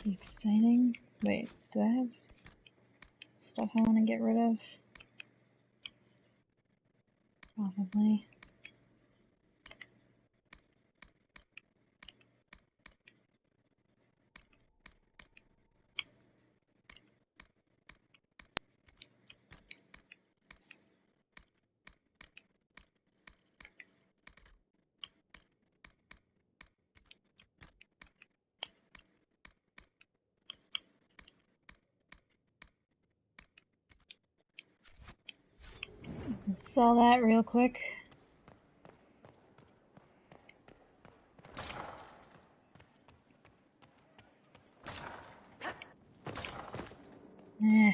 Exciting. Wait, do I have stuff I want to get rid of? Probably. Sell that real quick. Eh.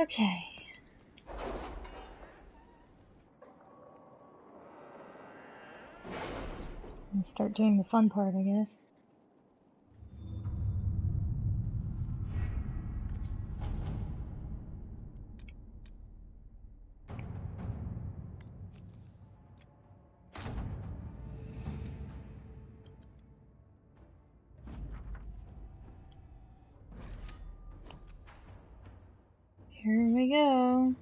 Okay. Let's start doing the fun part, I guess. Here we go.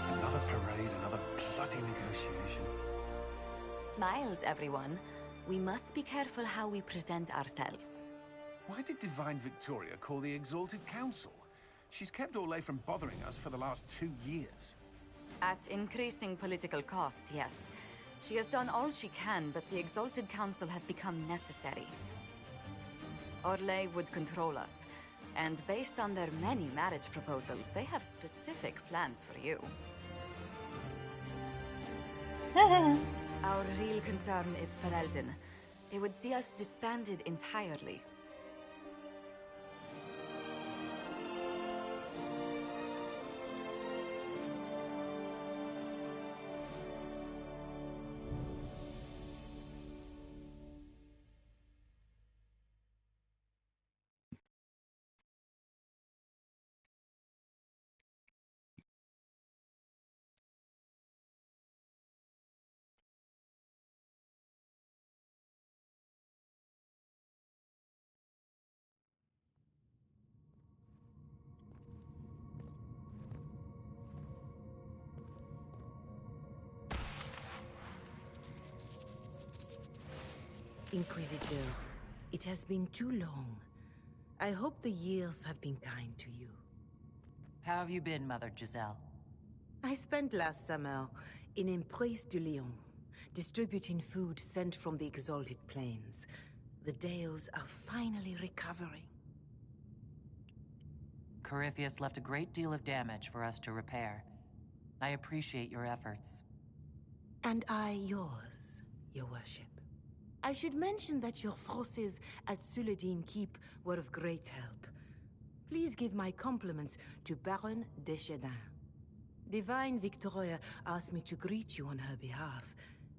Another parade, another bloody negotiation. Smiles, everyone. We must be careful how we present ourselves. Why did Divine Victoria call the Exalted Council? She's kept Orlais from bothering us for the last 2 years. At increasing political cost, yes. She has done all she can, but the Exalted Council has become necessary. Orlais would control us, and based on their many marriage proposals, they have specific plans for you. Our real concern is Ferelden. They would see us disbanded entirely. Inquisitor, it has been too long. I hope the years have been kind to you. How have you been, Mother Giselle? I spent last summer in Emprise du Lion, distributing food sent from the Exalted Plains. The Dales are finally recovering. Corypheus left a great deal of damage for us to repair. I appreciate your efforts. And I yours, your worship. I should mention that your forces at Suladin Keep were of great help. Please give my compliments to Baron Deschedin. Divine Victoria asked me to greet you on her behalf.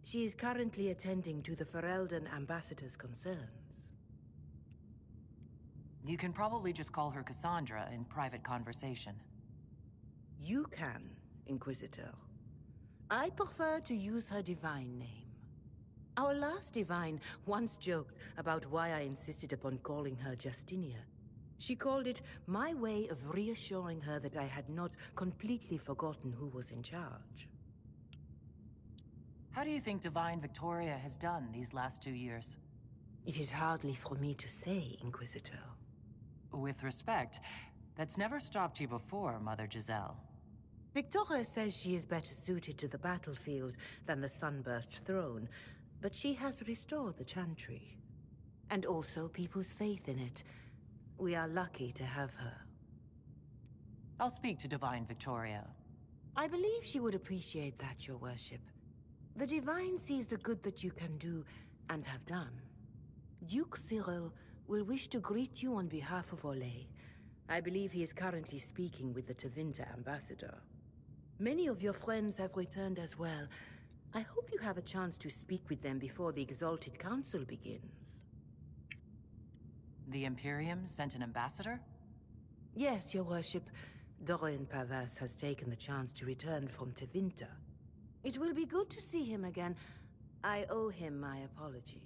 She is currently attending to the Ferelden ambassador's concerns. You can probably just call her Cassandra in private conversation. You can, Inquisitor. I prefer to use her divine name. Our last divine once joked about why I insisted upon calling her Justinia. She called it my way of reassuring her that I had not completely forgotten who was in charge. How do you think Divine Victoria has done these last 2 years? It is hardly for me to say, Inquisitor. With respect, that's never stopped you before, Mother Giselle. Victoria says she is better suited to the battlefield than the Sunburst throne, but she has restored the Chantry. And also people's faith in it. We are lucky to have her. I'll speak to Divine Victoria. I believe she would appreciate that, your worship. The Divine sees the good that you can do, and have done. Duke Cyril will wish to greet you on behalf of Olay. I believe he is currently speaking with the Tevinter ambassador. Many of your friends have returned as well. I hope you have a chance to speak with them before the Exalted Council begins. The Imperium sent an ambassador? Yes, your worship. Dorian Pavas has taken the chance to return from Tevinter. It will be good to see him again. I owe him my apology.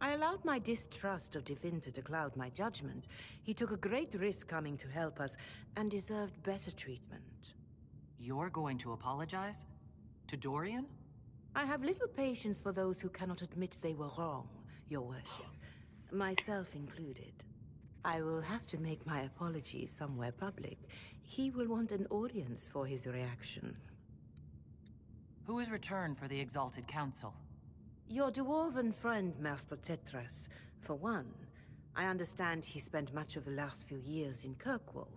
I allowed my distrust of Tevinter to cloud my judgment. He took a great risk coming to help us, and deserved better treatment. You're going to apologize? To Dorian? I have little patience for those who cannot admit they were wrong, your worship. Myself included. I will have to make my apologies somewhere public. He will want an audience for his reaction. Who has returned for the Exalted Council? Your dwarven friend, Master Tetras. For one, I understand he spent much of the last few years in Kirkwall.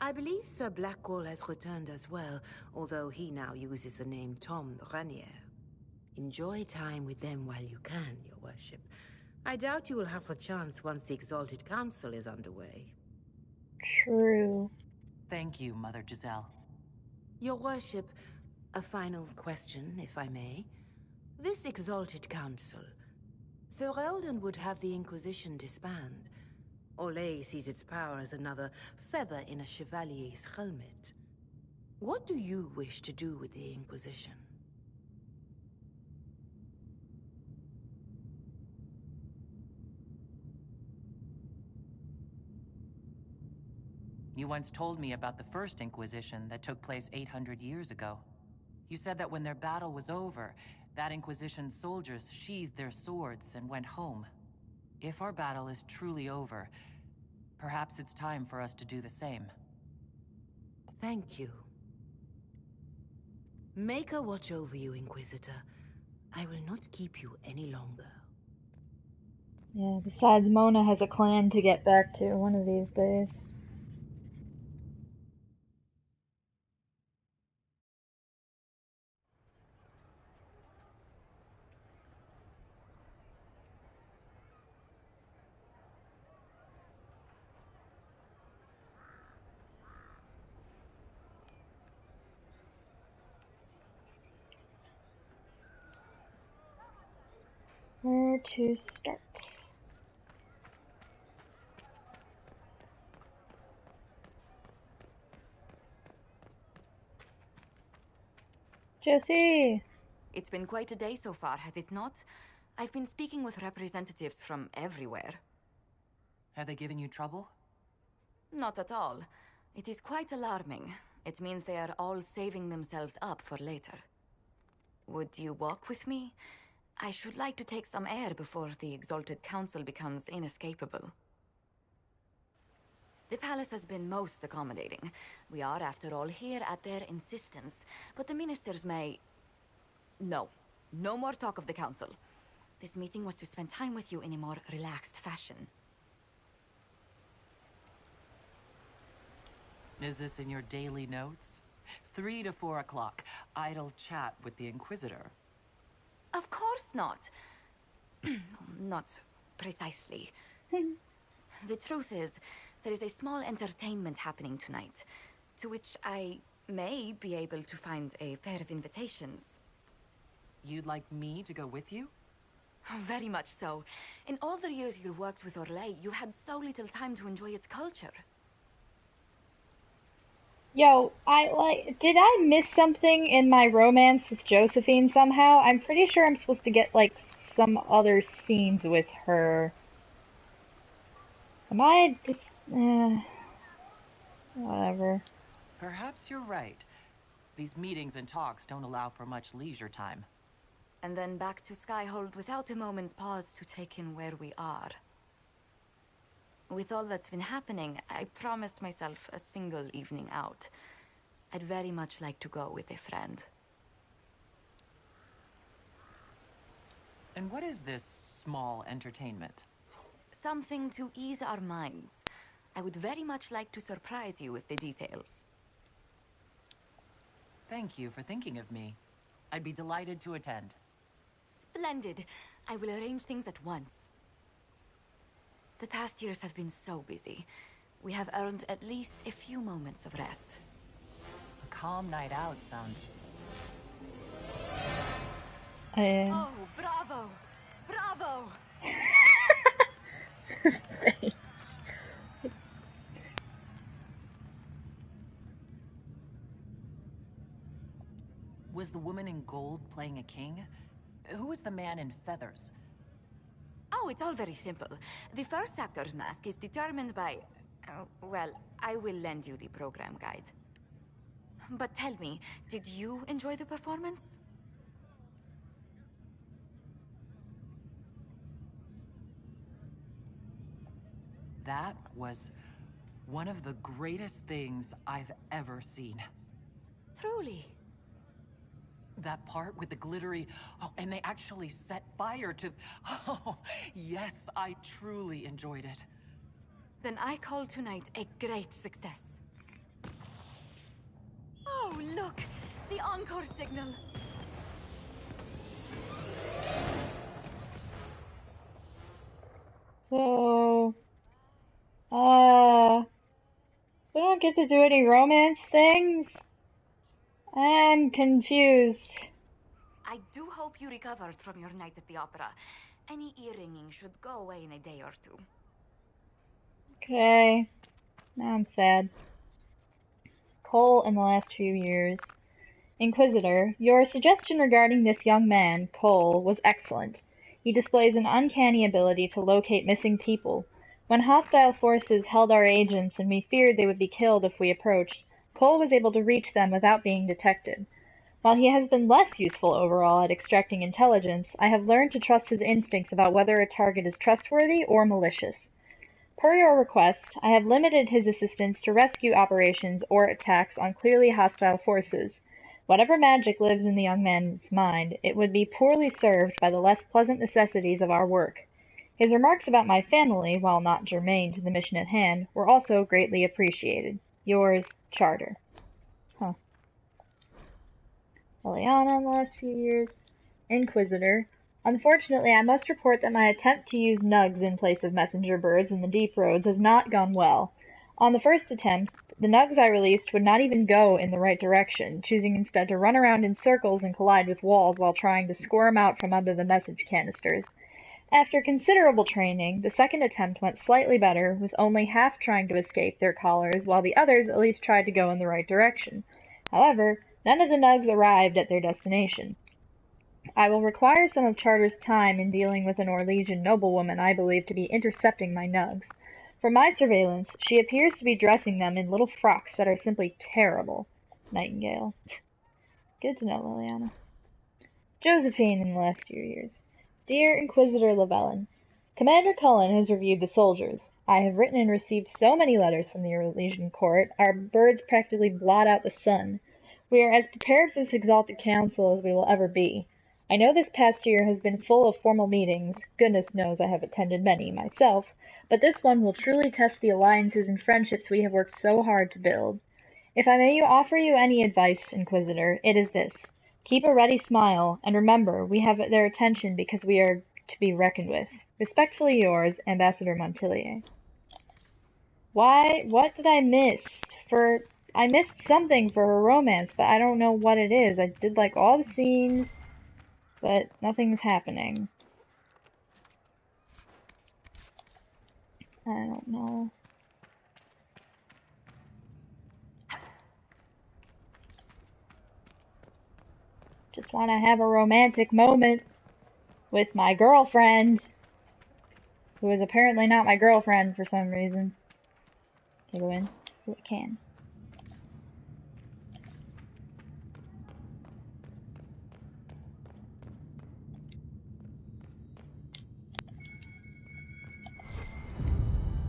I believe Sir Blackwall has returned as well, although he now uses the name Tom Ranier. Enjoy time with them while you can, your worship. I doubt you will have the chance once the Exalted Council is underway. True. Thank you, Mother Giselle. Your worship, a final question, if I may. This Exalted Council, Ferelden would have the Inquisition disband. Olay sees its power as another feather in a chevalier's helmet. What do you wish to do with the Inquisition? You once told me about the First Inquisition that took place 800 years ago. You said that when their battle was over, that Inquisition's soldiers sheathed their swords and went home. If our battle is truly over, perhaps it's time for us to do the same. Thank you. Maker watch over you, Inquisitor. I will not keep you any longer. Yeah, besides, Mona has a clan to get back to one of these days. Where to start? Jesse! It's been quite a day so far, has it not? I've been speaking with representatives from everywhere. Have they given you trouble? Not at all. It is quite alarming. It means they are all saving themselves up for later. Would you walk with me? I should like to take some air before the Exalted Council becomes inescapable. The palace has been most accommodating. We are, after all, here at their insistence. But the ministers may... No. No more talk of the council. This meeting was to spend time with you in a more relaxed fashion. Is this in your daily notes? 3 to 4 o'clock. Idle chat with the Inquisitor. Of course not. Not precisely. The truth is, there is a small entertainment happening tonight, to which I may be able to find a pair of invitations. You'd like me to go with you? Very much so. In all the years you worked with Orlais, you had so little time to enjoy its culture. Yo, did I miss something in my romance with Josephine somehow? I'm pretty sure I'm supposed to get, like, some other scenes with her. Am I just, whatever. Perhaps you're right. These meetings and talks don't allow for much leisure time. And then back to Skyhold without a moment's pause to take in where we are. With all that's been happening, I promised myself a single evening out. I'd very much like to go with a friend. And what is this small entertainment? Something to ease our minds. I would very much like to surprise you with the details. Thank you for thinking of me. I'd be delighted to attend. Splendid. I will arrange things at once. The past years have been so busy. We have earned at least a few moments of rest. A calm night out sounds... Oh, bravo! Bravo! Thanks. Was the woman in gold playing a king? Who was the man in feathers? Oh, it's all very simple. The first actor's mask is determined by... well, I will lend you the program guide. But tell me, did you enjoy the performance? That was one of the greatest things I've ever seen. Truly. That part with the glittery... Oh, and they actually set fire to... Oh, yes, I truly enjoyed it. Then I call tonight a great success. Oh, look! The encore signal! So, we don't get to do any romance things? I'm confused. I do hope you recovered from your night at the opera. Any ear-ringing should go away in a day or two. Okay. Now I'm sad. Cole in the last few years. Inquisitor, your suggestion regarding this young man, Cole, was excellent. He displays an uncanny ability to locate missing people. When hostile forces held our agents and we feared they would be killed if we approached, Cole was able to reach them without being detected. While he has been less useful overall at extracting intelligence, I have learned to trust his instincts about whether a target is trustworthy or malicious. Per your request, I have limited his assistance to rescue operations or attacks on clearly hostile forces. Whatever magic lives in the young man's mind, it would be poorly served by the less pleasant necessities of our work. His remarks about my family, while not germane to the mission at hand, were also greatly appreciated. Yours, Charter. Huh. Liliana in the last few years. Inquisitor. Unfortunately, I must report that my attempt to use nugs in place of messenger birds in the deep roads has not gone well. On the first attempts, the nugs I released would not even go in the right direction, choosing instead to run around in circles and collide with walls while trying to squirm out from under the message canisters. After considerable training, the second attempt went slightly better, with only half trying to escape their collars, while the others at least tried to go in the right direction. However, none of the nugs arrived at their destination. I will require some of Charter's time in dealing with an Orlesian noblewoman I believe to be intercepting my nugs. From my surveillance, she appears to be dressing them in little frocks that are simply terrible. Nightingale. Good to know, Liliana. Josephine in the last few years. Dear Inquisitor Llewellyn, Commander Cullen has reviewed the soldiers. I have written and received so many letters from the Elysian court, our birds practically blot out the sun. We are as prepared for this exalted council as we will ever be. I know this past year has been full of formal meetings, goodness knows I have attended many myself, but this one will truly test the alliances and friendships we have worked so hard to build. If I may offer you any advice, Inquisitor, it is this. Keep a ready smile, and remember, we have their attention because we are to be reckoned with. Respectfully yours, Ambassador Montilier. What did I miss? I missed something for her romance, but I don't know what it is. I did like all the scenes, but nothing's happening. I don't know. Just want to have a romantic moment with my girlfriend, who is apparently not my girlfriend for some reason. Can I go in? Oh, I can.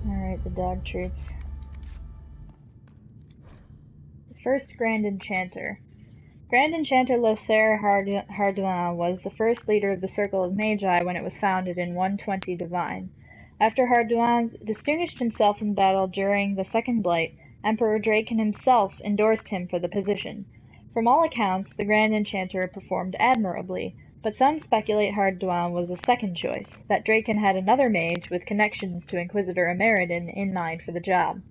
Alright, the dog treats. The first Grand Enchanter. Grand Enchanter Lothaire Hardouin was the first leader of the Circle of Magi when it was founded in 120 Divine. After Hardouin distinguished himself in battle during the Second Blight, Emperor Draken himself endorsed him for the position. From all accounts, the Grand Enchanter performed admirably, but some speculate Hardouin was a second choice, that Draken had another mage with connections to Inquisitor Emeridin in mind for the job.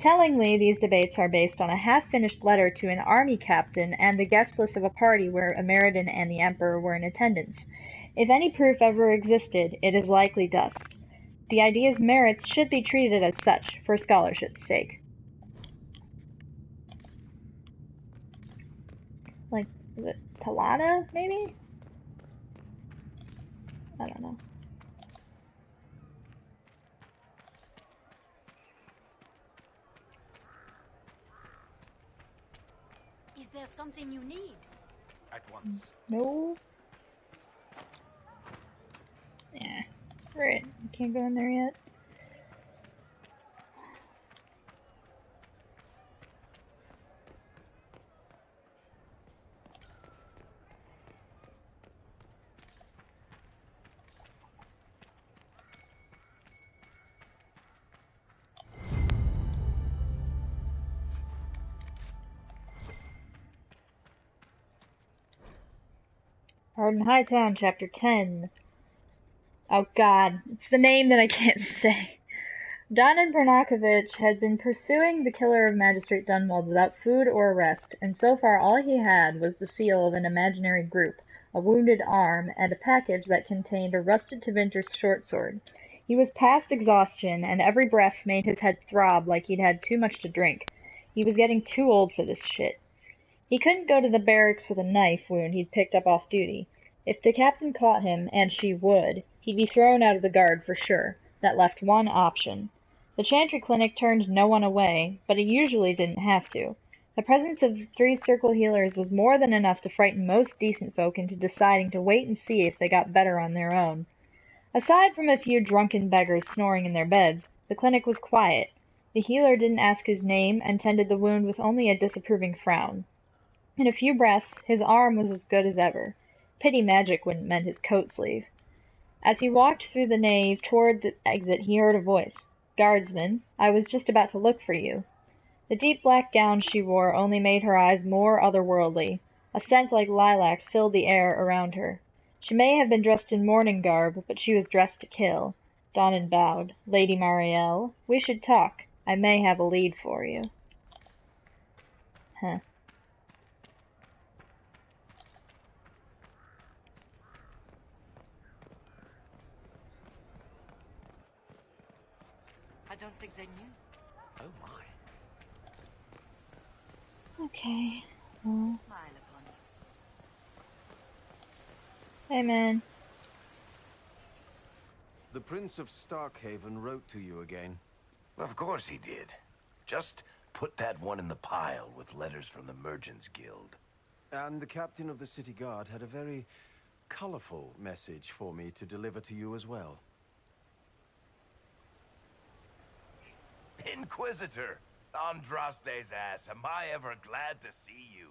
Tellingly, these debates are based on a half-finished letter to an army captain and the guest list of a party where Emeridin and the Emperor were in attendance. If any proof ever existed, it is likely dust. The idea's merits should be treated as such, for scholarship's sake. Like, is it Talana, maybe? I don't know. Is there something you need? At once. No. Yeah. Right. Can't go in there yet. Arden Hightown, Chapter 10. Oh god, it's the name that I can't say. Donan Bernakovich had been pursuing the killer of Magistrate Dunwald without food or rest, and so far all he had was the seal of an imaginary group, a wounded arm, and a package that contained a rusted Tevinter short sword. He was past exhaustion, and every breath made his head throb like he'd had too much to drink. He was getting too old for this shit. He couldn't go to the barracks with a knife wound he'd picked up off duty. If the captain caught him, and she would, he'd be thrown out of the guard for sure. That left one option. The Chantry Clinic turned no one away, but it usually didn't have to. The presence of 3 circle healers was more than enough to frighten most decent folk into deciding to wait and see if they got better on their own. Aside from a few drunken beggars snoring in their beds, the clinic was quiet. The healer didn't ask his name and tended the wound with only a disapproving frown. In a few breaths, his arm was as good as ever. Pity magic wouldn't mend his coat sleeve. As he walked through the nave toward the exit, he heard a voice. Guardsman, I was just about to look for you. The deep black gown she wore only made her eyes more otherworldly. A scent like lilacs filled the air around her. She may have been dressed in mourning garb, but she was dressed to kill. Donnan bowed. Lady Marielle, we should talk. I may have a lead for you. Huh. I don't think they knew. Oh my. Okay. Well, Smile upon me. hey man. The Prince of Starkhaven wrote to you again. Of course he did. Just put that one in the pile with letters from the Merchants Guild. And the captain of the city guard had a very colorful message for me to deliver to you as well. Inquisitor! Andraste's ass, am I ever glad to see you?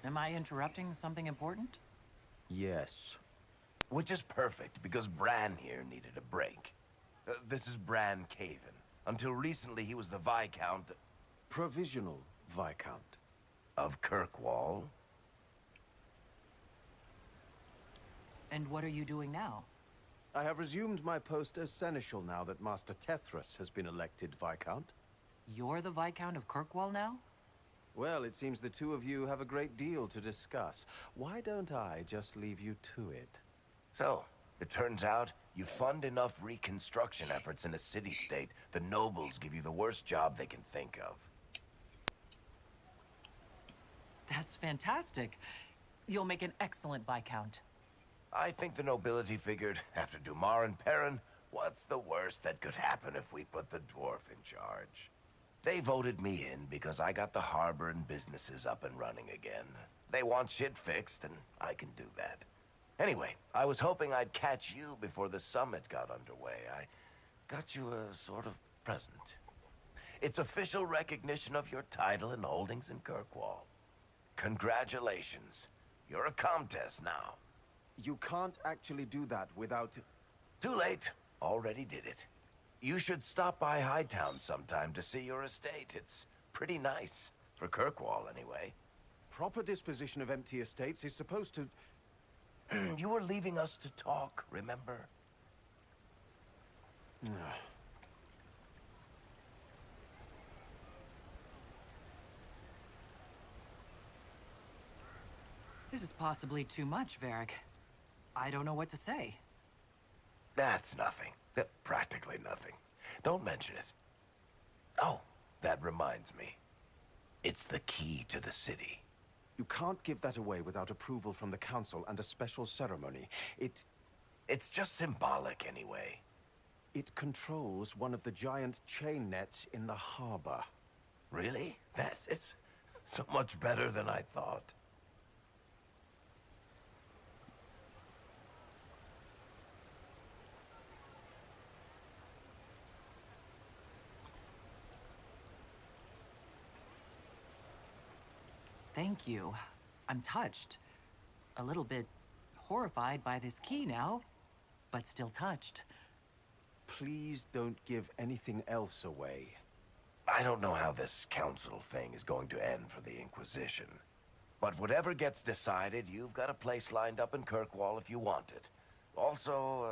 Am I interrupting something important? Yes. Which is perfect, because Bran here needed a break. This is Bran Caven. Until recently, he was the Viscount... Provisional Viscount. Of Kirkwall. And what are you doing now? I have resumed my post as seneschal now that Master Tethras has been elected Viscount. You're the Viscount of Kirkwall now? Well, it seems the two of you have a great deal to discuss. Why don't I just leave you to it? So, it turns out, you fund enough reconstruction efforts in a city-state, the nobles give you the worst job they can think of. That's fantastic. You'll make an excellent Viscount. I think the nobility figured, after Dumar and Perrin, what's the worst that could happen if we put the dwarf in charge? They voted me in because I got the harbor and businesses up and running again. They want shit fixed, and I can do that. Anyway, I was hoping I'd catch you before the summit got underway. I got you a sort of present. It's official recognition of your title and holdings in Kirkwall. Congratulations. You're a Comtesse now. You can't actually do that without... Too late. Already did it. You should stop by Hightown sometime to see your estate. It's pretty nice. For Kirkwall, anyway. Proper disposition of empty estates is supposed to... You were leaving us to talk, remember? This is possibly too much, Varric. I don't know what to say. That's nothing. Practically nothing. Don't mention it. Oh, that reminds me. It's the key to the city. You can't give that away without approval from the council and a special ceremony. It's just symbolic anyway. It controls one of the giant chain nets in the harbor. Really? That is so much better than I thought. Thank you. I'm touched. A little bit horrified by this key now, but still touched. Please don't give anything else away. I don't know how this council thing is going to end for the Inquisition. But whatever gets decided, you've got a place lined up in Kirkwall if you want it. Also,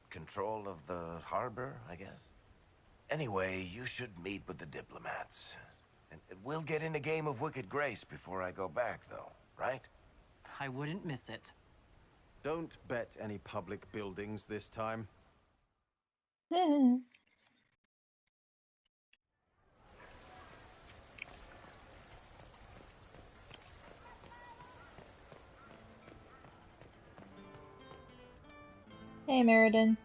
control of the harbor, I guess. Anyway, you should meet with the diplomats. And we'll get in a game of Wicked Grace before I go back, though, right? I wouldn't miss it. Don't bet any public buildings this time. Hey, Meriden.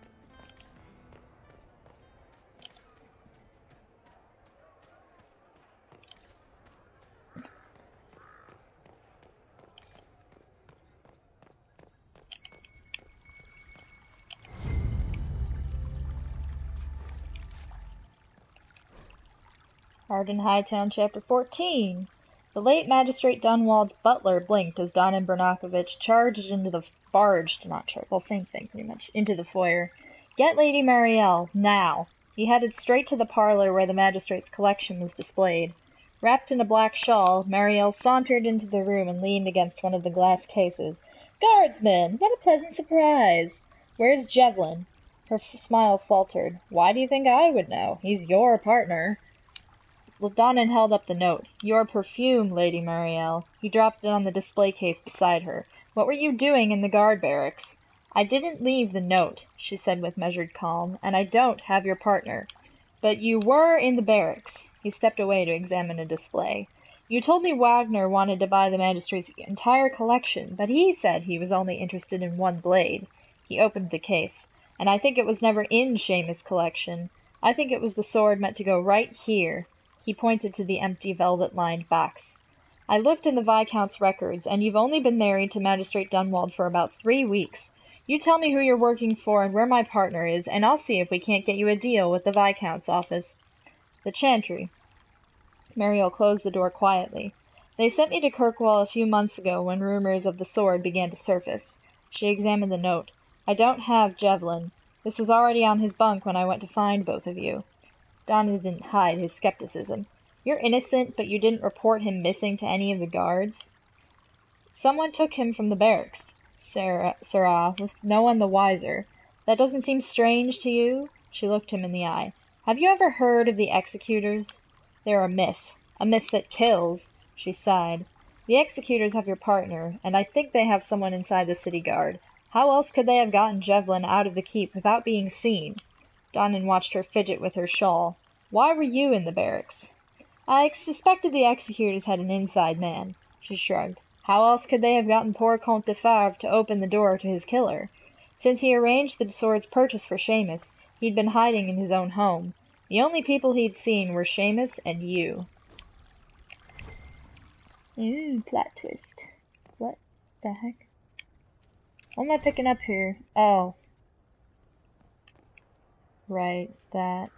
Arden Hightown, Chapter 14. The late Magistrate Dunwald's butler blinked as Don and Bernakovich charged into the same thing pretty much, into the foyer. Get Lady Marielle, now. He headed straight to the parlor where the magistrate's collection was displayed. Wrapped in a black shawl, Marielle sauntered into the room and leaned against one of the glass cases. Guardsman! What a pleasant surprise! Where's Jevlin? Her smile faltered. Why do you think I would know? He's your partner. Donan held up the note. Your perfume, Lady Marielle. He dropped it on the display case beside her. What were you doing in the guard barracks? I didn't leave the note, she said with measured calm, and I don't have your partner. But you were in the barracks. He stepped away to examine a display. You told me Wagner wanted to buy the magistrate's entire collection, but he said he was only interested in one blade. He opened the case. And I think it was never in Seamus' collection. I think it was the sword meant to go right here. He pointed to the empty velvet-lined box. I looked in the Viscount's records, and you've only been married to Magistrate Dunwald for about 3 weeks. You tell me who you're working for and where my partner is, and I'll see if we can't get you a deal with the Viscount's office. The Chantry. Muriel closed the door quietly. They sent me to Kirkwall a few months ago when rumors of the sword began to surface. She examined the note. I don't have Javelin. This was already on his bunk when I went to find both of you. Donna didn't hide his skepticism. You're innocent, but you didn't report him missing to any of the guards? Someone took him from the barracks, Sarah, with no one the wiser. That doesn't seem strange to you? She looked him in the eye. Have you ever heard of the executors? They're a myth that kills. She sighed. The executors have your partner, and I think they have someone inside the city guard. How else could they have gotten Jevlin out of the keep without being seen? Donnan watched her fidget with her shawl. Why were you in the barracks? I suspected the executors had an inside man. She shrugged. How else could they have gotten poor Comte de Favre to open the door to his killer? Since he arranged the sword's purchase for Seamus, he'd been hiding in his own home. The only people he'd seen were Seamus and you. Plot twist. What the heck? What am I picking up here? Oh. Right, that.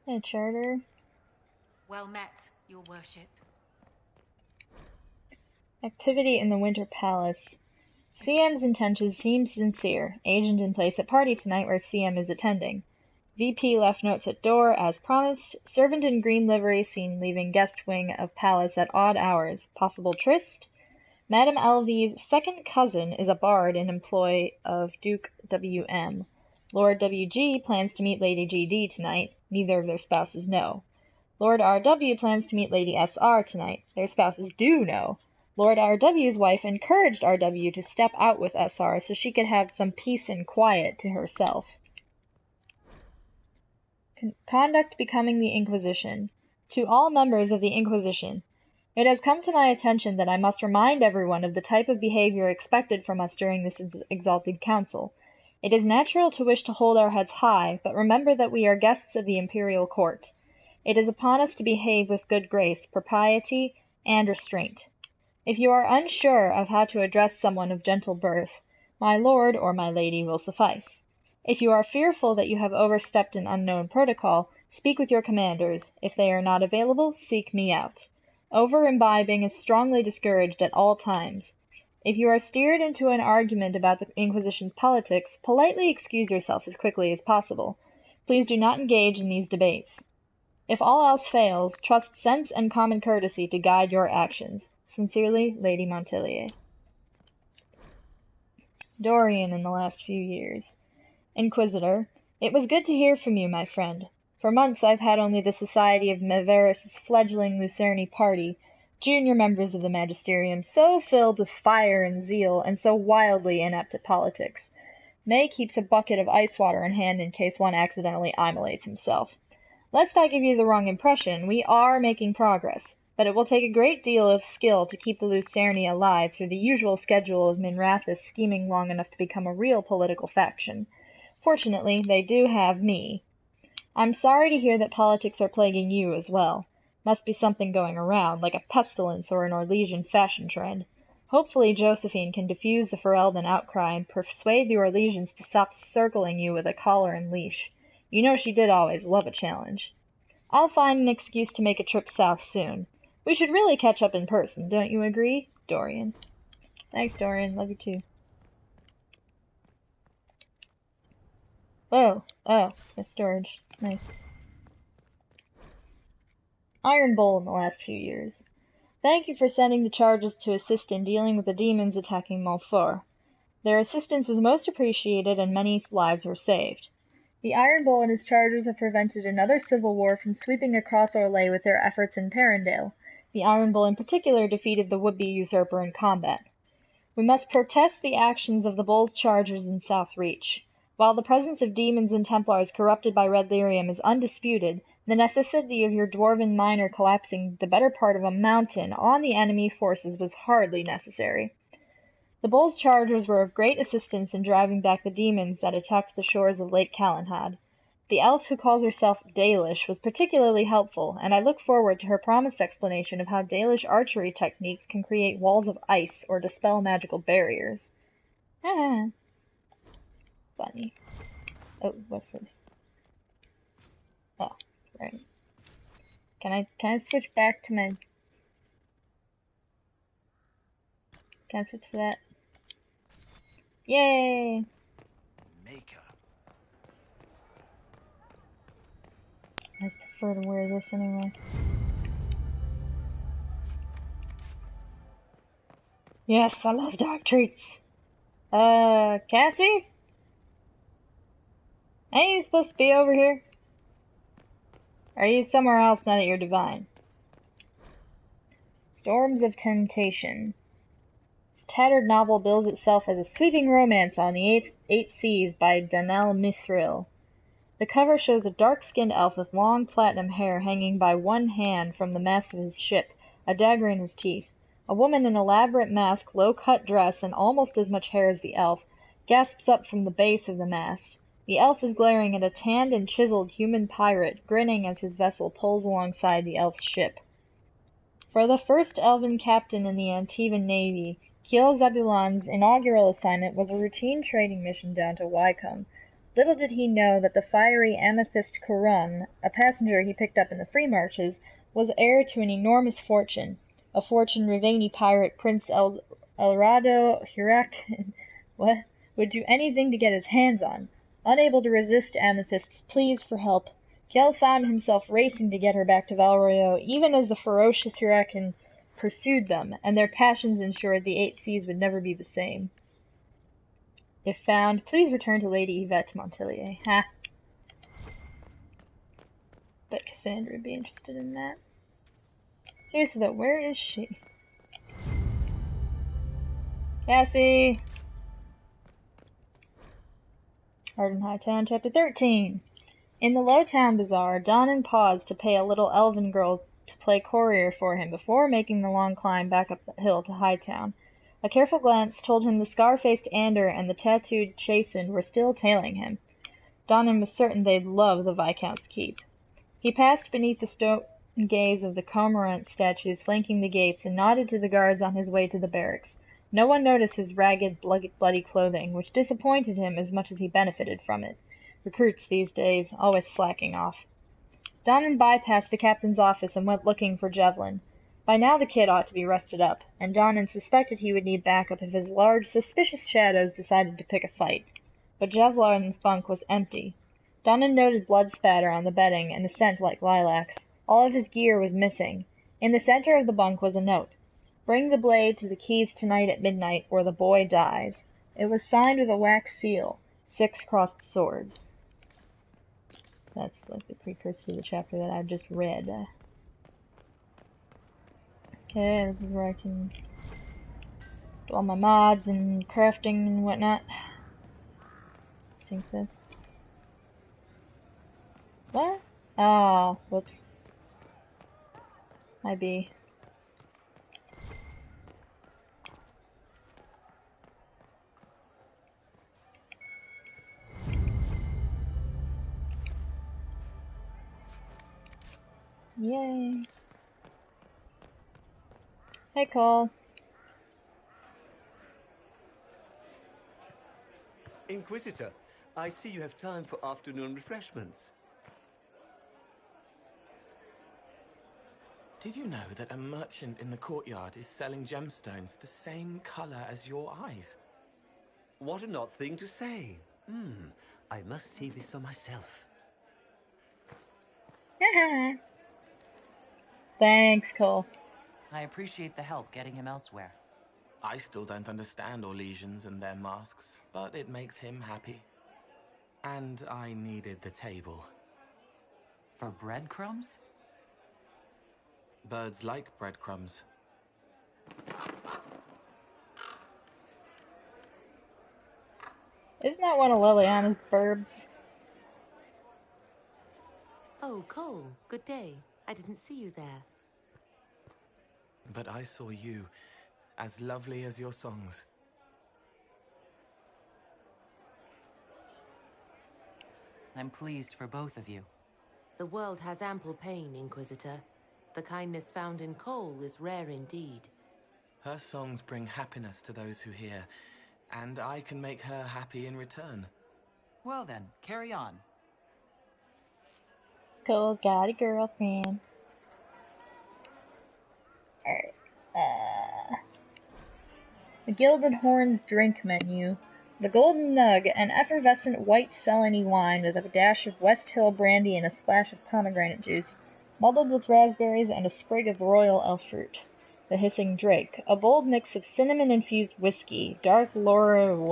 A charter. Well met, your worship. Activity in the Winter Palace. CM's intentions seem sincere. Agent in place at party tonight where CM is attending. VP left notes at door, as promised. Servant in green livery seen leaving guest wing of palace at odd hours. Possible tryst? Madame LV's second cousin is a bard in employ of Duke WM. Lord WG plans to meet Lady GD tonight. Neither of their spouses know. Lord RW plans to meet Lady SR tonight. Their spouses do know. Lord RW's wife encouraged RW to step out with SR so she could have some peace and quiet to herself. Conduct becoming the Inquisition. To all members of the Inquisition, it has come to my attention that I must remind everyone of the type of behavior expected from us during this exalted council. It is natural to wish to hold our heads high, but remember that we are guests of the imperial court. It is upon us to behave with good grace, propriety, and restraint. If you are unsure of how to address someone of gentle birth, my lord or my lady will suffice. If you are fearful that you have overstepped an unknown protocol, speak with your commanders. If they are not available, seek me out. Over-imbibing is strongly discouraged at all times. If you are steered into an argument about the Inquisition's politics, politely excuse yourself as quickly as possible. Please do not engage in these debates. If all else fails, trust sense and common courtesy to guide your actions. Sincerely, Lady Montelier. Dorian in the last few years. Inquisitor, it was good to hear from you, my friend. For months I've had only the society of Meveris' fledgling Lucerni party, junior members of the Magisterium, so filled with fire and zeal, and so wildly inept at politics. May keeps a bucket of ice water in hand in case one accidentally immolates himself. Lest I give you the wrong impression, we are making progress, but it will take a great deal of skill to keep the Lucerni alive through the usual schedule of Minrathous scheming long enough to become a real political faction. Fortunately, they do have me. I'm sorry to hear that politics are plaguing you as well. Must be something going around, like a pestilence or an Orlesian fashion trend. Hopefully Josephine can diffuse the Ferelden outcry and persuade the Orlesians to stop circling you with a collar and leash. You know she did always love a challenge. I'll find an excuse to make a trip south soon. We should really catch up in person, don't you agree? Dorian. Thanks, Dorian. Love you too. Oh, it's storage. Nice. Iron Bowl in the last few years. Thank you for sending the charges to assist in dealing with the demons attacking Montfort. Their assistance was most appreciated and many lives were saved. The Iron Bull and his chargers have prevented another civil war from sweeping across Orlais with their efforts in Tarrandale. The Iron Bull in particular defeated the would-be usurper in combat. We must protest the actions of the Bull's chargers in South Reach. While the presence of demons and Templars corrupted by red lyrium is undisputed, the necessity of your dwarven miner collapsing the better part of a mountain on the enemy forces was hardly necessary. The Bull's chargers were of great assistance in driving back the demons that attacked the shores of Lake Calenhad. The elf who calls herself Dalish was particularly helpful, and I look forward to her promised explanation of how Dalish archery techniques can create walls of ice or dispel magical barriers. Ah, funny. Oh, what's this? Oh, right. Can I switch back to my... Can I switch to that? Yay! Maker. I prefer to wear this anyway. Yes, I love dog treats. Cassie? Ain't you supposed to be over here? Are you somewhere else now that you're divine? Storms of Temptation. This tattered novel bills itself as a sweeping romance on the eight seas by Danelle Mithril. The cover shows a dark-skinned elf with long platinum hair hanging by one hand from the mast of his ship, a dagger in his teeth. A woman in elaborate mask, low-cut dress, and almost as much hair as the elf, gasps up from the base of the mast. The elf is glaring at a tanned and chiseled human pirate, grinning as his vessel pulls alongside the elf's ship. For the first elven captain in the Antivan Navy, Kiel Zabulan's inaugural assignment was a routine trading mission down to Wycombe. Little did he know that the fiery Amethyst Corun, a passenger he picked up in the Free Marches, was heir to an enormous fortune, a fortune Rivani pirate Prince Elrado Hurakan would do anything to get his hands on. Unable to resist Amethyst's pleas for help, Kiel found himself racing to get her back to Valroyo, even as the ferocious Hurakan pursued them, and their passions ensured the Eight Seas would never be the same. If found, please return to Lady Yvette Montelier. Ha! Bet Cassandra would be interested in that. Seriously though, where is she? Cassie! Arden Hightown, Chapter 13. In the Lowtown Bazaar, Donnan paused to pay a little elven girl to play courier for him before making the long climb back up the hill to Hightown. A careful glance told him the scar-faced Ander and the tattooed Chasen were still tailing him. Donnan was certain they'd love the Viscount's keep. He passed beneath the stone gaze of the cormorant statues flanking the gates and nodded to the guards on his way to the barracks. No one noticed his ragged, bloody clothing, which disappointed him as much as he benefited from it. Recruits these days, always slacking off. Donnan bypassed the captain's office and went looking for Jevlin. By now the kid ought to be rested up, and Donnan suspected he would need backup if his large, suspicious shadows decided to pick a fight. But Jevlin's bunk was empty. Donnan noted blood spatter on the bedding and a scent like lilacs. All of his gear was missing. In the center of the bunk was a note. Bring the blade to the keys tonight at midnight, or the boy dies. It was signed with a wax seal, 6 crossed swords. That's like the precursor to the chapter that I just read. Okay, this is where I can do all my mods and crafting and whatnot. I think this. What? Oh, whoops. Might be. Yay. Hey, Cole. Inquisitor, I see you have time for afternoon refreshments. Did you know that a merchant in the courtyard is selling gemstones the same color as your eyes? What an odd thing to say. I must see this for myself. Thanks, Cole. I appreciate the help getting him elsewhere. I still don't understand Orlesians and their masks, but it makes him happy. And I needed the table. For breadcrumbs? Birds like breadcrumbs. Isn't that one of Liliana's burbs? Oh, Cole, good day. I didn't see you there. But I saw you, as lovely as your songs. I'm pleased for both of you. The world has ample pain, Inquisitor. The kindness found in Cole is rare indeed. Her songs bring happiness to those who hear, and I can make her happy in return. Well then, carry on. Cole's got a girlfriend. Alright. The Gilded Horn's drink menu. The Golden Nug, an effervescent white Celony wine with a dash of West Hill brandy and a splash of pomegranate juice, muddled with raspberries and a sprig of royal elf fruit. The Hissing Drake, a bold mix of cinnamon-infused whiskey, dark Lamarin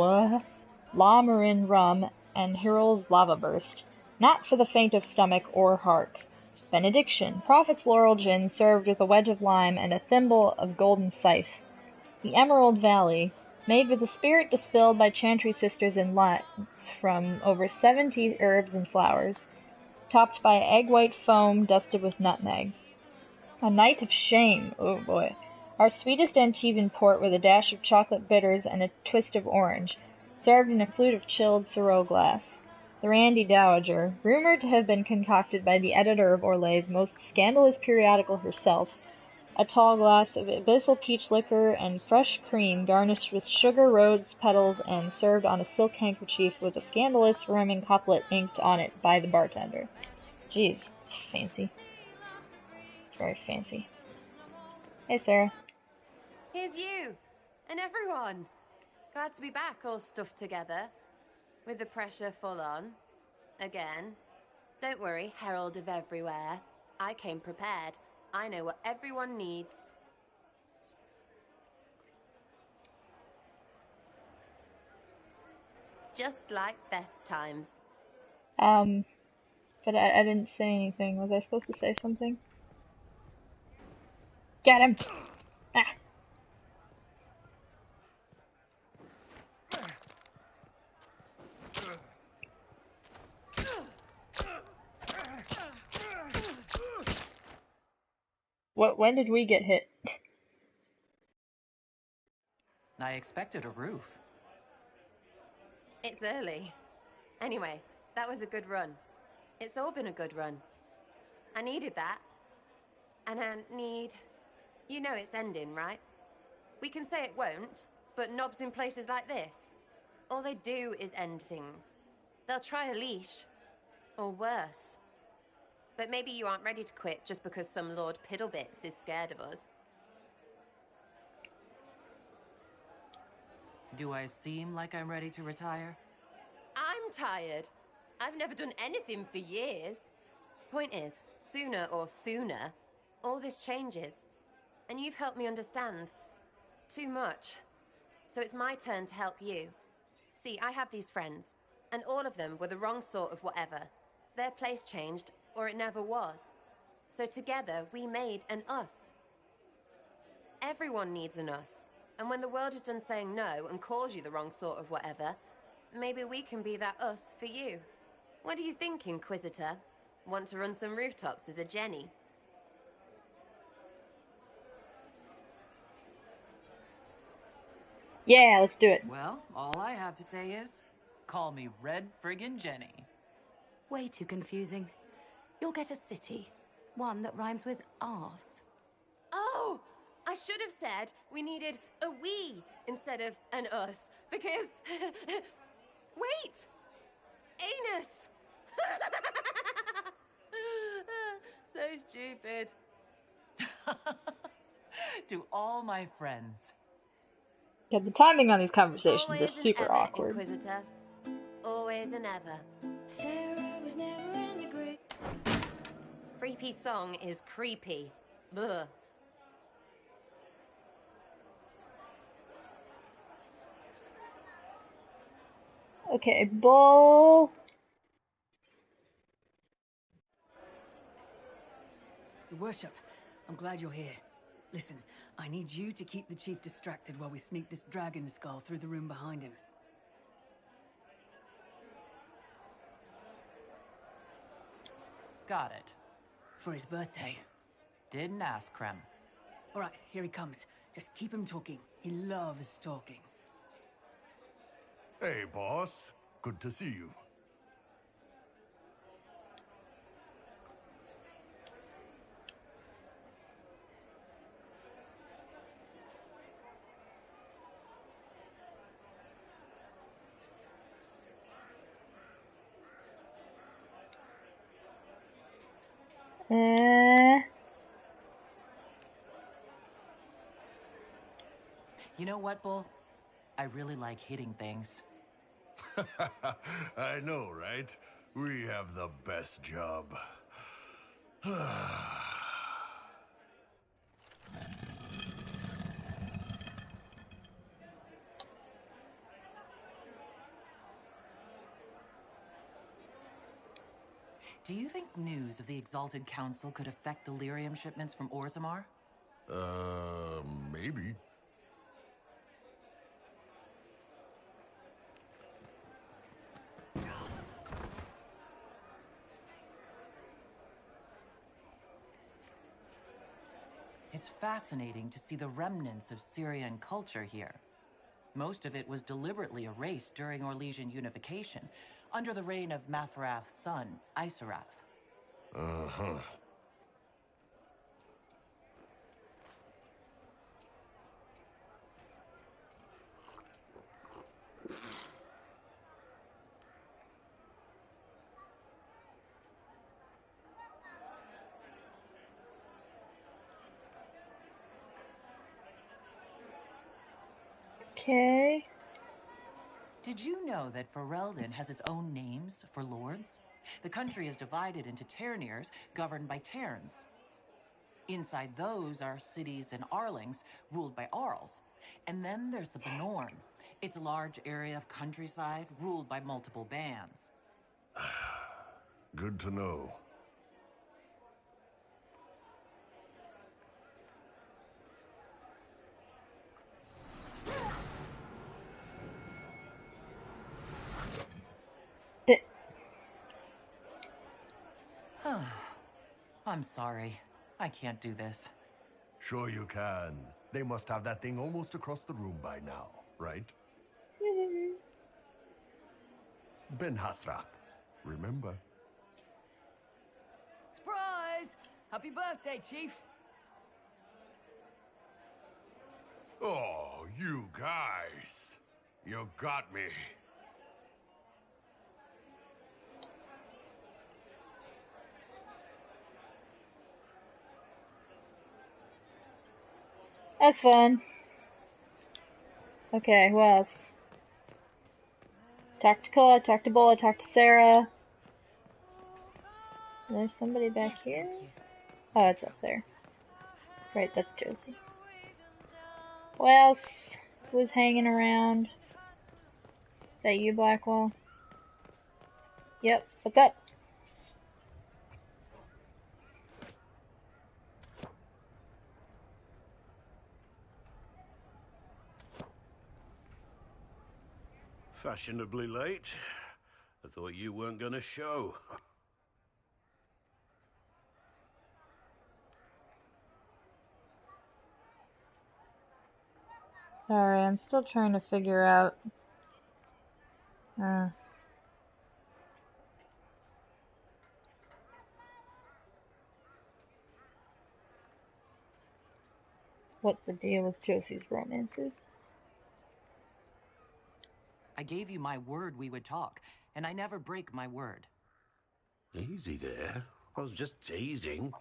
rum, and Hyrul's Lava Burst. Not for the faint of stomach or heart. Benediction, Prophet's Laurel Gin served with a wedge of lime and a thimble of golden scythe. The Emerald Valley, made with a spirit distilled by Chantry sisters in lights from over 70 herbs and flowers, topped by egg white foam dusted with nutmeg. A Night of Shame, oh boy. Our sweetest Antivan port with a dash of chocolate bitters and a twist of orange, served in a flute of chilled Syrah glass. The Randy Dowager, rumored to have been concocted by the editor of Orlay's most scandalous periodical herself, a tall glass of abyssal peach liquor and fresh cream garnished with sugar rose petals and served on a silk handkerchief with a scandalous Roman couplet inked on it by the bartender. Jeez, it's fancy. It's very fancy. Hey, Sarah. Here's you, and everyone. Glad to be back, all stuffed together, with the pressure full on. Again. Don't worry, Herald of Everywhere. I came prepared. I know what everyone needs. Just like best times. But I didn't say anything. Was I supposed to say something? Get him! Ah! When did we get hit? I expected a roof. It's early. Anyway, that was a good run. It's all been a good run. I needed that. And I need... You know it's ending, right? We can say it won't, but knobs in places like this, all they do is end things. They'll try a leash. Or worse. But maybe you aren't ready to quit just because some Lord Piddlebits is scared of us. Do I seem like I'm ready to retire? I'm tired. I've never done anything for years. Point is, sooner, all this changes. And you've helped me understand too much. So it's my turn to help you. See, I have these friends, and all of them were the wrong sort of whatever. Their place changed, or it never was. So together, we made an us. Everyone needs an us. And when the world is done saying no and calls you the wrong sort of whatever, maybe we can be that us for you. What do you think, Inquisitor? Want to run some rooftops as a Jenny? Yeah, let's do it. Well, all I have to say is, call me Red Friggin' Jenny. Way too confusing. You'll get a city. One that rhymes with arse. Oh! I should have said we needed a we instead of an us, because... Wait! Anus! So stupid. To all my friends. Yeah, the timing on these conversations Always is super and ever, awkward. Inquisitor. Always and ever. Sarah was never in the great. Creepy song is creepy. Ugh. Okay, Bull. Your Worship, I'm glad you're here. Listen, I need you to keep the Chief distracted while we sneak this dragon skull through the room behind him. Got it. It's for his birthday. Didn't ask, Krem. All right, here he comes. Just keep him talking. He loves talking. Hey, boss. Good to see you. You know what, Bull? I really like hitting things. I know, right? We have the best job. Do you think news of the Exalted Council could affect the lyrium shipments from Orzammar? Maybe. It's fascinating to see the remnants of Syrian culture here. Most of it was deliberately erased during Orlesian unification, under the reign of Mafarath's son, Isarath. Uh-huh. Okay. Did you know that Ferelden has its own names for lords? The country is divided into Ternirs, governed by Terns. Inside those are cities and Arlings, ruled by Arls. And then there's the Benorn. It's a large area of countryside, ruled by multiple bands. Good to know. I'm sorry. I can't do this. Sure you can. They must have that thing almost across the room by now, right? Ben Hasrath, remember? Surprise! Happy birthday, Chief! Oh, you guys. You got me. That's fun. Okay, who else? Talk to Cole, talk to Bola, talk to Sarah. There's somebody back here? Oh, it's up there. Right, that's Josie. Who else was hanging around? Is that you, Blackwall? Yep, what's up? Fashionably late. I thought you weren't gonna show. Sorry, I'm still trying to figure out... what the deal with Josie's romances. I gave you my word we would talk, and I never break my word. Easy there. I was just teasing.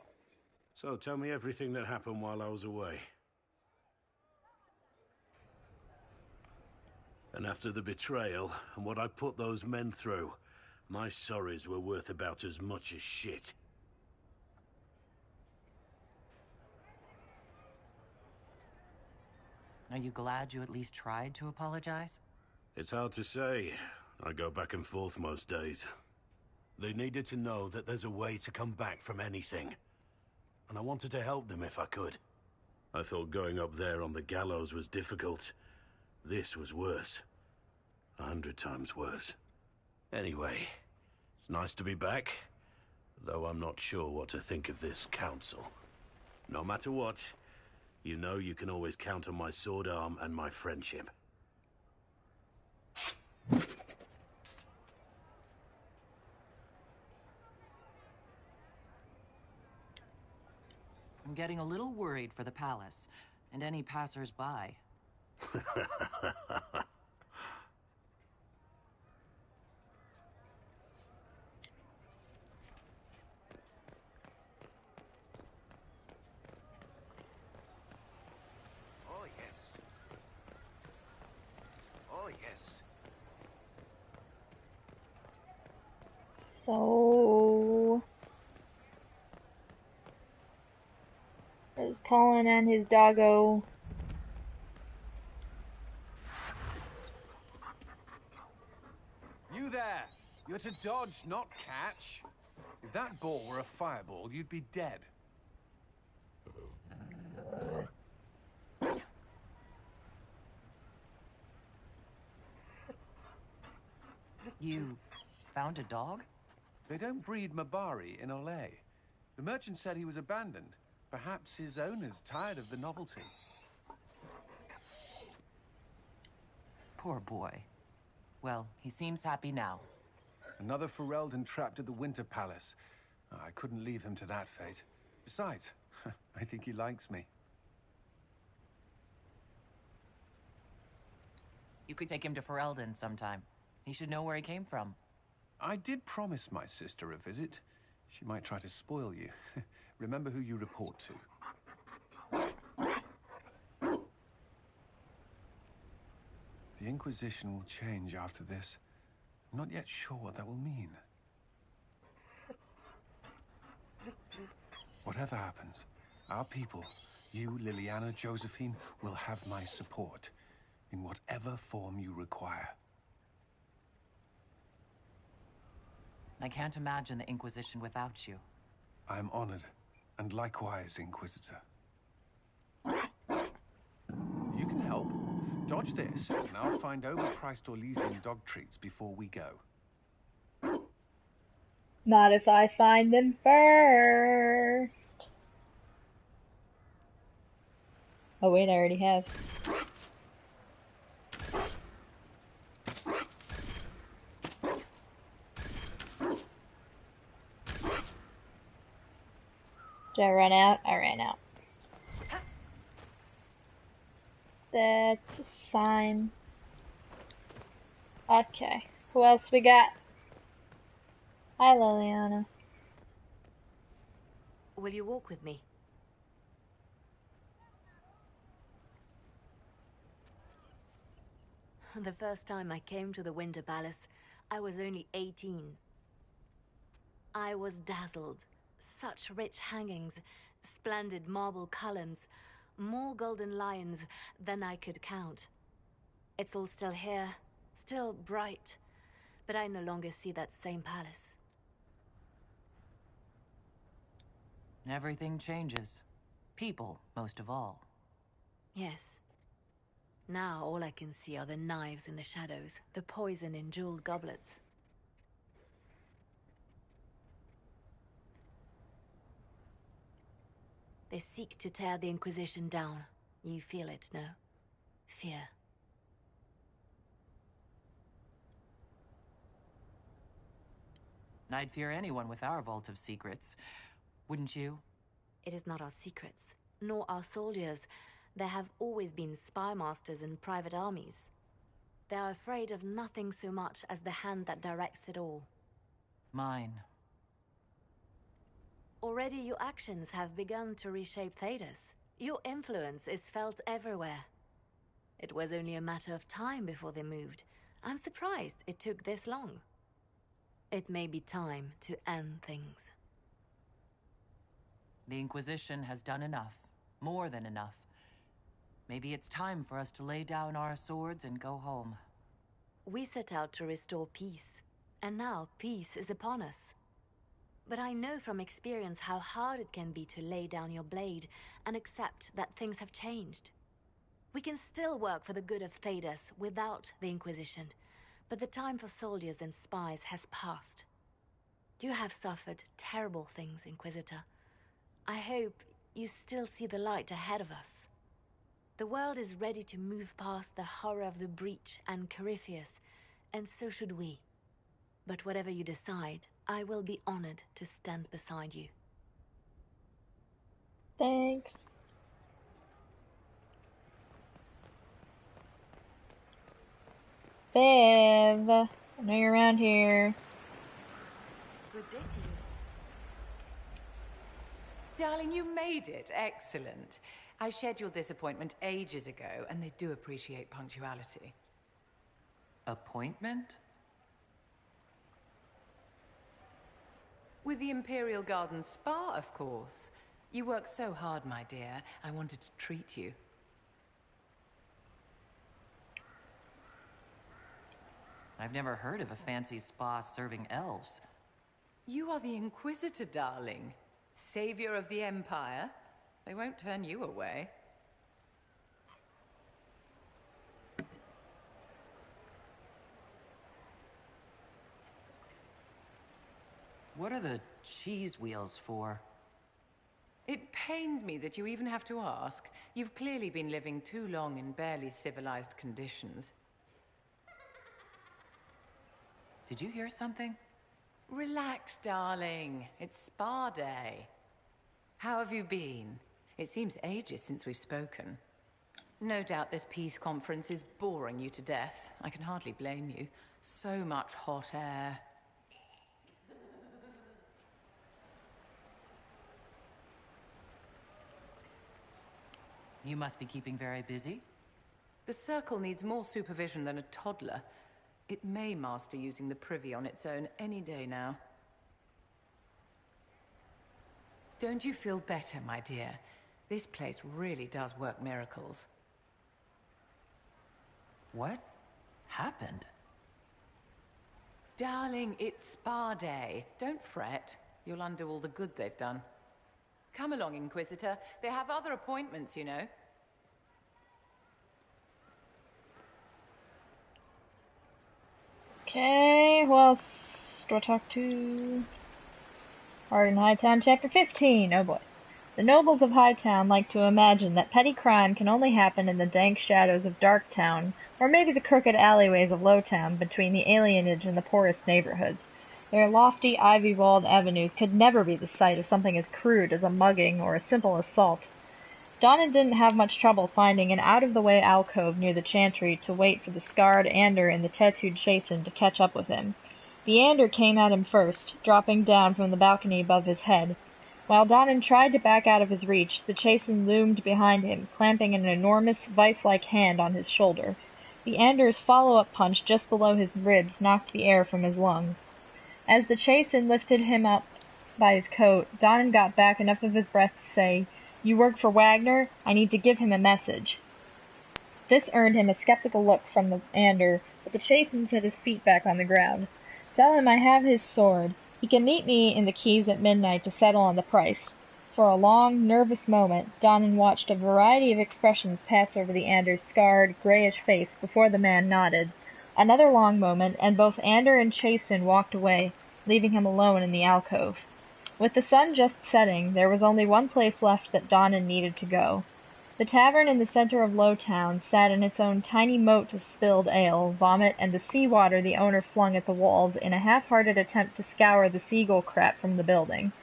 So tell me everything that happened while I was away. And after the betrayal and what I put those men through, my sorries were worth about as much as shit. Are you glad you at least tried to apologize? It's hard to say. I go back and forth most days. They needed to know that there's a way to come back from anything. And I wanted to help them if I could. I thought going up there on the gallows was difficult. This was worse. 100 times worse. Anyway, it's nice to be back. Though I'm not sure what to think of this council. No matter what, you know you can always count on my sword arm and my friendship. I'm getting a little worried for the palace, and any passers-by. There's Colin and his doggo. You there! You're to dodge, not catch. If that ball were a fireball, you'd be dead. You found a dog? They don't breed Mabari in Olay. The merchant said he was abandoned. Perhaps his owner's tired of the novelty. Poor boy. Well, he seems happy now. Another Ferelden trapped at the Winter Palace. I couldn't leave him to that fate. Besides, I think he likes me. You could take him to Ferelden sometime. He should know where he came from. I did promise my sister a visit. She might try to spoil you. Remember who you report to. The Inquisition will change after this. I'm not yet sure what that will mean. Whatever happens, our people, you, Liliana, Josephine, will have my support in whatever form you require. I can't imagine the Inquisition without you. I am honored, and likewise, Inquisitor. You can help. Dodge this, and I'll find overpriced Orlesian dog treats before we go. Not if I find them first. Oh wait, I already have. Did I run out? I ran out. That's a sign. Okay. Who else we got? Hi, Liliana. Will you walk with me? The first time I came to the Winter Palace, I was only 18. I was dazzled. Such rich hangings, splendid marble columns, more golden lions than I could count. It's all still here, still bright, but I no longer see that same palace. Everything changes. People, most of all. Yes. Now all I can see are the knives in the shadows, the poison in jeweled goblets. They seek to tear the Inquisition down. You feel it, no? Fear. I'd fear anyone with our vault of secrets. Wouldn't you? It is not our secrets, nor our soldiers. There have always been spy masters and private armies. They are afraid of nothing so much as the hand that directs it all. Mine. Already your actions have begun to reshape Thedas. Your influence is felt everywhere. It was only a matter of time before they moved. I'm surprised it took this long. It may be time to end things. The Inquisition has done enough. More than enough. Maybe it's time for us to lay down our swords and go home. We set out to restore peace, and now peace is upon us. But I know from experience how hard it can be to lay down your blade and accept that things have changed. We can still work for the good of Thedas without the Inquisition, but the time for soldiers and spies has passed. You have suffered terrible things, Inquisitor. I hope you still see the light ahead of us. The world is ready to move past the horror of the Breach and Corypheus, and so should we. But whatever you decide, I will be honored to stand beside you. Thanks. Bev, I know you're around here. Good day to you. Darling, you made it. Excellent. I scheduled this appointment ages ago, and they do appreciate punctuality. Appointment? With the Imperial Garden Spa, of course. You work so hard, my dear. I wanted to treat you. I've never heard of a fancy spa serving elves. You are the Inquisitor, darling. Savior of the Empire. They won't turn you away. What are the cheese wheels for? It pains me that you even have to ask. You've clearly been living too long in barely civilized conditions. Did you hear something? Relax, darling. It's spa day. How have you been? It seems ages since we've spoken. No doubt this peace conference is boring you to death. I can hardly blame you. So much hot air. You must be keeping very busy. The Circle needs more supervision than a toddler. It may master using the Privy on its own any day now. Don't you feel better, my dear? This place really does work miracles. What happened? Darling, it's spa day. Don't fret. You'll undo all the good they've done. Come along, Inquisitor. They have other appointments, you know. Okay, who else do I talk to? Arden Hightown, Chapter 15. Oh boy. The nobles of Hightown like to imagine that petty crime can only happen in the dank shadows of Darktown, or maybe the crooked alleyways of Lowtown between the alienage and the poorest neighborhoods. Their lofty, ivy-walled avenues could never be the site of something as crude as a mugging or a simple assault. Donnan didn't have much trouble finding an out-of-the-way alcove near the chantry to wait for the scarred Ander and the tattooed Chasen to catch up with him. The Ander came at him first, dropping down from the balcony above his head. While Donnan tried to back out of his reach, the Chasen loomed behind him, clamping an enormous, vice-like hand on his shoulder. The Ander's follow-up punch just below his ribs knocked the air from his lungs. As the Chasen lifted him up by his coat, Donnan got back enough of his breath to say, "You work for Wagner? I need to give him a message." This earned him a skeptical look from the Ander, but the Chasen set his feet back on the ground. "Tell him I have his sword. He can meet me in the quays at midnight to settle on the price." For a long, nervous moment, Donnan watched a variety of expressions pass over the Ander's scarred, grayish face before the man nodded. Another long moment, and both Ander and Chasen walked away, leaving him alone in the alcove. With the sun just setting, there was only one place left that Donnan needed to go. The tavern in the center of Lowtown sat in its own tiny moat of spilled ale, vomit, and the sea-water the owner flung at the walls in a half-hearted attempt to scour the seagull crap from the building.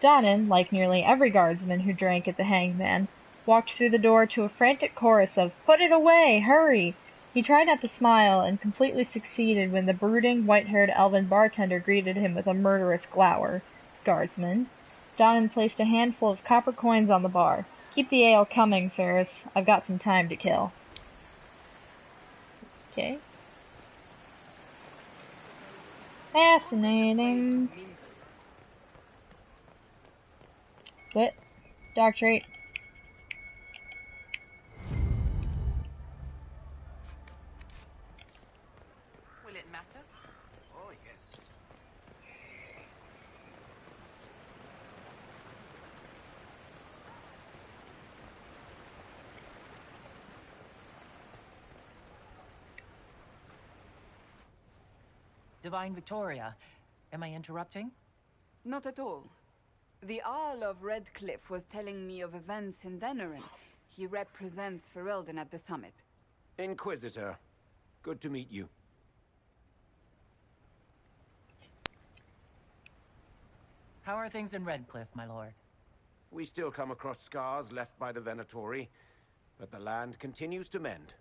Donnan, like nearly every guardsman who drank at the Hanged Man, walked through the door to a frantic chorus of, "Put it away! Hurry!" He tried not to smile, and completely succeeded when the brooding, white-haired elven bartender greeted him with a murderous glower. "Guardsman." Donnan placed a handful of copper coins on the bar. "Keep the ale coming, Ferris. I've got some time to kill." Okay. Fascinating. What? Doctorate. Will it matter? Oh, yes. Divine Victoria, am I interrupting? Not at all. The Arl of Redcliffe was telling me of events in Denerin. He represents Ferelden at the summit. Inquisitor, good to meet you. How are things in Redcliffe, my lord? We still come across scars left by the Venatori, but the land continues to mend.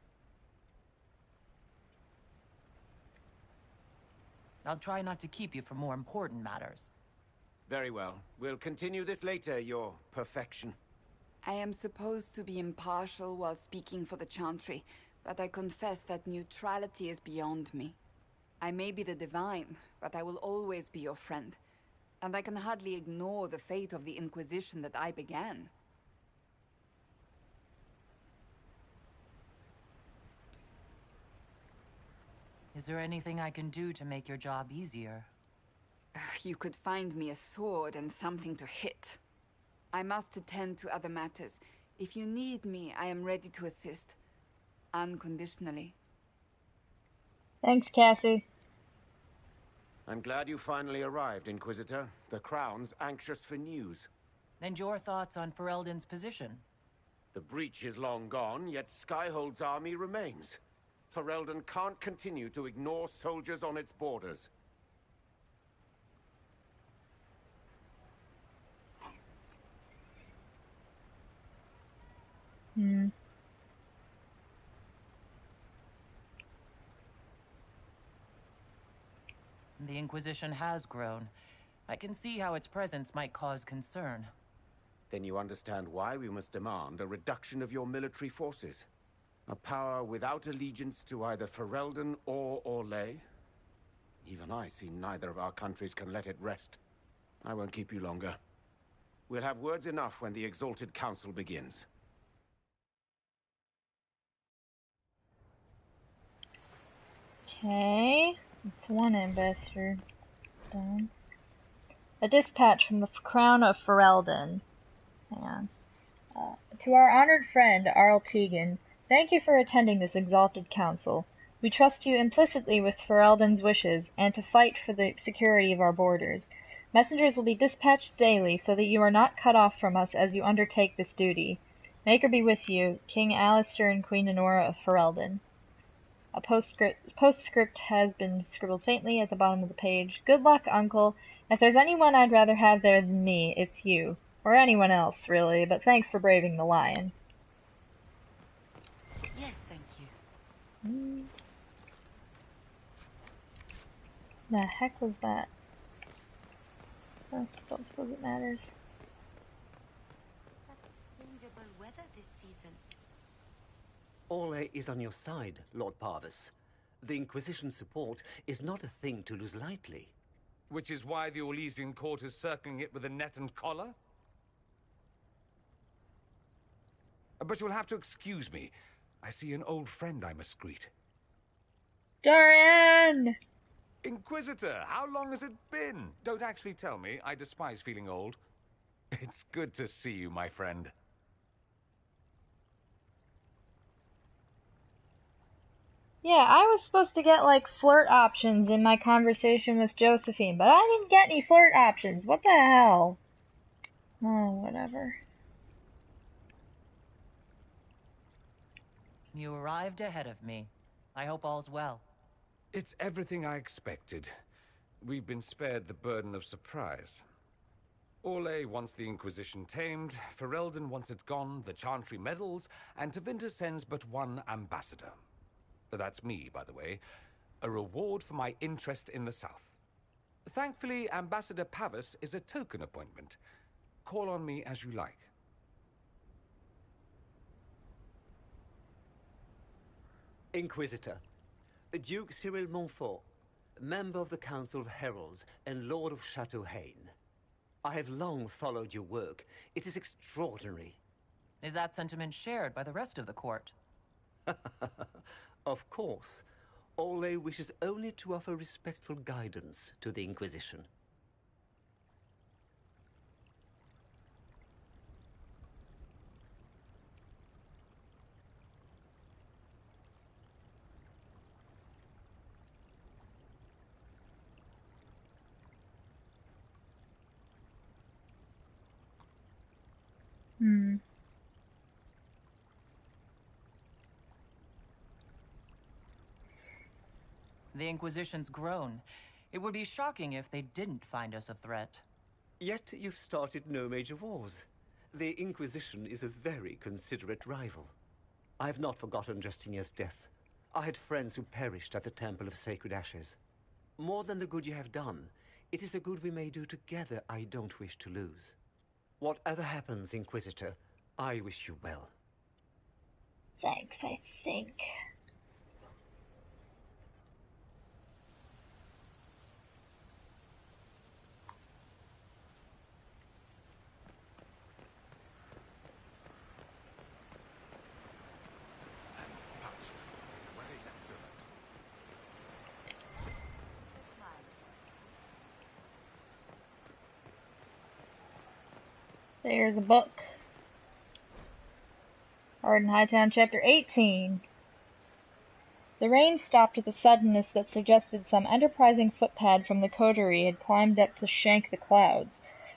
I'll try not to keep you from more important matters. Very well. We'll continue this later, your perfection. I am supposed to be impartial while speaking for the Chantry, but I confess that neutrality is beyond me. I may be the Divine, but I will always be your friend. and I can hardly ignore the fate of the Inquisition that I began. Is there anything I can do to make your job easier? You could find me a sword and something to hit. I must attend to other matters. If you need me, I am ready to assist. Unconditionally. Thanks, Cassie. I'm glad you finally arrived, Inquisitor. The Crown's anxious for news. And your thoughts on Ferelden's position? The breach is long gone, yet Skyhold's army remains. Ferelden can't continue to ignore soldiers on its borders. The Inquisition has grown. I can see how its presence might cause concern. Then you understand why we must demand a reduction of your military forces. A power without allegiance to either Ferelden or Orlais? Even I see neither of our countries can let it rest. I won't keep you longer. We'll have words enough when the Exalted Council begins. Okay, it's one ambassador done. A dispatch from the Crown of Ferelden. Hang on. To our honored friend, Arl Tegan, thank you for attending this exalted council. We trust you implicitly with Ferelden's wishes, and to fight for the security of our borders. Messengers will be dispatched daily, so that you are not cut off from us as you undertake this duty. Maker be with you, King Alistair and Queen Honora of Ferelden. A postscript has been scribbled faintly at the bottom of the page. Good luck, Uncle. If there's anyone I'd rather have there than me, it's you. Or anyone else, really, but thanks for braving the lion. Yes, thank you. The heck was that? Oh, don't suppose it matters. Changeable weather this season. Orlais is on your side, Lord Parvis. The Inquisition's support is not a thing to lose lightly. Which is why the Orlesian court is circling it with a net and collar? But you'll have to excuse me. I see an old friend I must greet. Dorian! Inquisitor, how long has it been? Don't actually tell me. I despise feeling old. It's good to see you, my friend. Yeah, I was supposed to get, like, flirt options in my conversation with Josephine, but I didn't get any flirt options. What the hell? Oh, whatever. You arrived ahead of me. I hope all's well. It's everything I expected. We've been spared the burden of surprise. Orlais wants the Inquisition tamed, Ferelden wants it gone, the Chantry meddles, and Tevinter sends but one ambassador. That's me, by the way. A reward for my interest in the South. Thankfully, Ambassador Pavis is a token appointment. Call on me as you like. Inquisitor, Duke Cyril Montfort, member of the Council of Heralds and Lord of Chateau Haine. I have long followed your work. It is extraordinary. Is that sentiment shared by the rest of the court? Of course. Orlais wishes only to offer respectful guidance to the Inquisition. The Inquisition's grown. It would be shocking if they didn't find us a threat. Yet you've started no major wars. The Inquisition is a very considerate rival. I've not forgotten Justinia's death. I had friends who perished at the Temple of Sacred Ashes. More than the good you have done, it is a good we may do together I don't wish to lose. Whatever happens, Inquisitor, I wish you well. Thanks, I think. There's a book. Arden Hightown, Chapter 18. The rain stopped with a suddenness that suggested some enterprising footpad from the coterie had climbed up to shank the clouds.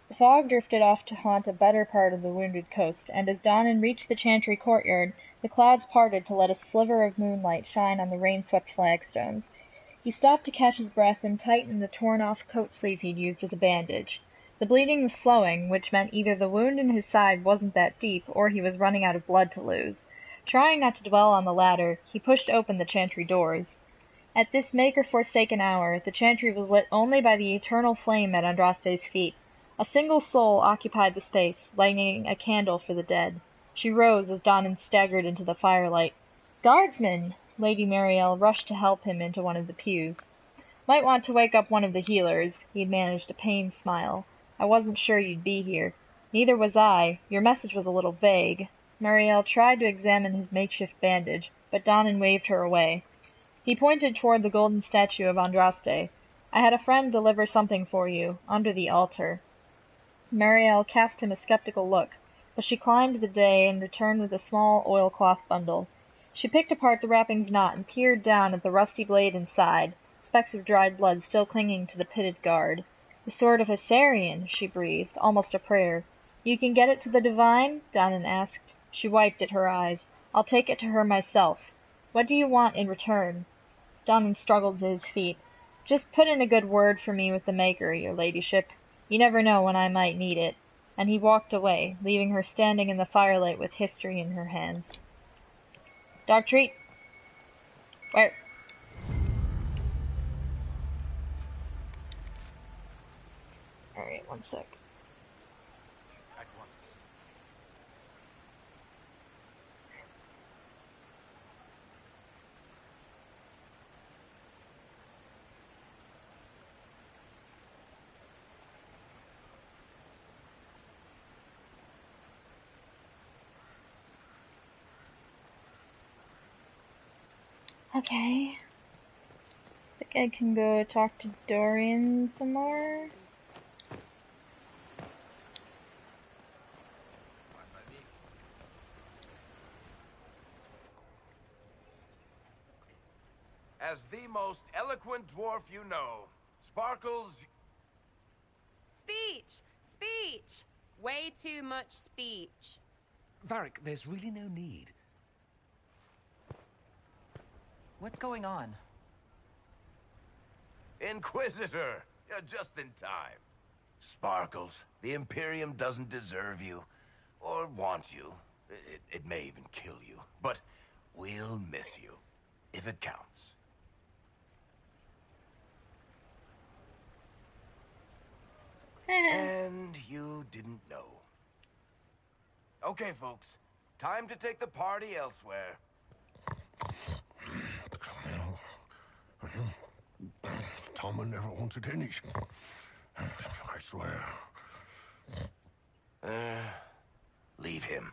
The fog drifted off to haunt a better part of the wounded coast, and as Donnan reached the chantry courtyard, the clouds parted to let a sliver of moonlight shine on the rain-swept flagstones. He stopped to catch his breath and tightened the torn-off coat sleeve he'd used as a bandage. The bleeding was slowing, which meant either the wound in his side wasn't that deep, or he was running out of blood to lose. Trying not to dwell on the latter, he pushed open the chantry doors. At this maker-forsaken hour, the chantry was lit only by the eternal flame at Andraste's feet. A single soul occupied the space, lighting a candle for the dead. She rose as Donnan staggered into the firelight. "Guardsmen!" Lady Marielle rushed to help him into one of the pews. "Might want to wake up one of the healers." He'd managed a pained smile. "I wasn't sure you'd be here." "Neither was I. Your message was a little vague." Marielle tried to examine his makeshift bandage, but Donnan waved her away. He pointed toward the golden statue of Andraste. "I had a friend deliver something for you, under the altar." Marielle cast him a skeptical look, but she climbed the day and returned with a small oilcloth bundle. She picked apart the wrapping's knot and peered down at the rusty blade inside, specks of dried blood still clinging to the pitted guard. "The sword of a Sarian," she breathed, almost a prayer. "You can get it to the Divine?" Donnan asked. She wiped at her eyes. "I'll take it to her myself. What do you want in return?" Donnan struggled to his feet. "Just put in a good word for me with the Maker, your ladyship. You never know when I might need it." And he walked away, leaving her standing in the firelight with history in her hands. "Dog treat." "Where?" Alright, one sec. At once. Okay. I think I can go talk to Dorian some more. As the most eloquent dwarf you know, Sparkles... Speech! Speech! Way too much speech. Varric, there's really no need. What's going on? Inquisitor! You're just in time. Sparkles, the Imperium doesn't deserve you, or want you. It may even kill you, but we'll miss you, if it counts. And you didn't know. Okay, folks. Time to take the party elsewhere. Toma never wanted any. I swear. Leave him.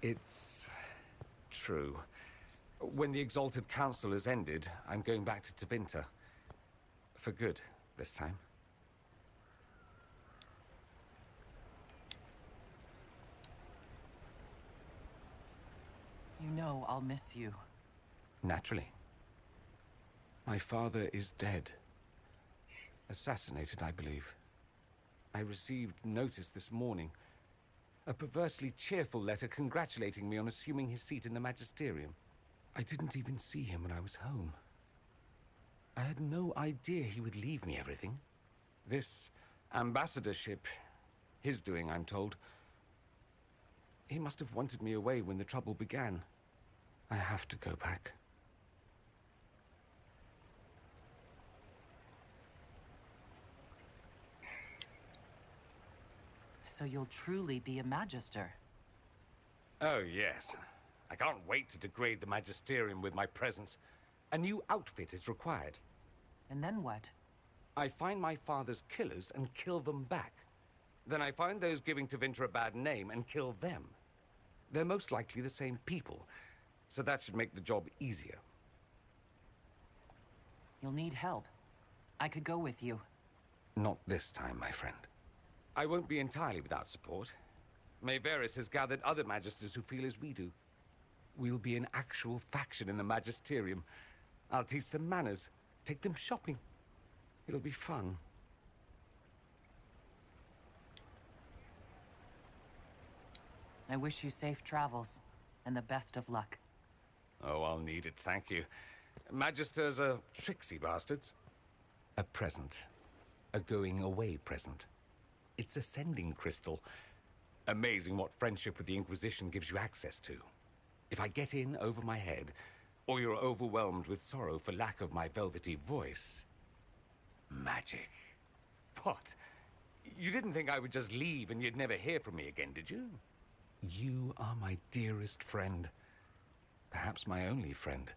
It's true. When the Exalted Council has ended, I'm going back to Tevinter. For good, this time. You know I'll miss you. Naturally. My father is dead. Assassinated, I believe. I received notice this morning. A perversely cheerful letter congratulating me on assuming his seat in the Magisterium. I didn't even see him when I was home. I had no idea he would leave me everything. This ambassadorship, his doing, I'm told. He must have wanted me away when the trouble began. I have to go back. So you'll truly be a Magister? Oh, yes. I can't wait to degrade the Magisterium with my presence. A new outfit is required. And then what? I find my father's killers and kill them back. Then I find those giving Tevinter a bad name and kill them. They're most likely the same people, so that should make the job easier. You'll need help. I could go with you. Not this time, my friend. I won't be entirely without support. Maeveris has gathered other magisters who feel as we do. We'll be an actual faction in the Magisterium. I'll teach them manners, take them shopping. It'll be fun. I wish you safe travels, and the best of luck. Oh, I'll need it, thank you. Magisters are tricksy bastards. A present. A going-away present. It's a sending crystal. Amazing what friendship with the Inquisition gives you access to. If I get in over my head, or you're overwhelmed with sorrow for lack of my velvety voice... magic. What? You didn't think I would just leave and you'd never hear from me again, did you? You are my dearest friend. Perhaps my only friend.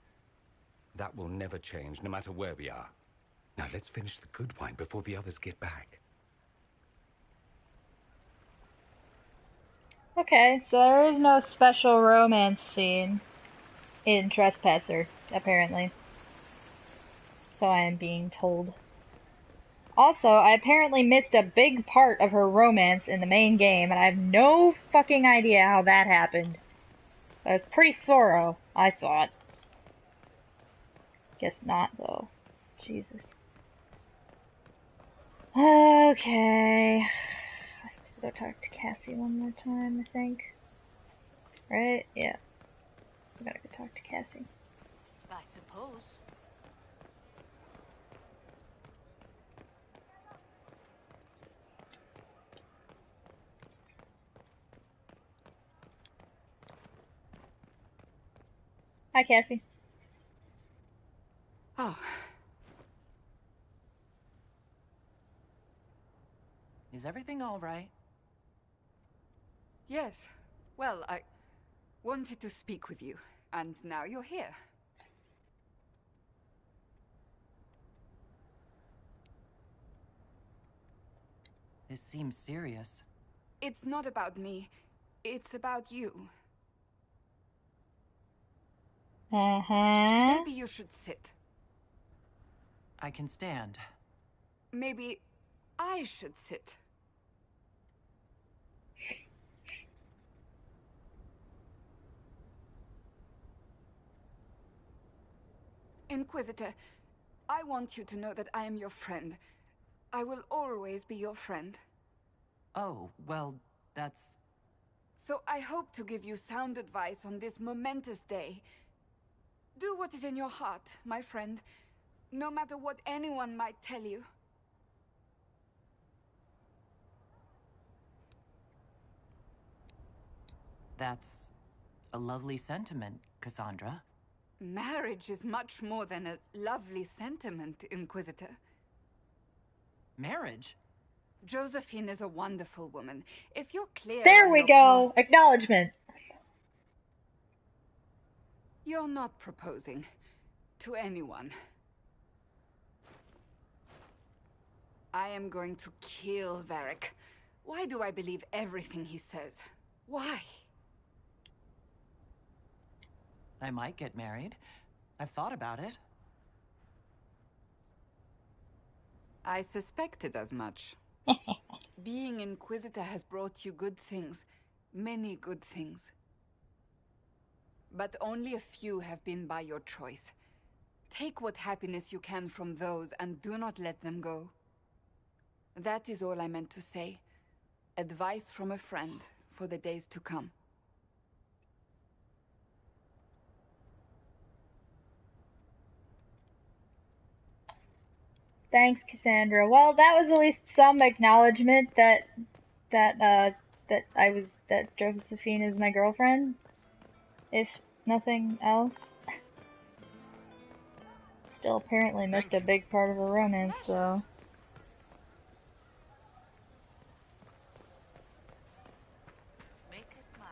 That will never change, no matter where we are. Now let's finish the good wine before the others get back. Okay, so there is no special romance scene in Trespasser, apparently. So I am being told. Also, I apparently missed a big part of her romance in the main game, and I have no fucking idea how that happened. That was pretty thorough, I thought. Guess not, though. Jesus. Okay. I still gotta talk to Cassie one more time, I think. Right? Yeah. Still gotta go talk to Cassie. I suppose. Hi, Cassie. Oh. Is everything all right? Yes. Well, I wanted to speak with you, and now you're here. This seems serious. It's not about me. It's about you. Uh-huh. Maybe you should sit. I can stand. Maybe I should sit. Inquisitor, I want you to know that I am your friend. I will always be your friend. Oh, well, that's... So I hope to give you sound advice on this momentous day. Do what is in your heart, my friend, no matter what anyone might tell you. That's a lovely sentiment, Cassandra. Marriage is much more than a lovely sentiment, Inquisitor. Marriage? Josephine is a wonderful woman. If you're clear There on we your go! path, Acknowledgement. you're not proposing to anyone. I am going to kill Varric. Why do I believe everything he says? Why? I might get married. I've thought about it. I suspected as much. Being Inquisitor has brought you good things. Many good things. But only a few have been by your choice. Take what happiness you can from those and do not let them go. That is all I meant to say. Advice from a friend for the days to come. Thanks, Cassandra. Well, that was at least some acknowledgement that Josephine is my girlfriend. If nothing else. Still apparently missed a big part of her romance, though. Make a smile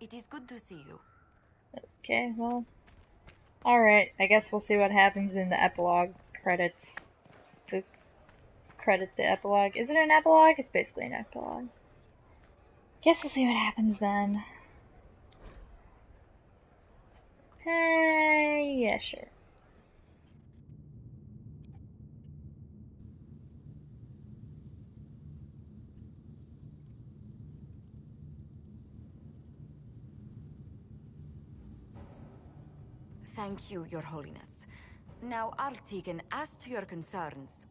It is good to see you. Okay, well, Alright, I guess we'll see what happens in the epilogue credits. To credit the epilogue. Is it an epilogue? It's basically an epilogue. Guess we'll see what happens then. Hey, yeah, sure. Thank you, Your Holiness. Now, Artigan, as to your concerns...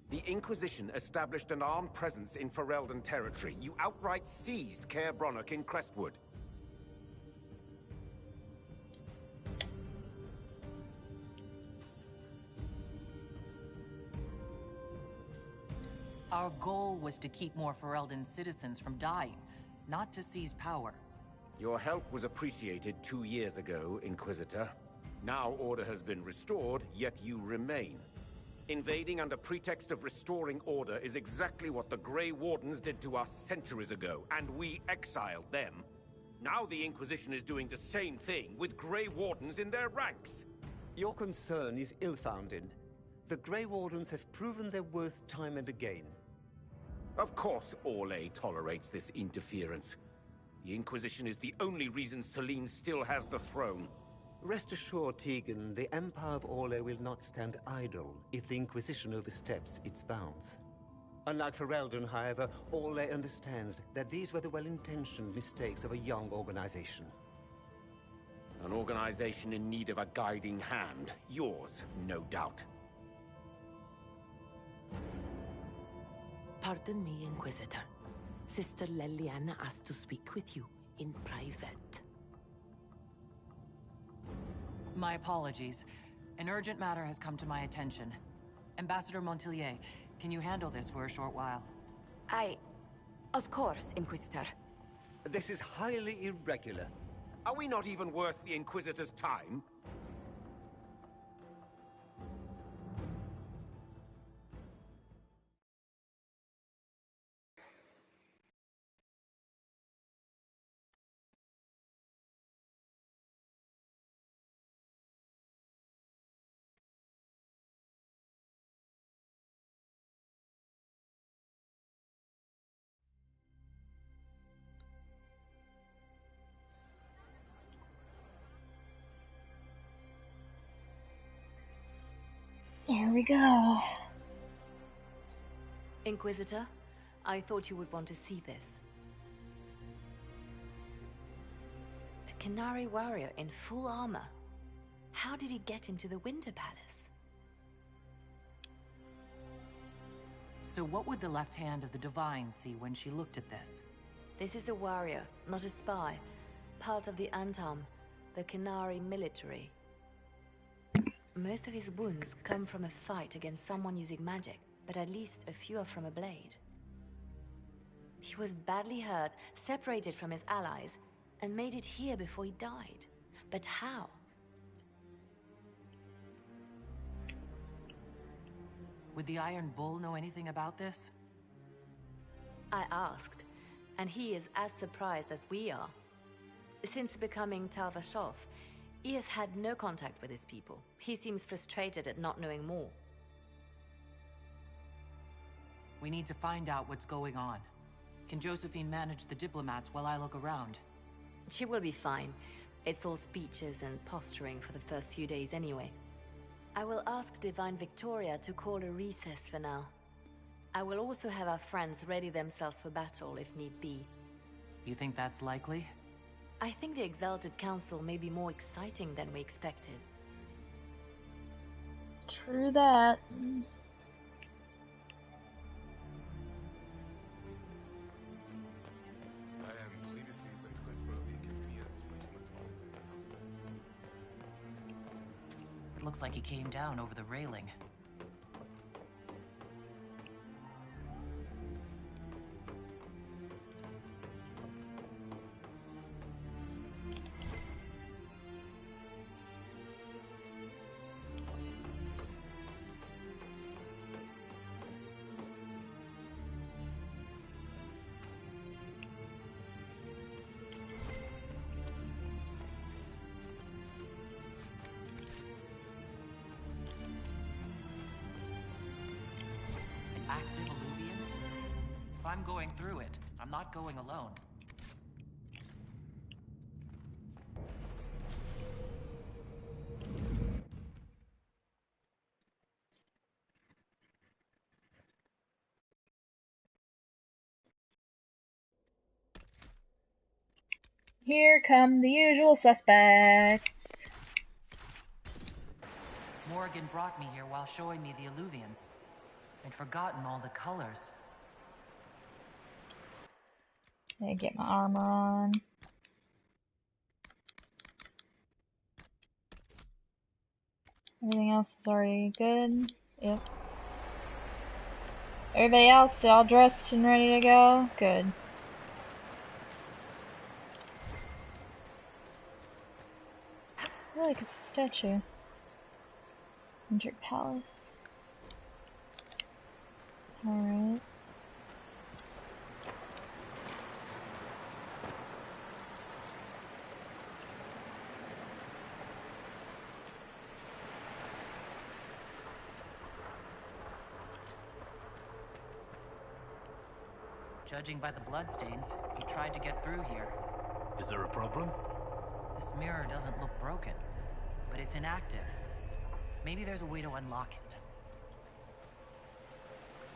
The Inquisition established an armed presence in Ferelden territory. You outright seized Caer Bronach in Crestwood. Our goal was to keep more Ferelden citizens from dying, not to seize power. Your help was appreciated 2 years ago, Inquisitor. Now order has been restored, yet you remain. Invading under pretext of restoring order is exactly what the Grey Wardens did to us centuries ago, and we exiled them. Now the Inquisition is doing the same thing with Grey Wardens in their ranks. Your concern is ill-founded. The Grey Wardens have proven their worth time and again. Of course Orlais tolerates this interference. The Inquisition is the only reason Selene still has the throne. Rest assured, Tegan, the Empire of Orlais will not stand idle if the Inquisition oversteps its bounds. Unlike Ferelden, however, Orlais understands that these were the well-intentioned mistakes of a young organization. An organization in need of a guiding hand. Yours, no doubt. Pardon me, Inquisitor. Sister Leliana asked to speak with you in private. My apologies. An urgent matter has come to my attention. Ambassador Montilier, can you handle this for a short while? Of course, Inquisitor. This is highly irregular. Are we not even worth the Inquisitor's time? Here we go. Inquisitor, I thought you would want to see this. A Canary warrior in full armor. How did he get into the Winter Palace? So what would the left hand of the Divine see when she looked at this? This is a warrior, not a spy. Part of the Antam, the Canary military. Most of his wounds come from a fight against someone using magic, but at least a few are from a blade. He was badly hurt, separated from his allies, and made it here before he died. But how? Would the Iron Bull know anything about this? I asked, and he is as surprised as we are. Since becoming Talvashov, he has had no contact with his people. He seems frustrated at not knowing more. We need to find out what's going on. Can Josephine manage the diplomats while I look around? She will be fine. It's all speeches and posturing for the first few days anyway. I will ask Divine Victoria to call a recess for now. I will also have our friends ready themselves for battle if need be. You think that's likely? I think the Exalted Council may be more exciting than we expected. True that. It looks like he came down over the railing. active Illuvian? If I'm going through it, I'm not going alone. Here come the usual suspects. Morgan brought me here while showing me the Illuvians. I'd forgotten all the colors. I get my armor on. Everything else is already good. Yep. Everybody else all dressed and ready to go? Good. I feel like it's a statue. Enter palace. Alright. Judging by the bloodstains, he tried to get through here. Is there a problem? This mirror doesn't look broken, but it's inactive. Maybe there's a way to unlock it.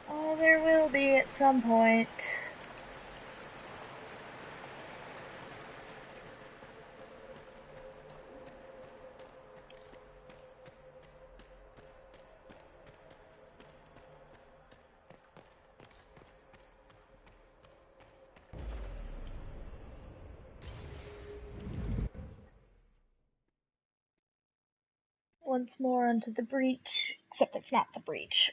Oh, there will be at some point. Once more onto the breach, except it's not the breach.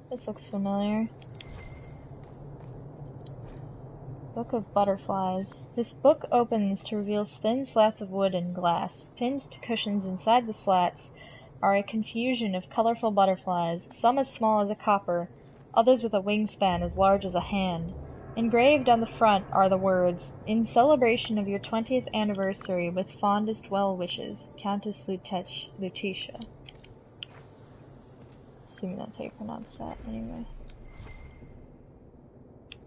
This looks familiar. Book of Butterflies. This book opens to reveal thin slats of wood and glass. Pinned to cushions inside the slats are a confusion of colorful butterflies, some as small as a copper, others with a wingspan as large as a hand. Engraved on the front are the words, "In celebration of your 20th anniversary with fondest well wishes, Countess Lutetia." Assuming that's how you pronounce that, anyway.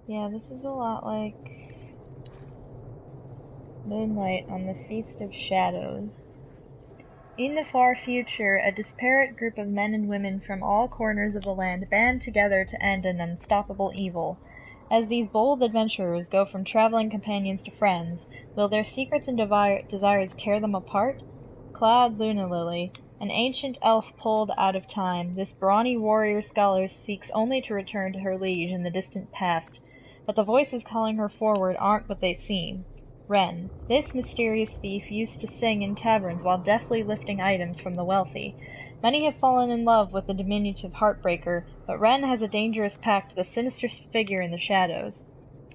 Yeah, this is a lot like Moonlight on the Feast of Shadows. In the far future, a disparate group of men and women from all corners of the land band together to end an unstoppable evil. As these bold adventurers go from traveling companions to friends, will their secrets and desires tear them apart? Cloud Luna Lily, an ancient elf pulled out of time, this brawny warrior scholar seeks only to return to her liege in the distant past, but the voices calling her forward aren't what they seem. Ren, this mysterious thief, used to sing in taverns while deftly lifting items from the wealthy. Many have fallen in love with the diminutive Heartbreaker, but Ren has a dangerous pact, the sinister figure in the shadows.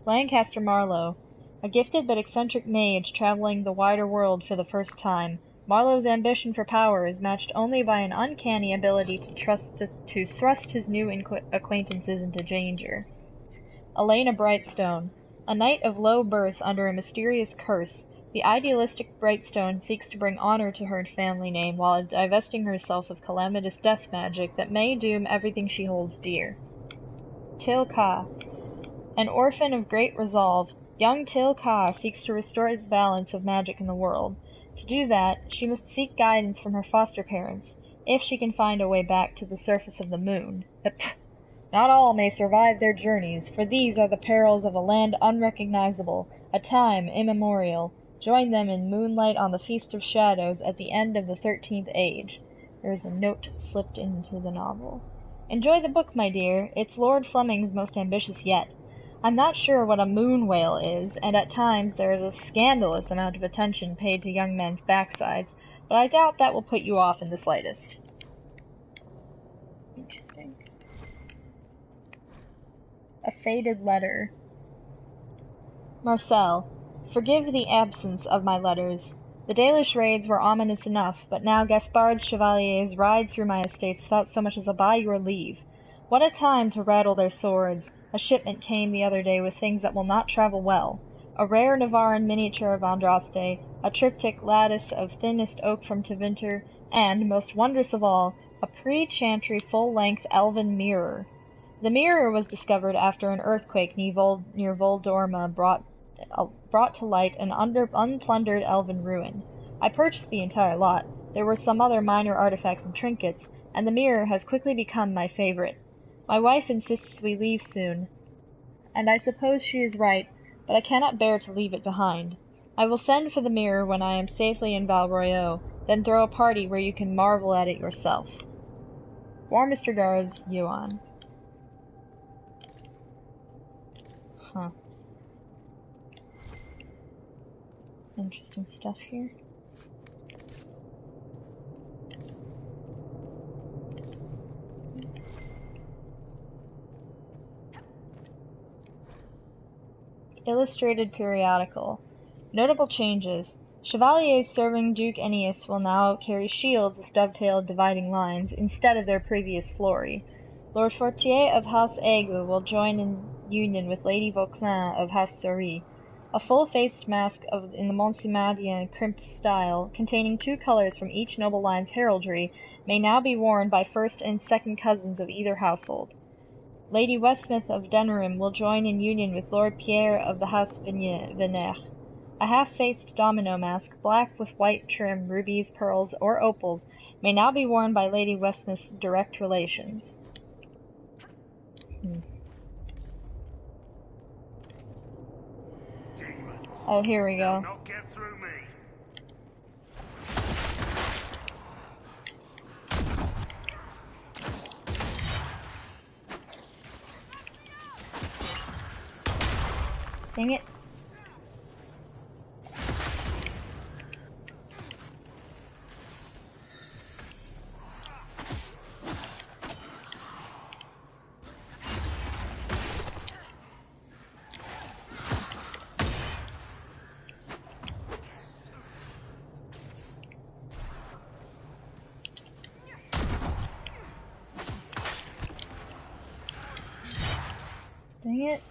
Lancaster Marlowe, a gifted but eccentric mage traveling the wider world for the first time. Marlowe's ambition for power is matched only by an uncanny ability to thrust his new acquaintances into danger. Elena Brightstone, a knight of low birth under a mysterious curse. The idealistic Brightstone seeks to bring honor to her family name while divesting herself of calamitous death magic that may doom everything she holds dear. Til Ka, an orphan of great resolve, young Til Ka seeks to restore the balance of magic in the world. To do that, she must seek guidance from her foster parents, if she can find a way back to the surface of the moon. Not all may survive their journeys, for these are the perils of a land unrecognizable, a time immemorial. Join them in Moonlight on the Feast of Shadows at the end of the 13th Age. There is a note slipped into the novel. Enjoy the book, my dear. It's Lord Fleming's most ambitious yet. I'm not sure what a moon whale is, and at times there is a scandalous amount of attention paid to young men's backsides, but I doubt that will put you off in the slightest. Interesting. A faded letter. Marcel, forgive the absence of my letters. The Dalish raids were ominous enough, but now Gaspard's chevaliers ride through my estates without so much as a by your leave. What a time to rattle their swords! A shipment came the other day with things that will not travel well. a rare Navaran miniature of Andraste, a triptych lattice of thinnest oak from Tevinter, and, most wondrous of all, a pre-chantry full-length elven mirror. The mirror was discovered after an earthquake near Voldorma brought to light an unplundered elven ruin. I purchased the entire lot. There were some other minor artifacts and trinkets, and the mirror has quickly become my favorite. My wife insists we leave soon, and I suppose she is right, but I cannot bear to leave it behind. I will send for the mirror when I am safely in Val Royeaux, then throw a party where you can marvel at it yourself. Warmest regards, Yuan. Huh. Interesting stuff here. Illustrated periodical. Notable changes. Chevaliers serving Duke Ennius will now carry shields with dovetailed dividing lines instead of their previous flory. Lord Fortier of House Aigle will join in union with Lady Vauclin of House Souris. A full-faced mask in the Monsimadien crimped style, containing 2 colors from each noble line's heraldry, may now be worn by first and second cousins of either household. Lady Westmouth of Denerim will join in union with Lord Pierre of the House Venere. A half-faced domino mask, black with white trim, rubies, pearls, or opals, may now be worn by Lady Westmouth's direct relations. Oh, here we go. Not get through me. Dang it. Dang it.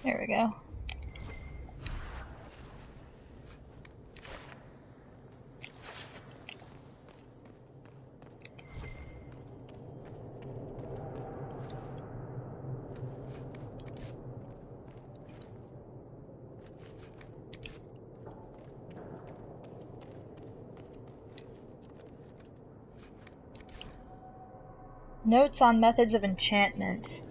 There we go. Notes on methods of enchantment.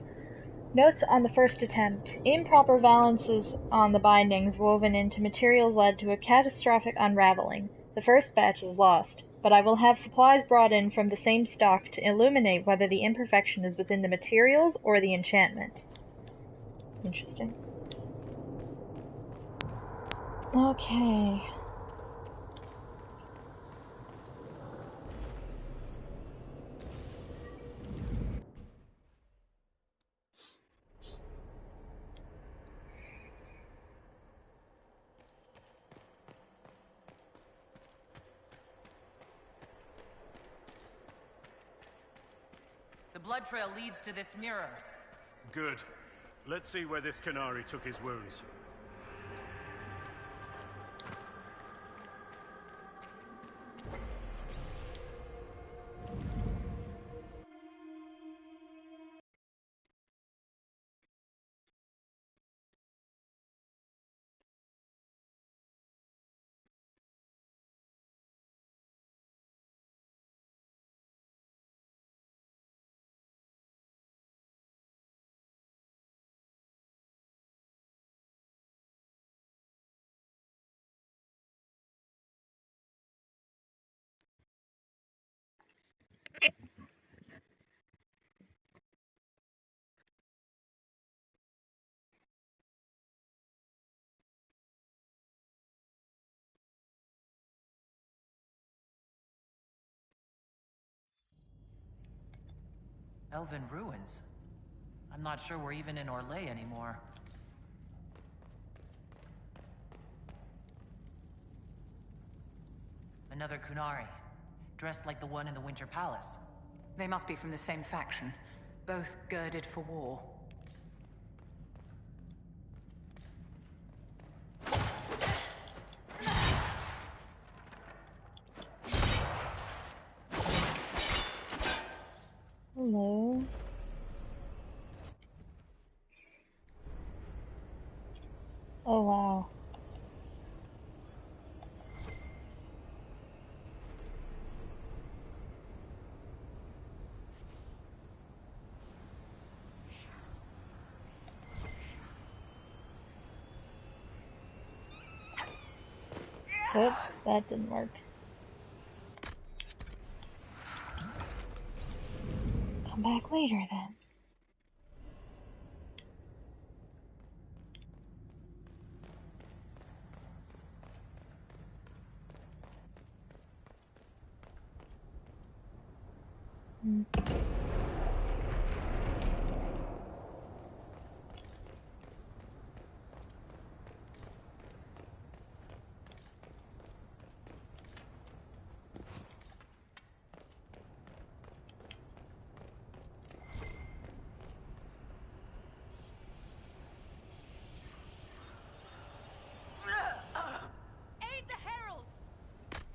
Notes on the first attempt. Improper valances on the bindings woven into materials led to a catastrophic unraveling. The first batch is lost, but I will have supplies brought in from the same stock to illuminate whether the imperfection is within the materials or the enchantment. Interesting. Okay. The blood trail leads to this mirror. Good. Let's see where this Canary took his wounds. Elven ruins. I'm not sure we're even in Orlais anymore. Another Kunari, dressed like the one in the Winter Palace. They must be from the same faction, both girded for war. Hello. Oh wow. Oops, that didn't work. Come back later then.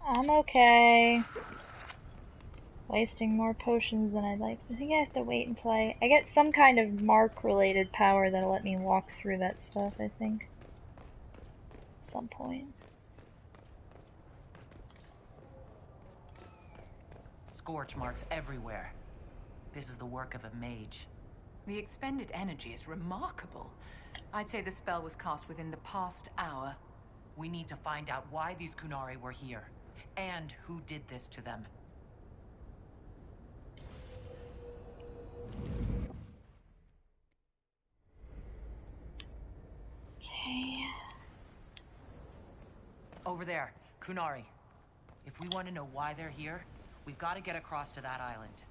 I'm okay. Wasting more potions than I'd like. I think I have to wait until I get some kind of mark-related power that'll let me walk through that stuff, I think. At some point. Scorch marks everywhere. This is the work of a mage. The expended energy is remarkable. I'd say the spell was cast within the past hour. We need to find out why these Kunari were here, and who did this to them. Okay. Over there, Kunari. If we want to know why they're here, we've got to get across to that island.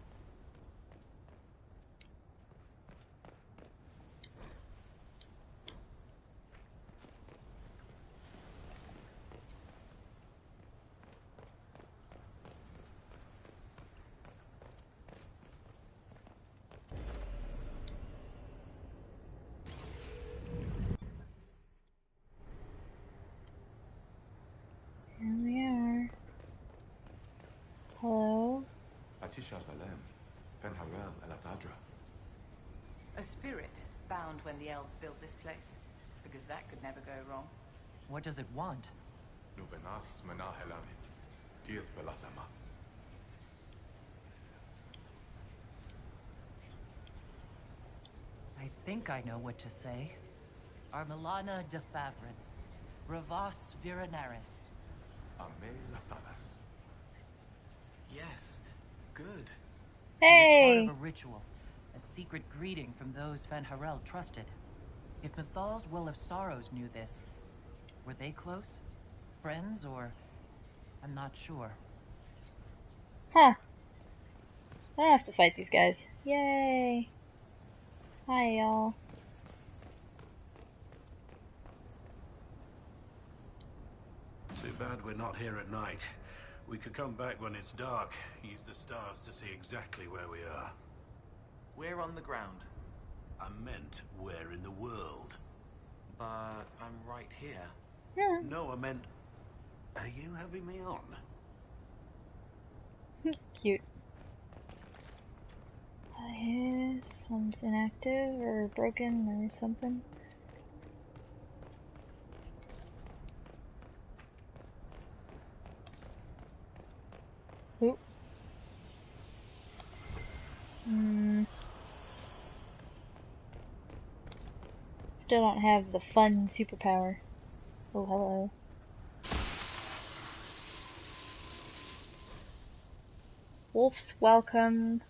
Here we are. Hello? A spirit bound when the elves built this place. Because that could never go wrong. What does it want? I think I know what to say. Armelana de Favrin. Revas Virinaris. Yes, good. Hey! It was part of a ritual. A secret greeting from those Van Harel trusted. If Mythal's Well of Sorrows knew this, were they close? Friends, or... I'm not sure. Huh. I don't have to fight these guys. Yay! Hi, y'all. Too bad we're not here at night. We could come back when it's dark, use the stars to see exactly where we are. We're on the ground. I meant where in the world. But I'm right here. Yeah. No, I meant... Are you having me on? Cute. This one's inactive or broken or something. Oop. Still don't have the fun superpower. Oh, hello. Wolf's welcome.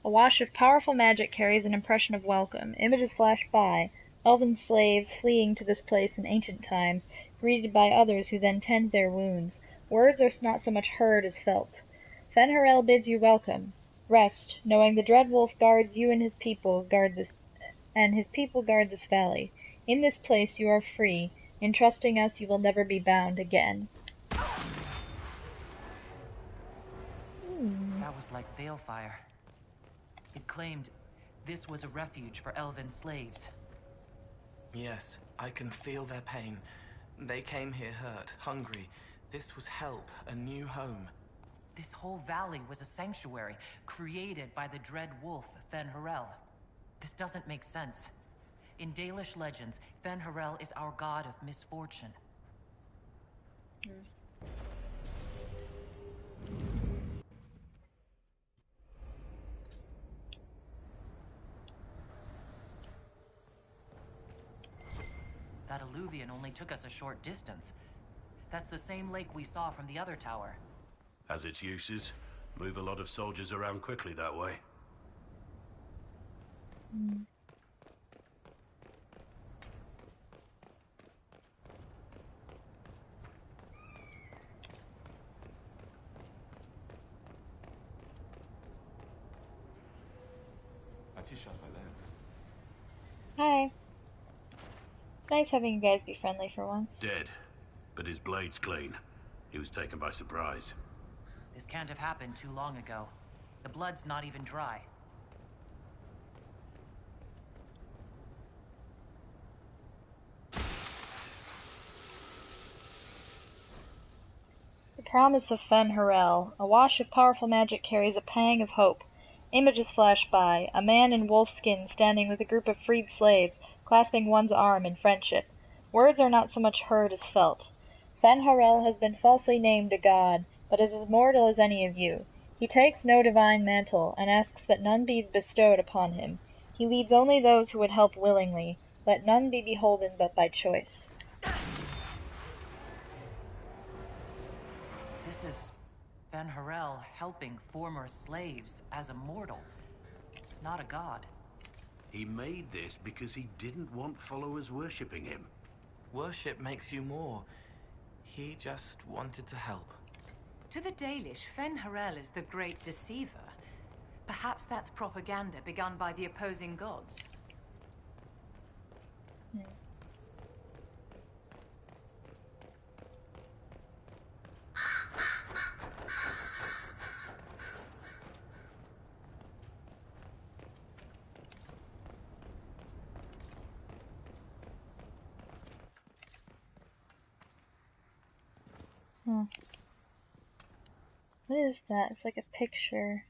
A wash of powerful magic carries an impression of welcome. Images flash by. Elven slaves fleeing to this place in ancient times, greeted by others who then tend their wounds. Words are not so much heard as felt. Fen Harel bids you welcome. Rest, knowing the Dread Wolf guards you and his people guard this valley. In this place you are free. In trusting us, you will never be bound again. That was like Veilfire. It claimed this was a refuge for elven slaves. Yes, I can feel their pain. They came here hurt, hungry. This was help, a new home. This whole valley was a sanctuary, created by the dread wolf, Fen-Harel. This doesn't make sense. In Dalish legends, Fen-Harel is our god of misfortune. That alluvion only took us a short distance. That's the same lake we saw from the other tower. Has its uses. Move a lot of soldiers around quickly that way. Hi. It's nice having you guys be friendly for once. Dead, but his blade's clean. He was taken by surprise. This can't have happened too long ago. The blood's not even dry. The promise of Fen-Harel. A wash of powerful magic carries a pang of hope. Images flash by. A man in wolf skin standing with a group of freed slaves, clasping one's arm in friendship. Words are not so much heard as felt. Fen-Harel has been falsely named a god, but is as mortal as any of you. He takes no divine mantle, and asks that none be bestowed upon him. He leads only those who would help willingly. Let none be beholden but by choice. This is Fen-Harel helping former slaves as a mortal, not a god. He made this because he didn't want followers worshipping him. Worship makes you more. He just wanted to help. To the Dalish, Fen-Harel is the great deceiver. Perhaps that's propaganda begun by the opposing gods. What is that? It's like a picture.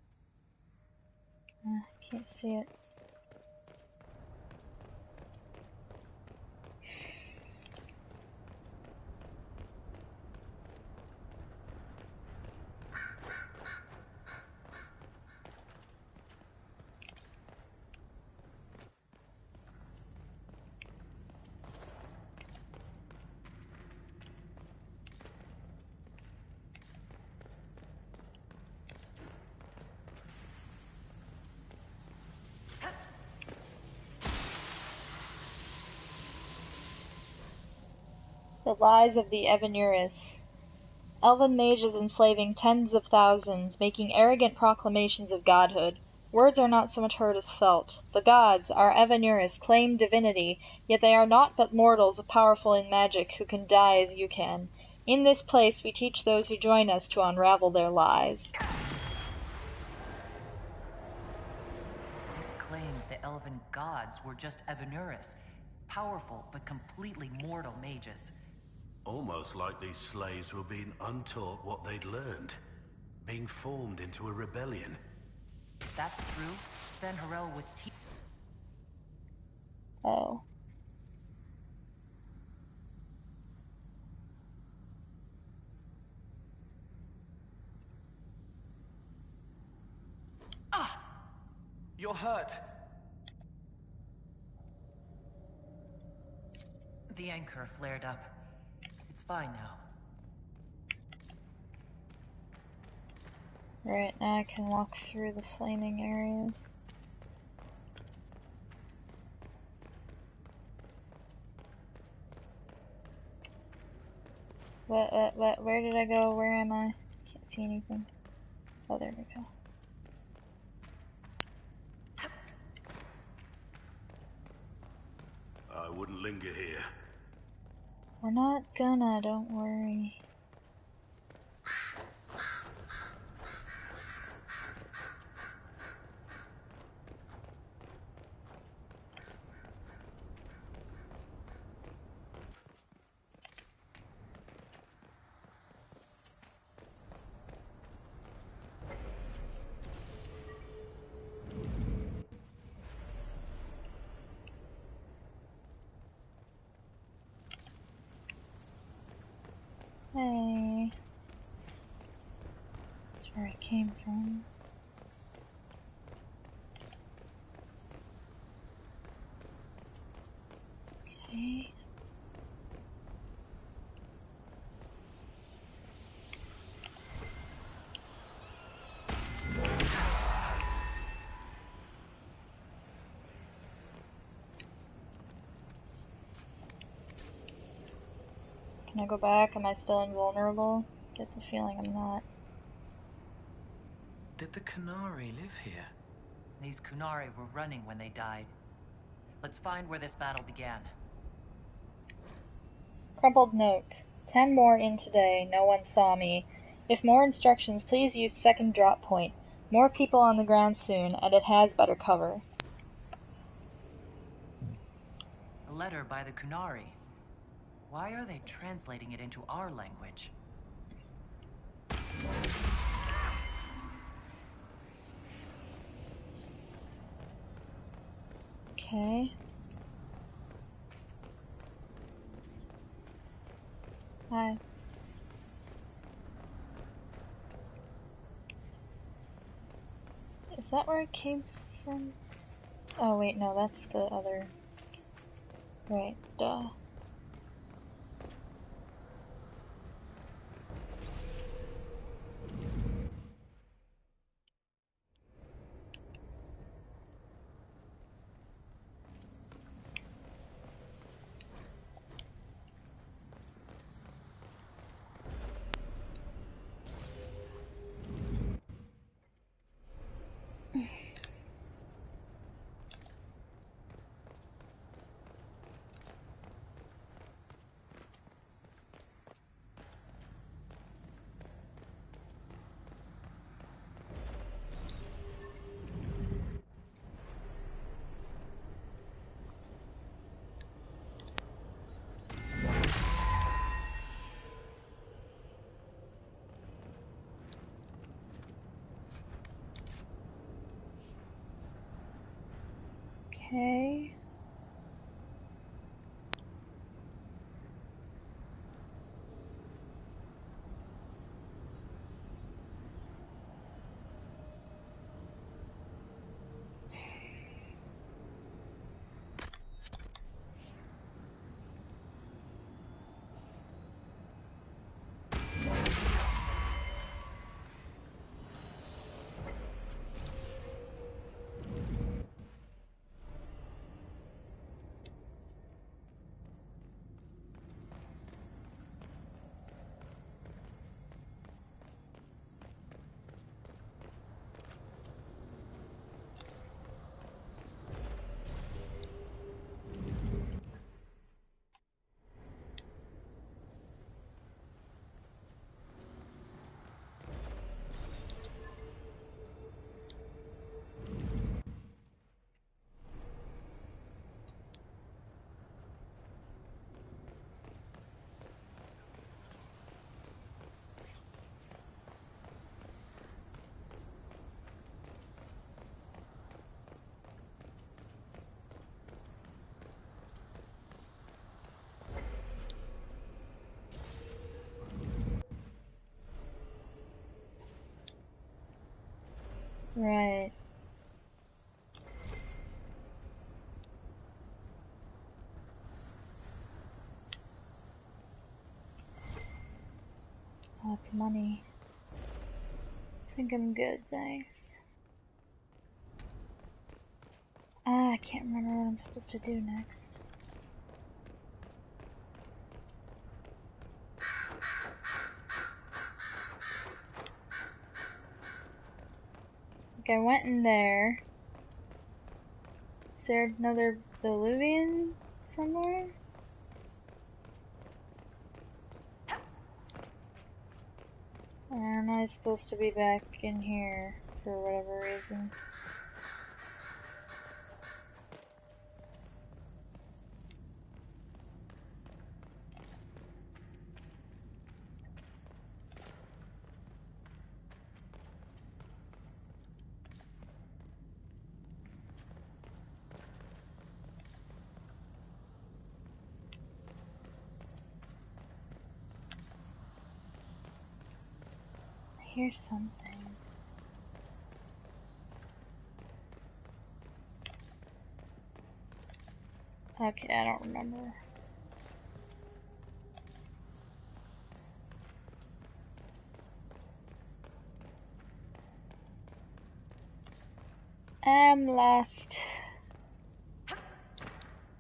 I can't see it. The lies of the Evanuris. Elven mages enslaving tens of thousands, making arrogant proclamations of godhood. Words are not so much heard as felt. The gods, our Evanuris, claim divinity, yet they are naught but mortals powerful in magic who can die as you can. In this place we teach those who join us to unravel their lies. This claims the elven gods were just Evanuris, powerful but completely mortal mages. Almost like these slaves were being untaught what they'd learned. Being formed into a rebellion. If that's true, Fen-Harel was Oh. You're hurt. The anchor flared up. It's fine now. Right, now I can walk through the flaming areas. What, where did I go? Where am I? Can't see anything. Oh, there we go. I wouldn't linger here. We're not gonna, don't worry. Hey. That's where I came from. Okay. Can I go back? Am I still invulnerable? Get the feeling I'm not. Did the Qunari live here? These Qunari were running when they died. Let's find where this battle began. Crumpled note. 10 more in today. No one saw me. If more instructions, please use second drop point. More people on the ground soon, and it has better cover. A letter by the Qunari. Why are they translating it into our language? Okay. Hi. Is that where it came from? Oh wait, no, that's the other. Right, duh. Okay. Right. Lots of money. I think I'm good, thanks. I can't remember what I'm supposed to do next. Okay, I went in there. Is there another Valuvian somewhere? Or am I supposed to be back in here for whatever reason? Here's something. Okay, I don't remember. I'm lost.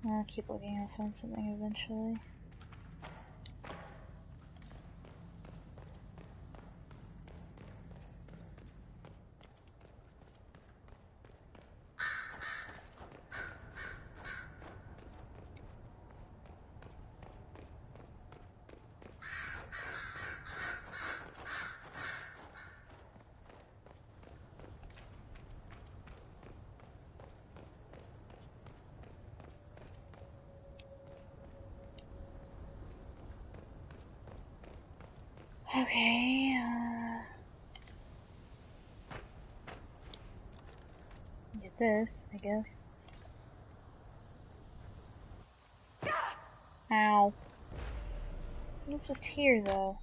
I'll keep looking, I'll find something eventually. Okay, get this, I guess. Ow. It's just here, though.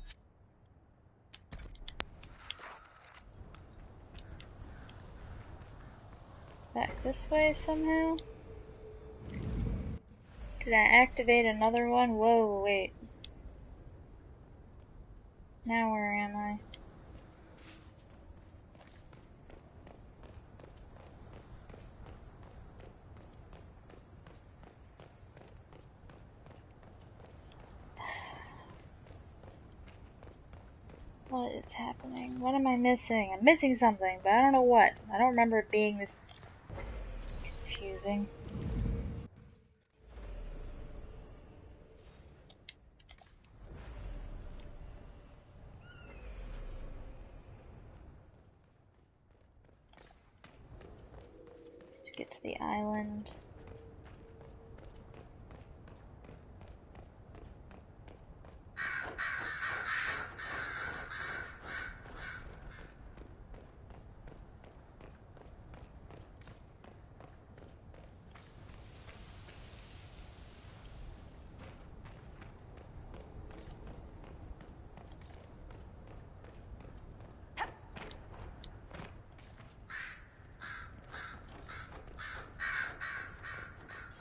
Back this way somehow? Did I activate another one? Whoa, wait. Now where am I? What is happening? What am I missing? I'm missing something, but I don't know what. I don't remember it being this confusing. Just to get to the island.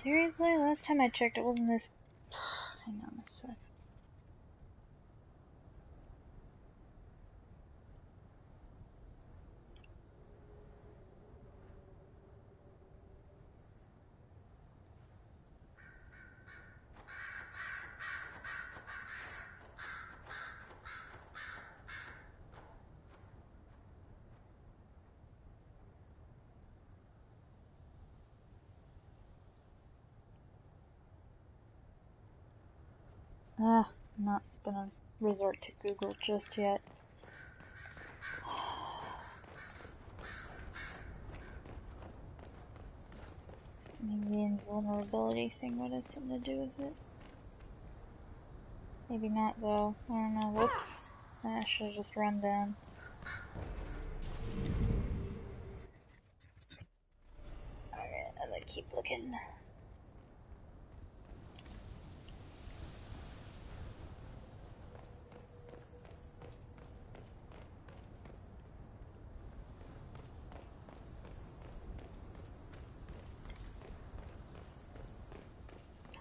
Seriously? Last time I checked it wasn't this... Hang on a sec. I'm not gonna resort to Google just yet. Maybe the invulnerability thing would have something to do with it. Maybe not though. I don't know. Whoops. I should have just run down. Alright, I'm gonna keep looking.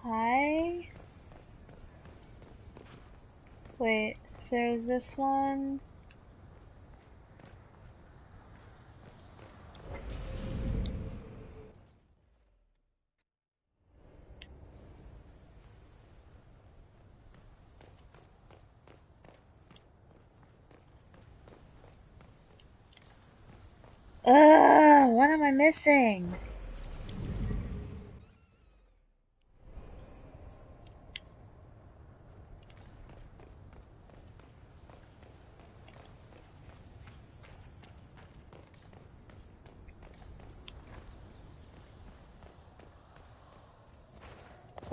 Hi? Wait, so there's this one. What am I missing?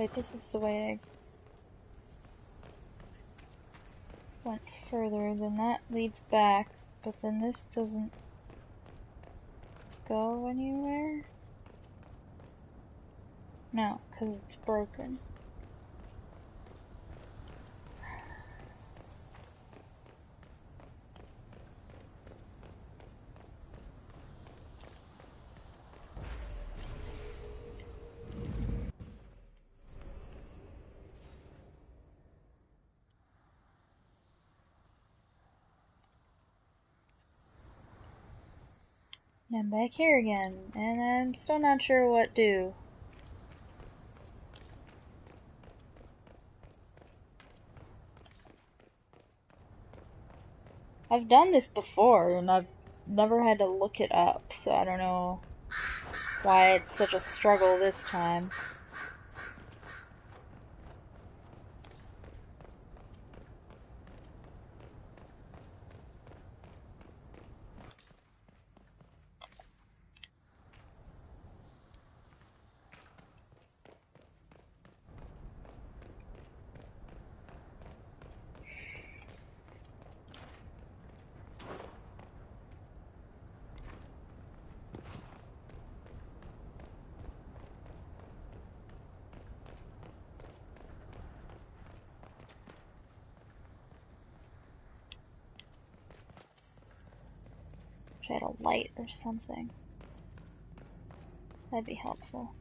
Wait, this is the way I went further, then that leads back, but then this doesn't go anywhere? No, because it's broken. I'm back here again, and I'm still not sure what to do. I've done this before, and I've never had to look it up, so I don't know why it's such a struggle this time. If I had a light or something, that'd be helpful.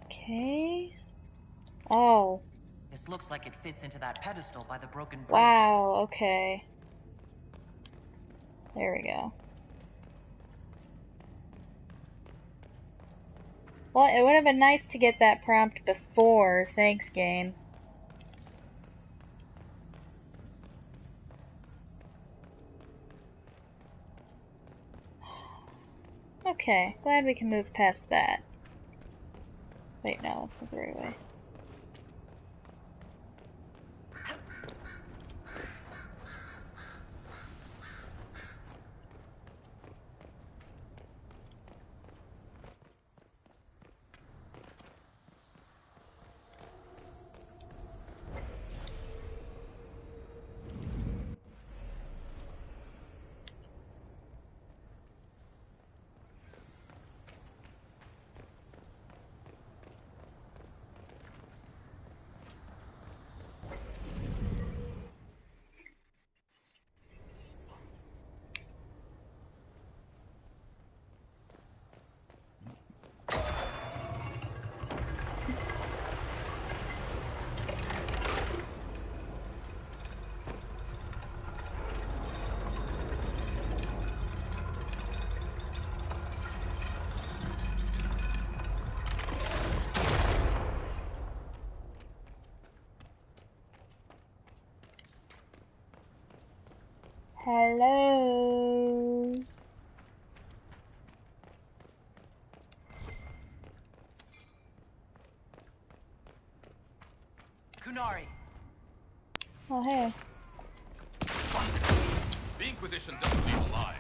Okay. Oh. This looks like it fits into that pedestal by the broken bridge. Wow, okay. There we go. Well, it would have been nice to get that prompt before. Thanks, game. Okay, glad we can move past that. Wait, no, that's not the right way. Hello. Kunari. Oh, hey. The Inquisition doesn't leave alive.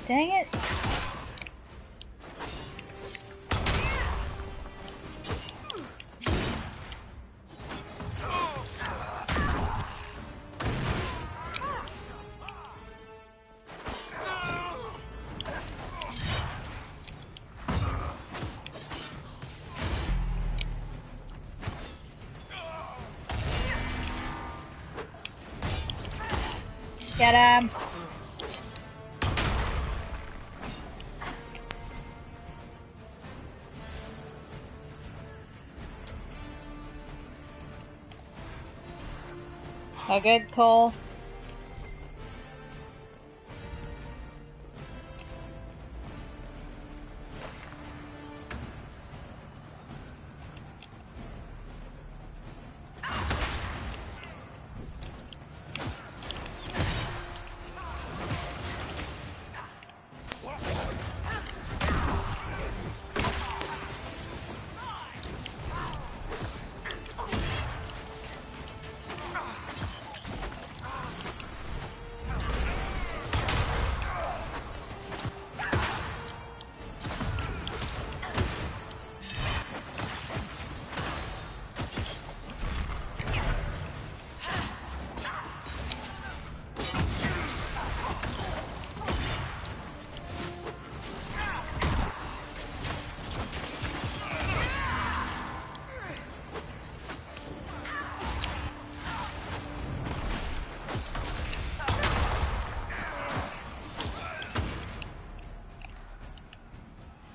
Dang it. Get him! Oh, good, Cole.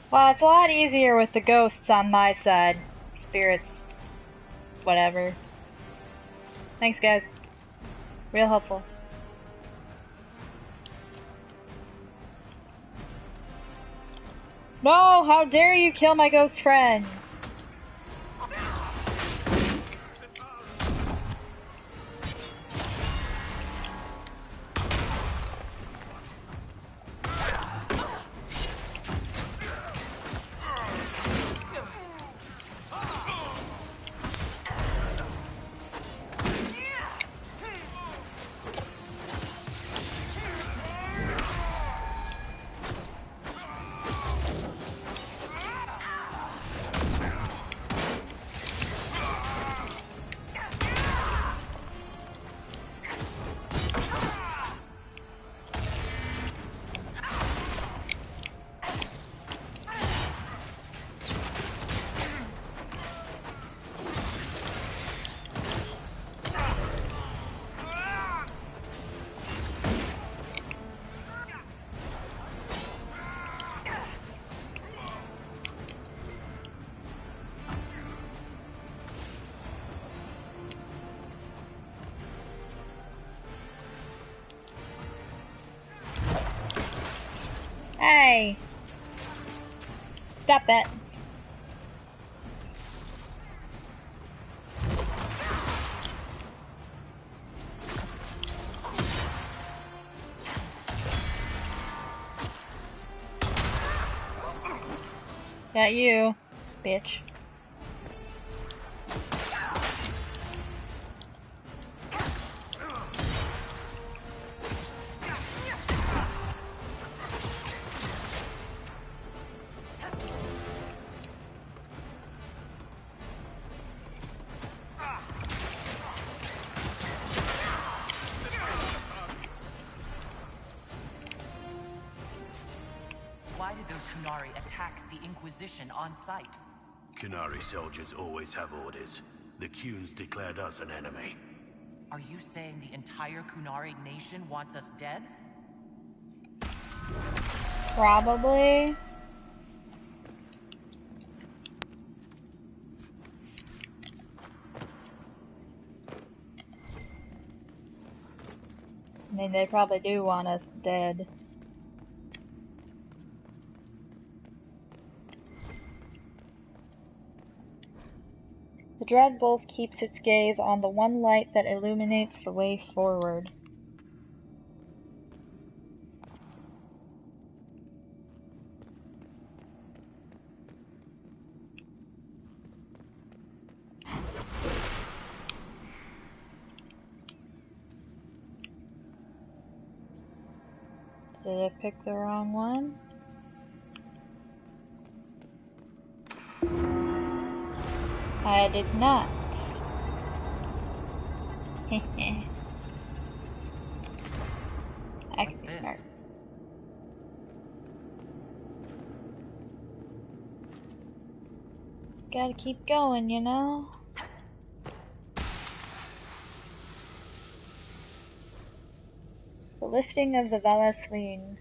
Well, it's a lot easier with the ghosts on my side. Spirits. Whatever. Thanks, guys. Real helpful. No! How dare you kill my ghost friends! Hey! Stop that. Got you, bitch. Why did those Kunari attack the Inquisition on sight? Kunari soldiers always have orders. The Kunes declared us an enemy. Are you saying the entire Kunari nation wants us dead? Probably. I mean, they probably do want us dead. The Dread Wolf keeps its gaze on the one light that illuminates the way forward. Did I pick the wrong one? I did not. I can be smart. Gotta keep going, you know? The lifting of the Valasleen.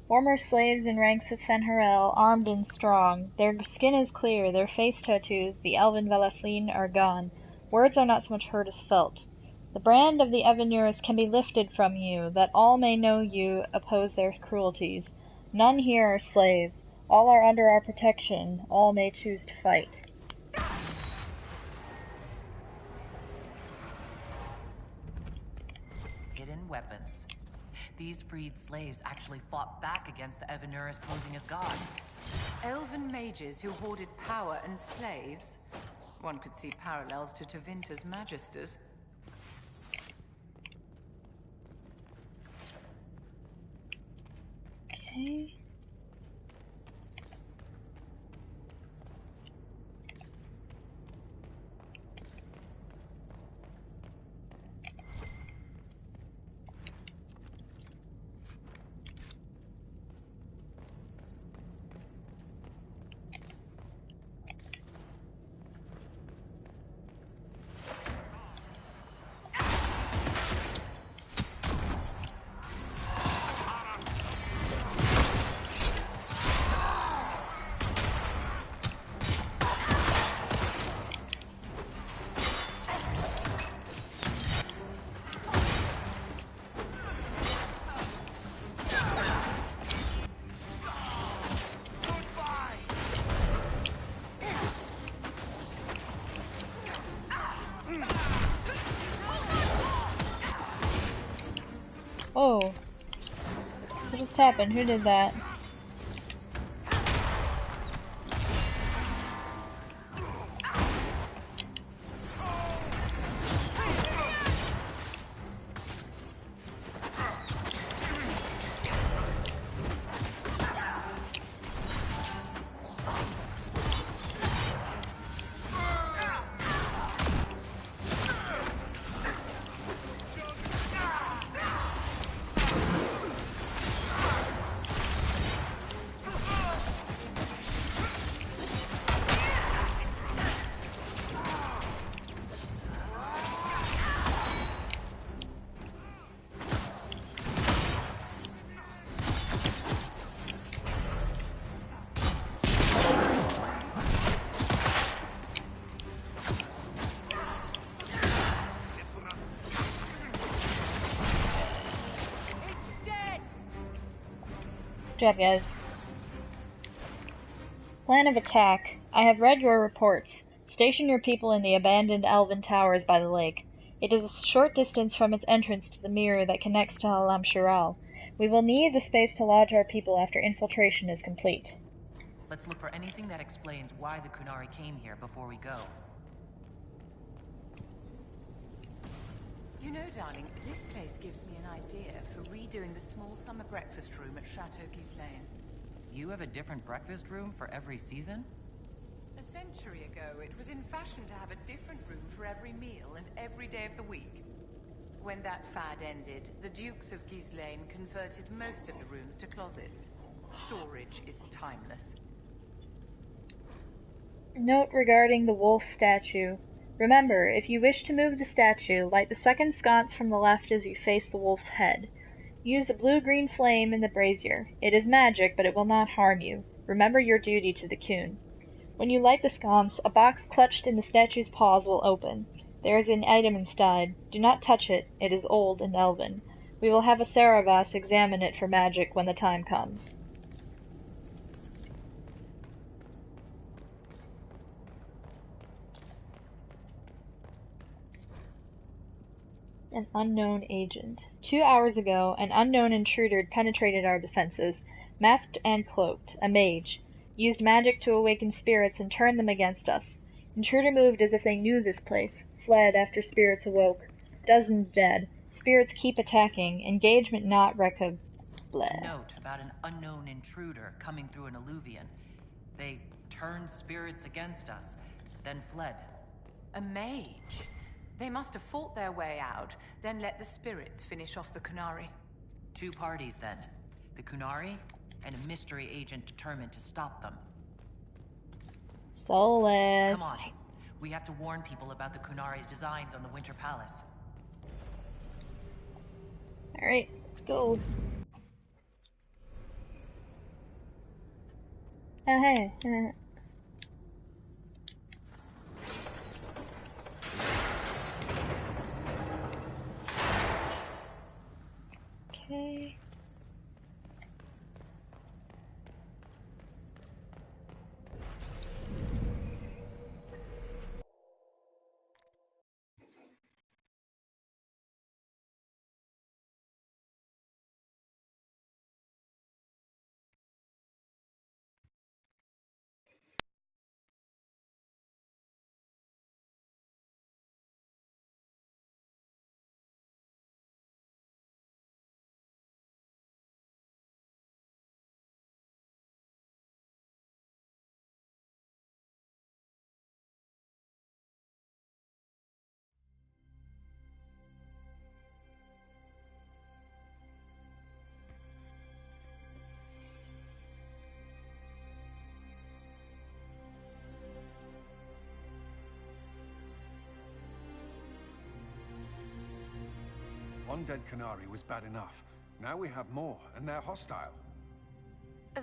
Former slaves in ranks with Fen'Harel, armed and strong. Their skin is clear, their face tattoos, the elven Valasleen, are gone. Words are not so much heard as felt. The brand of the Evenurus can be lifted from you, that all may know you oppose their cruelties. None here are slaves. All are under our protection. All may choose to fight. Hidden weapons. These freed slaves actually fought back against the Evenurus posing as gods. Elven mages who hoarded power and slaves? One could see parallels to Tevinter's magisters. Okay. Oh. What just happened? Who did that? Good job, guys. Plan of attack. I have read your reports. Station your people in the abandoned elven towers by the lake. It is a short distance from its entrance to the mirror that connects to Halam Shiral. We will need the space to lodge our people after infiltration is complete. Let's look for anything that explains why the Kunari came here before we go. You know, darling, this place gives me an idea for redoing the small summer breakfast room at Chateau Ghislaine. You have a different breakfast room for every season? A century ago, it was in fashion to have a different room for every meal and every day of the week. When that fad ended, the Dukes of Ghislaine converted most of the rooms to closets. Storage is timeless. Note regarding the wolf statue. Remember, if you wish to move the statue, light the second sconce from the left as you face the wolf's head. Use the blue-green flame in the brazier. It is magic, but it will not harm you. Remember your duty to the Kun. When you light the sconce, a box clutched in the statue's paws will open. There is an item inside. Do not touch it. It is old and elven. We will have a Saravas examine it for magic when the time comes. An unknown agent. 2 hours ago, an unknown intruder penetrated our defenses, masked and cloaked, a mage. Used magic to awaken spirits and turn them against us. Intruder moved as if they knew this place. Fled after spirits awoke. Dozens dead. Spirits keep attacking. Engagement not A note about an unknown intruder coming through an alluvion. They turned spirits against us, then fled. A mage? They must have fought their way out, then let the spirits finish off the Kunari. 2 parties, then. The Kunari, and a mystery agent determined to stop them. Soulless. Come on. We have to warn people about the Kunari's designs on the Winter Palace. Alright. go. Oh, hey. Okay. One dead Canary was bad enough. Now we have more, and they're hostile.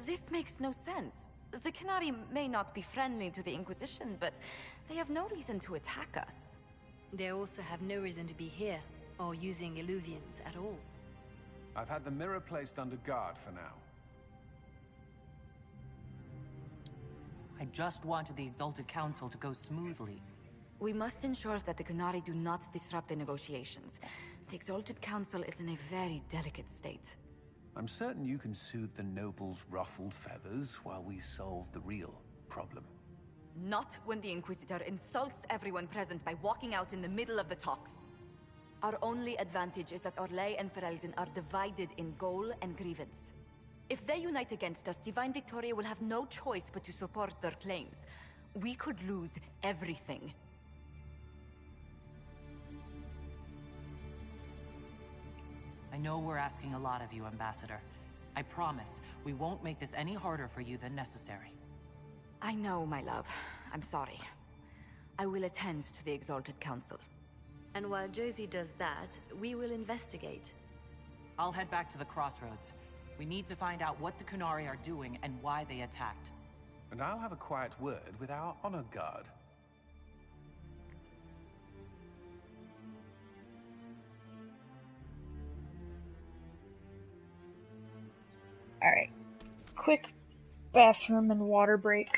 This makes no sense. The Canary may not be friendly to the Inquisition, but they have no reason to attack us. They also have no reason to be here, or using Illuvians at all. I've had the mirror placed under guard for now. I just wanted the Exalted Council to go smoothly. We must ensure that the Canary do not disrupt the negotiations. The Exalted Council is in a very delicate state. I'm certain you can soothe the nobles' ruffled feathers while we solve the real problem. Not when the Inquisitor insults everyone present by walking out in the middle of the talks. Our only advantage is that Orlais and Ferelden are divided in goal and grievance. If they unite against us, Divine Victoria will have no choice but to support their claims. We could lose everything. I know we're asking a lot of you, Ambassador. I promise, we won't make this any harder for you than necessary. I know, my love. I'm sorry. I will attend to the Exalted Council. And while Josie does that, we will investigate. I'll head back to the crossroads. We need to find out what the Kunari are doing and why they attacked. And I'll have a quiet word with our honor guard. Alright. Quick bathroom and water break.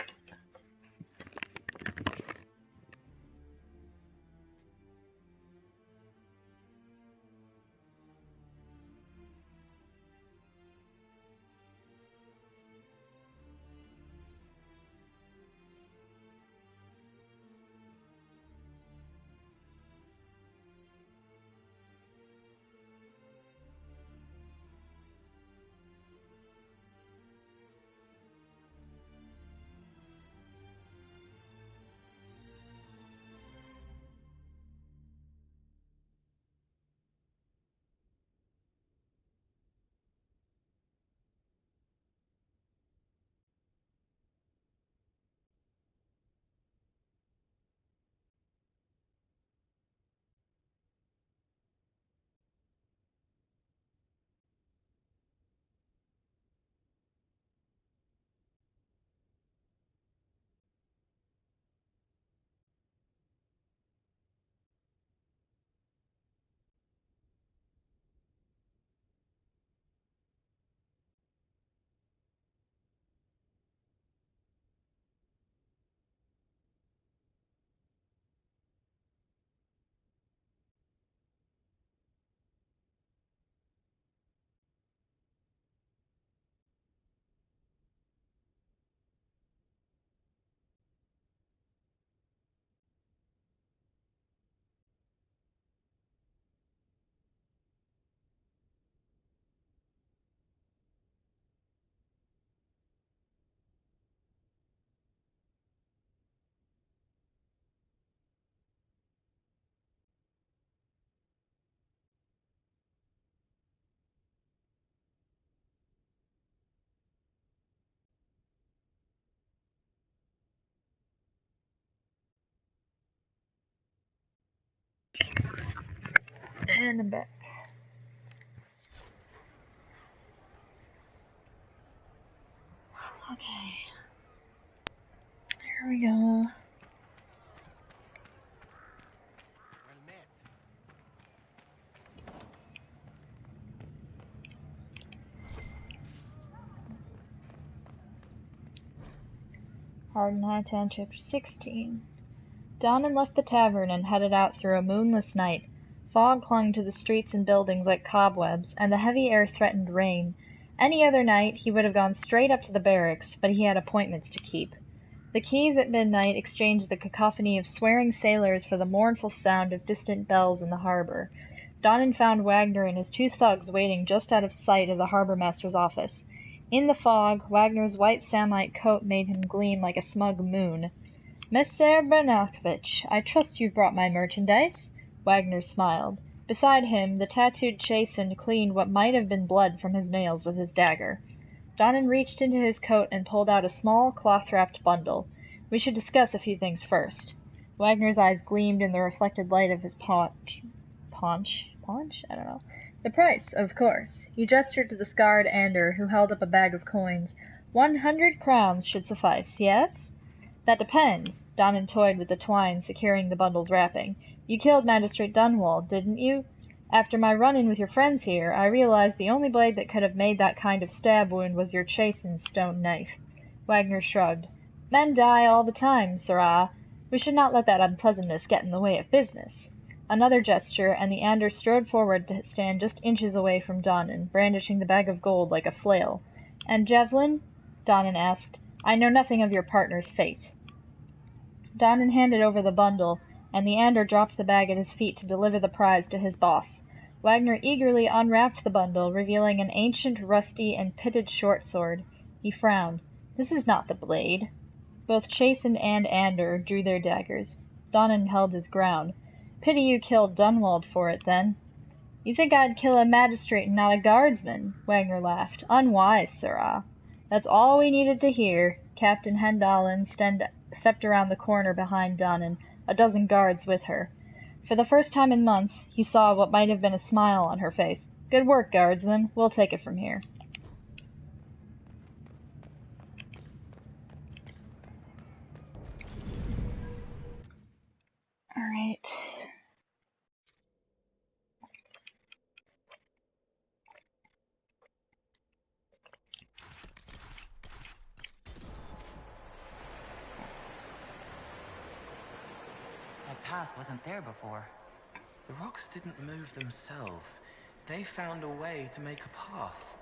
And I'm back. Okay. Here we go. Hard and High Town, Chapter 16. Donnan left the tavern and headed out through a moonless night. Fog clung to the streets and buildings like cobwebs, and the heavy air threatened rain. Any other night he would have gone straight up to the barracks, but he had appointments to keep. The quays at midnight exchanged the cacophony of swearing sailors for the mournful sound of distant bells in the harbor. Donnan found Wagner and his two thugs waiting just out of sight of the harbor-master's office. In the fog, Wagner's white samite coat made him gleam like a smug moon. "Messer Bernakovich, I trust you've brought my merchandise?" Wagner smiled. Beside him, the tattooed Chasen cleaned what might have been blood from his nails with his dagger. Donnan reached into his coat and pulled out a small, cloth-wrapped bundle. "We should discuss a few things first." Wagner's eyes gleamed in the reflected light of his paunch? I don't know. "The price, of course." He gestured to the scarred Ander, who held up a bag of coins. 100 crowns should suffice, yes? "That depends." Donnan toyed with the twine securing the bundle's wrapping. "You killed Magistrate Dunwald, didn't you? After my run-in with your friends here, I realized the only blade that could have made that kind of stab wound was your Chasen's stone knife." Wagner shrugged. "Men die all the time, sirrah. We should not let that unpleasantness get in the way of business." Another gesture, and the Ander strode forward to stand just inches away from Donnan, brandishing the bag of gold like a flail. "And Jevlin?" Donnan asked. "I know nothing of your partner's fate." Donnan handed over the bundle, and the Ander dropped the bag at his feet to deliver the prize to his boss. Wagner eagerly unwrapped the bundle, revealing an ancient, rusty, and pitted short-sword. He frowned. "This is not the blade." Both Chasen and Ander drew their daggers. Donnan held his ground. "Pity you killed Dunwald for it, then." "You think I'd kill a magistrate and not a guardsman?" Wagner laughed. "Unwise, sirrah." "That's all we needed to hear." Captain Hendalen stepped around the corner behind Donnan, a dozen guards with her. For the first time in months, he saw what might have been a smile on her face. "Good work, guardsman. We'll take it from here." All right. That path wasn't there before. The rocks didn't move themselves. They found a way to make a path.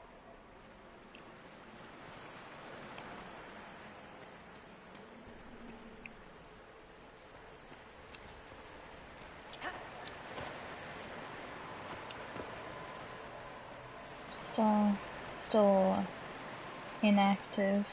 Still inactive.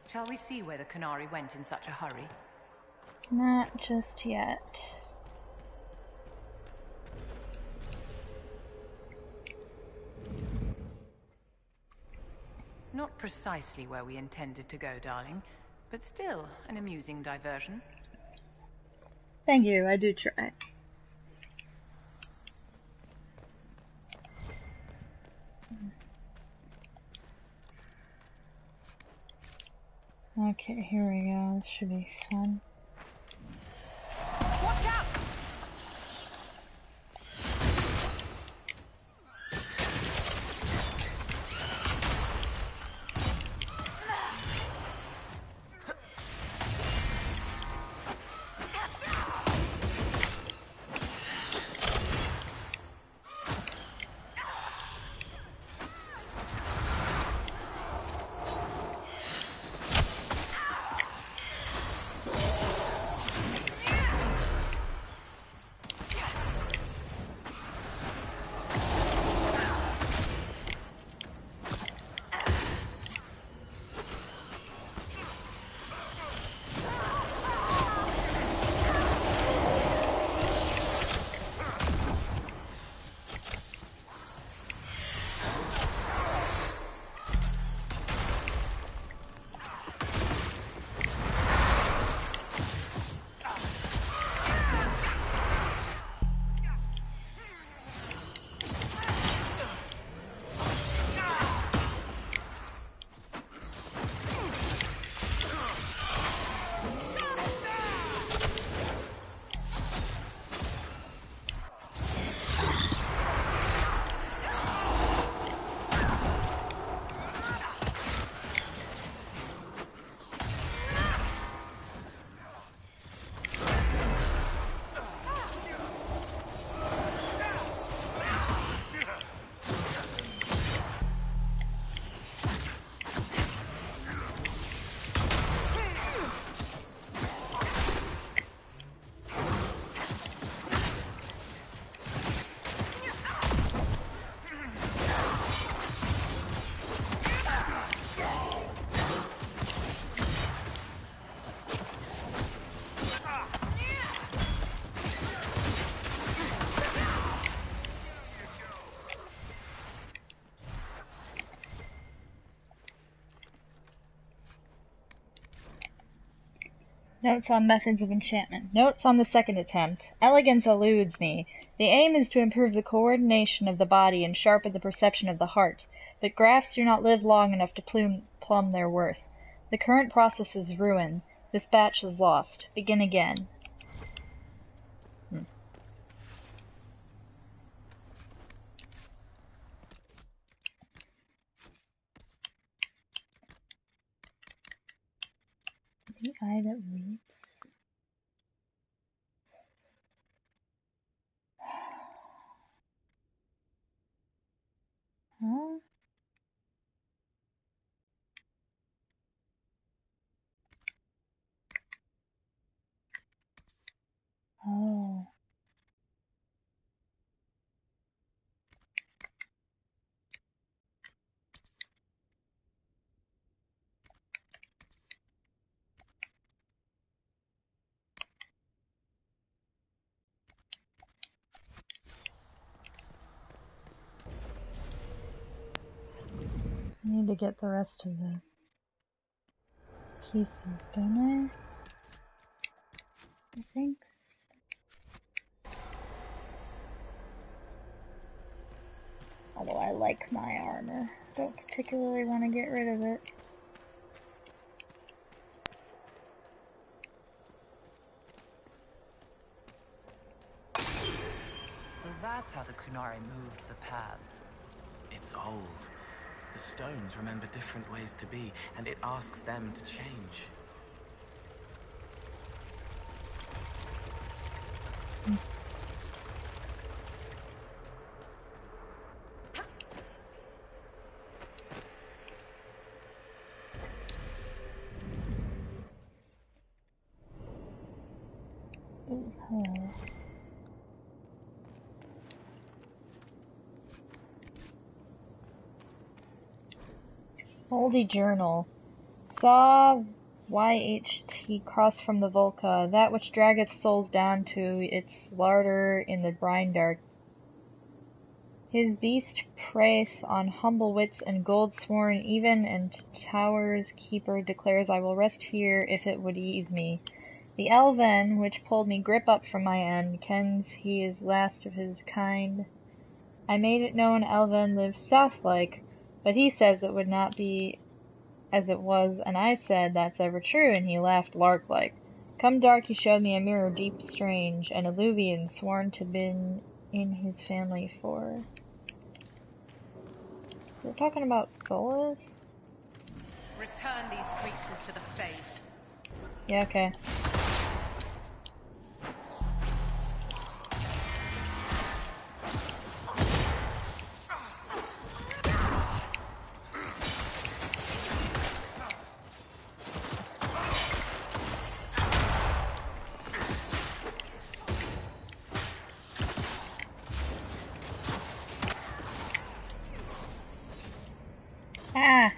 Shall we see where the Canary went in such a hurry? Not just yet. Not precisely where we intended to go, darling, but still an amusing diversion. Thank you, I do try. Okay, here we go. This should be fun. Watch out! Notes on methods of enchantment. Notes on the second attempt. Elegance eludes me. The aim is to improve the coordination of the body and sharpen the perception of the heart, but grafts do not live long enough to plumb their worth. The current process is ruin. This batch is lost. Begin again. The eye that weeps. Huh? Oh. I need to get the rest of the pieces, don't I think. Although I like my armor. Don't particularly want to get rid of it. So that's how the Kunari moved the paths. It's old. The stones remember different ways to be, and it asks them to change. Ooh, hello. Moldy Journal. Saw YHT cross from the Volca, that which draggeth souls down to its larder in the brine dark. His beast preyeth on humble wits and gold sworn even, and tower's keeper declares I will rest here if it would ease me. The Elven, which pulled me grip up from my end, kens he is last of his kind. I made it known Elven lives south-like, but he says it would not be as it was, and I said that's ever true, and he laughed lark-like. Come dark he showed me a mirror deep strange, an alluvian sworn to been in his family for. We're talking about Solus? Return these creatures to the faith. Yeah, okay. Ah!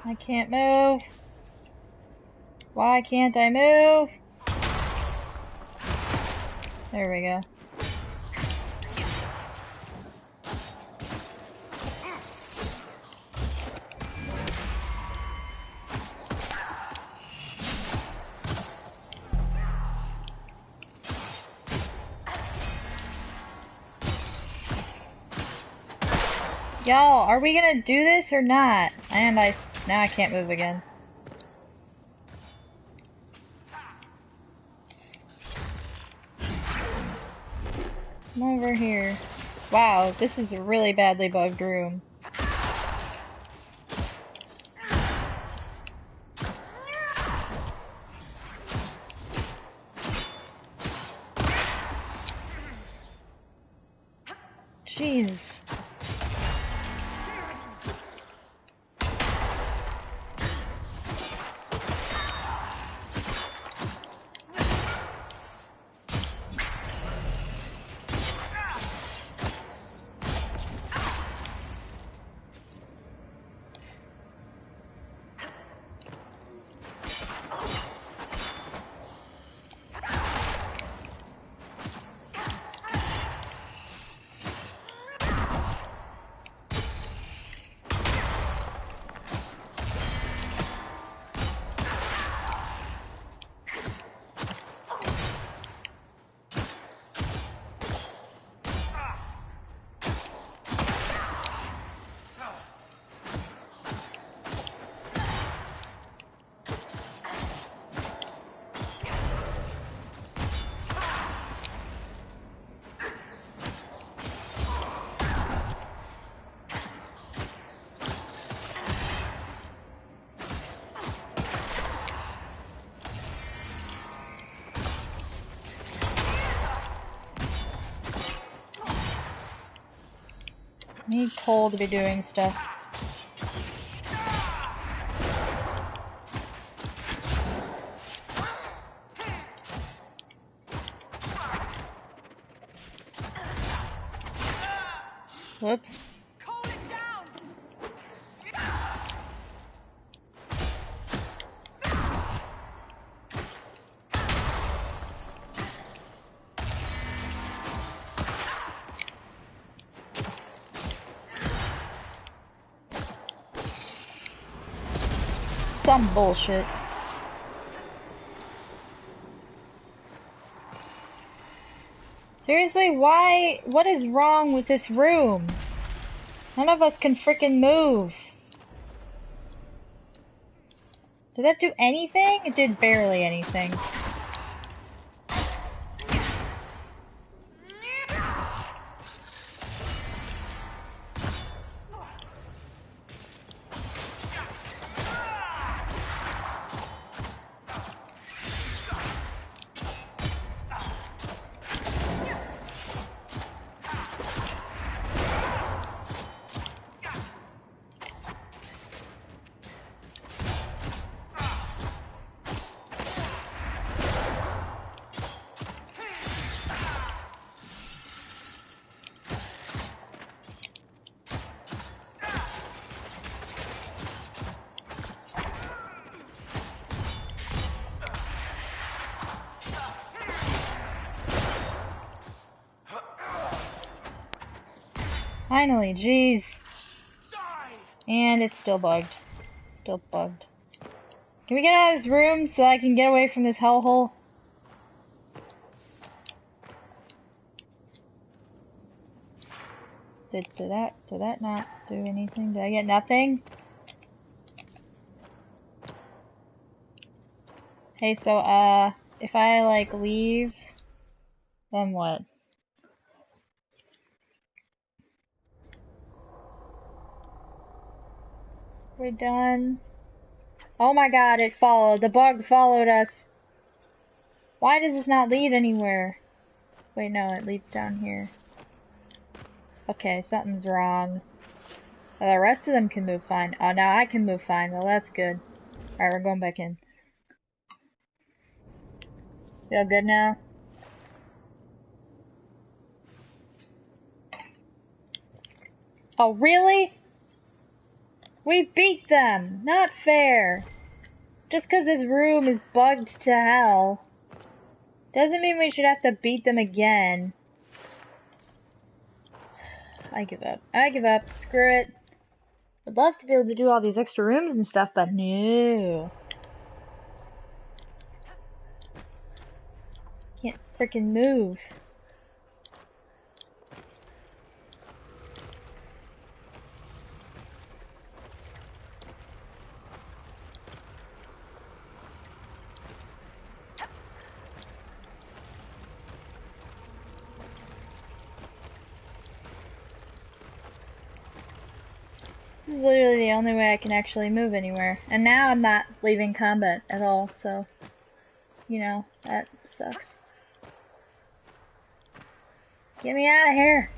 I can't move. Why can't I move? There we go. Y'all, are we gonna do this or not? And now I can't move again. Come over here. Wow, this is a really badly bugged room. Jeez. I need Cole to be doing stuff. Whoops. Some bullshit. Seriously, why? What is wrong with this room? None of us can frickin' move. Did that do anything? It did barely anything. Finally, jeez. And it's still bugged. Still bugged. Can we get out of this room so I can get away from this hellhole? Did that not do anything? Did I get nothing? Hey, so, if I, like, leave, then what? We're done. Oh my god, it followed. The bug followed us. Why does this not lead anywhere? Wait, no, it leads down here. Okay, something's wrong. Well, the rest of them can move fine. Oh, now I can move fine. Well, that's good. Alright, we're going back in. Feel good now? Oh, really? We beat them! Not fair! Just because this room is bugged to hell doesn't mean we should have to beat them again. I give up. I give up. Screw it. I'd love to be able to do all these extra rooms and stuff, but no. Can't freaking move. This is literally the only way I can actually move anywhere. And now I'm not leaving combat at all, so, you know, that sucks. Get me out of here!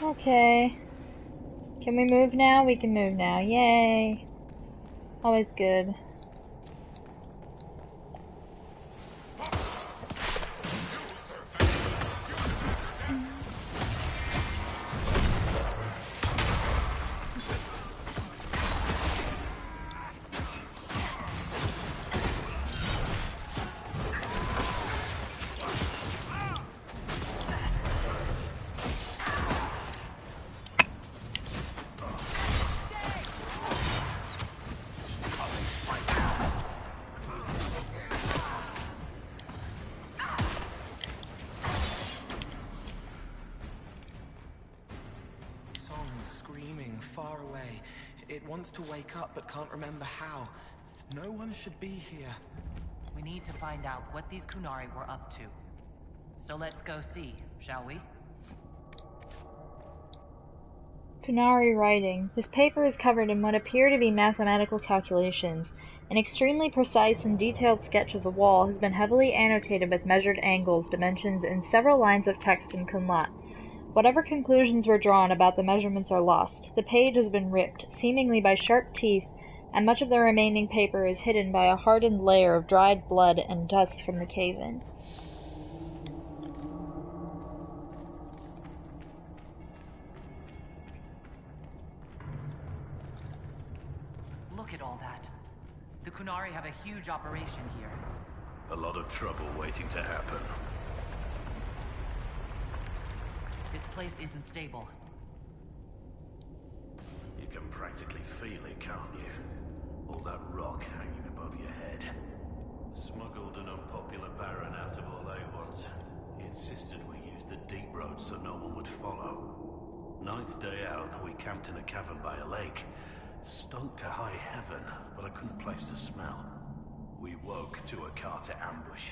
Okay. Can we move now? We can move now. Yay. Always good. wants to wake up but can't remember how. No one should be here. We need to find out what these Kunari were up to. So let's go see, shall we? Kunari writing. This paper is covered in what appear to be mathematical calculations. An extremely precise and detailed sketch of the wall has been heavily annotated with measured angles, dimensions, and several lines of text in Kunlat. Whatever conclusions were drawn about the measurements are lost. The page has been ripped, seemingly by sharp teeth, and much of the remaining paper is hidden by a hardened layer of dried blood and dust from the cave-in. Look at all that. The Kunari have a huge operation here. A lot of trouble waiting to happen. This place isn't stable. You can practically feel it, can't you? All that rock hanging above your head. Smuggled an unpopular baron out of Orlais once. He insisted we use the deep road so no one would follow. Ninth day out, we camped in a cavern by a lake. Stunk to high heaven, but I couldn't place the smell. We woke to a Carter ambush.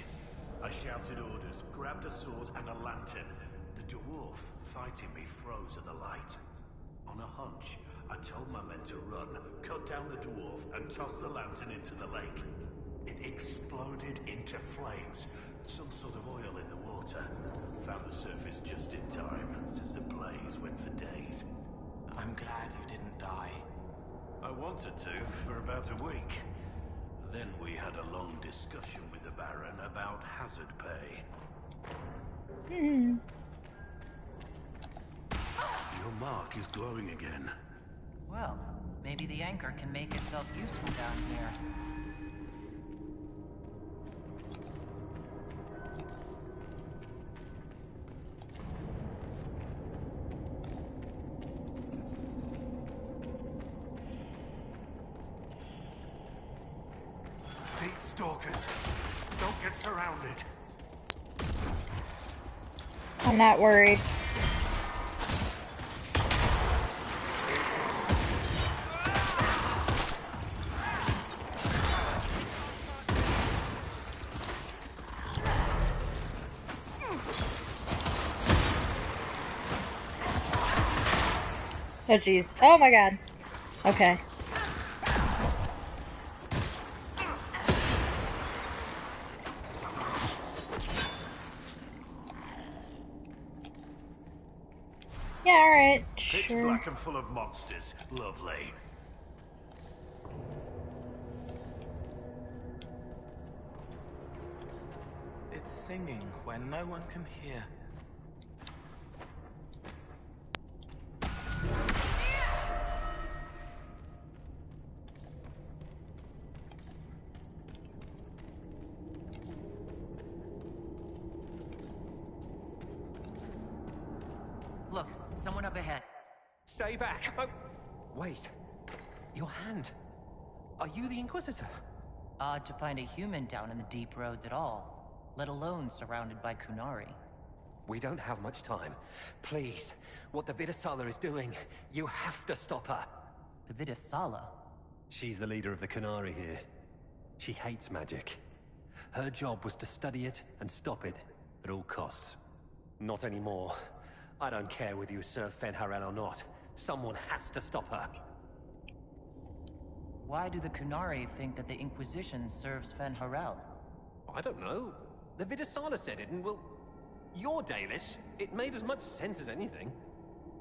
I shouted orders, grabbed a sword and a lantern. The dwarf fighting me froze at the light. On a hunch, I told my men to run, cut down the dwarf, and toss the lantern into the lake. It exploded into flames, some sort of oil in the water. Found the surface just in time, since the blaze went for days. I'm glad you didn't die. I wanted to, for about a week. Then we had a long discussion with the Baron about hazard pay. Your mark is glowing again. Well, maybe the anchor can make itself useful down here. Deep stalkers, don't get surrounded. I'm not worried. Oh jeez. Oh my god. Okay. Yeah, alright. Pitch Sure. black and full of monsters. Lovely. It's singing where no one can hear. Look, someone up ahead. Stay back! Oh, wait. Your hand. Are you the Inquisitor? Odd to find a human down in the deep roads at all, let alone surrounded by Kunari. We don't have much time. Please, what the Vidasala is doing, you have to stop her. The Vidasala? She's the leader of the Kunari here. She hates magic. Her job was to study it and stop it at all costs. Not anymore. I don't care whether you serve Fenharel or not. Someone has to stop her. Why do the Kunari think that the Inquisition serves Fenharel? I don't know. The Vidasala said it, and well, you're Dalish. It made as much sense as anything.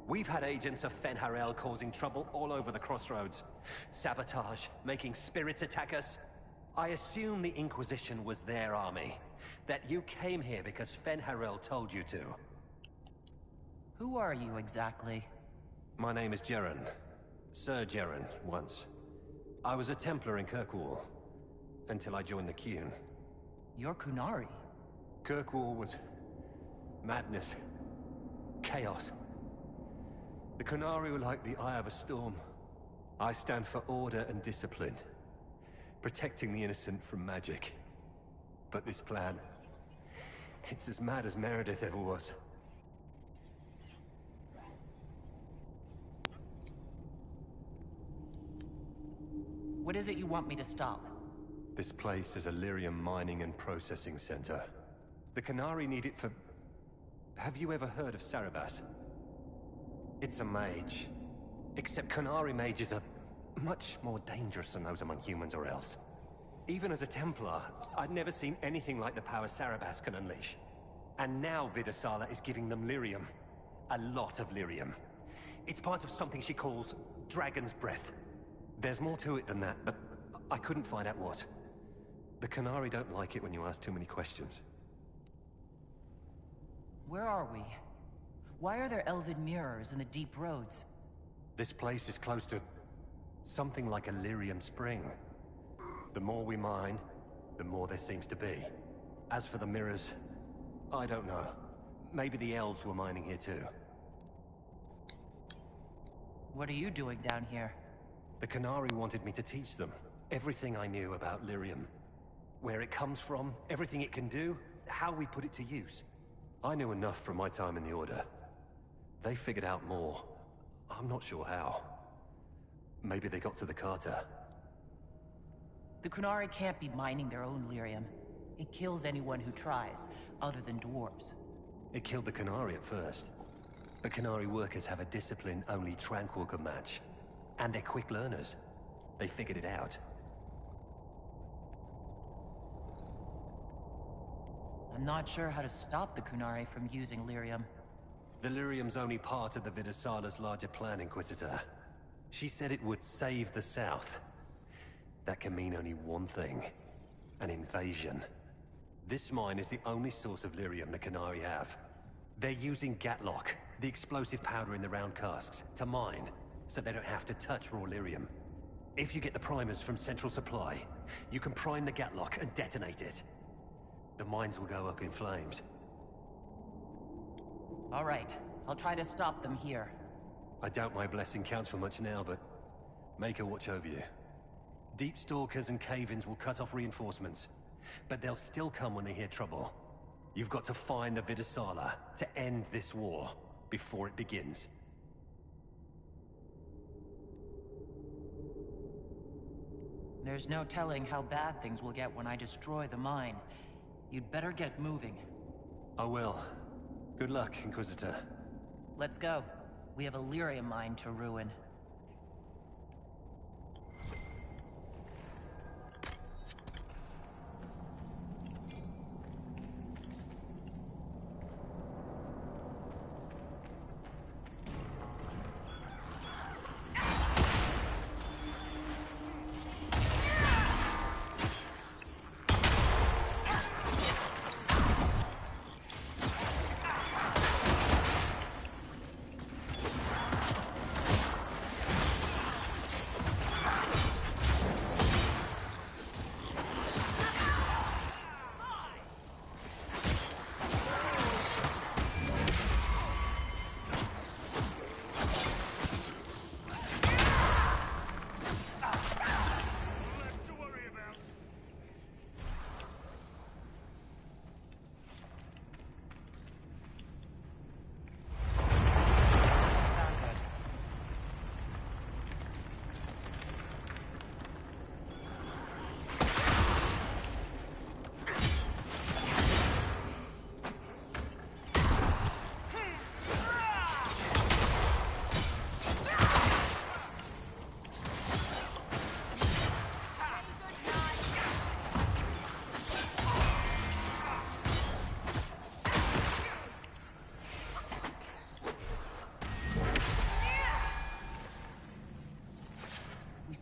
We've had agents of Fenharel causing trouble all over the crossroads. Sabotage, making spirits attack us. I assume the Inquisition was their army. That you came here because Fenharel told you to. Who are you exactly? My name is Jeren. Sir Jeren, once. I was a Templar in Kirkwall, until I joined the Qun. You're Kunari? Kirkwall was madness. Chaos. The Kunari were like the eye of a storm. I stand for order and discipline. Protecting the innocent from magic. But this plan... it's as mad as Meredith ever was. What is it you want me to stop? This place is a lyrium mining and processing center. The Canary need it for... Have you ever heard of Sarabas? It's a mage. Except Canary mages are much more dangerous than those among humans or elves. Even as a Templar, I'd never seen anything like the power Sarabas can unleash. And now Vidasala is giving them lyrium. A lot of lyrium. It's part of something she calls Dragon's Breath. There's more to it than that, but I couldn't find out what. The Canary don't like it when you ask too many questions. Where are we? Why are there elven mirrors in the deep roads? This place is close to something like a lyrium spring. The more we mine, the more there seems to be. As for the mirrors, I don't know. Maybe the elves were mining here too. What are you doing down here? The Canary wanted me to teach them everything I knew about lyrium. Where it comes from, everything it can do, how we put it to use. I knew enough from my time in the Order. They figured out more. I'm not sure how. Maybe they got to the Carter. The Kunari can't be mining their own lyrium. It kills anyone who tries, other than dwarves. It killed the Canary at first. But Canary workers have a discipline only Tranquil can match. And they're quick learners. They figured it out. I'm not sure how to stop the Kunari from using lyrium. The lyrium's only part of the Vidasala's larger plan, Inquisitor. She said it would save the South. That can mean only one thing. An invasion. This mine is the only source of lyrium the Canary have. They're using Gatlock, the explosive powder in the round casks, to mine, so they don't have to touch raw lyrium. If you get the primers from Central Supply, you can prime the Gatlock and detonate it. The mines will go up in flames. All right, I'll try to stop them here. I doubt my blessing counts for much now, but make her watch over you. Deep Stalkers and Cave-ins will cut off reinforcements, but they'll still come when they hear trouble. You've got to find the Vidasala to end this war before it begins. There's no telling how bad things will get when I destroy the mine. You'd better get moving. I will. Good luck, Inquisitor. Let's go. We have a lyrium mine to ruin.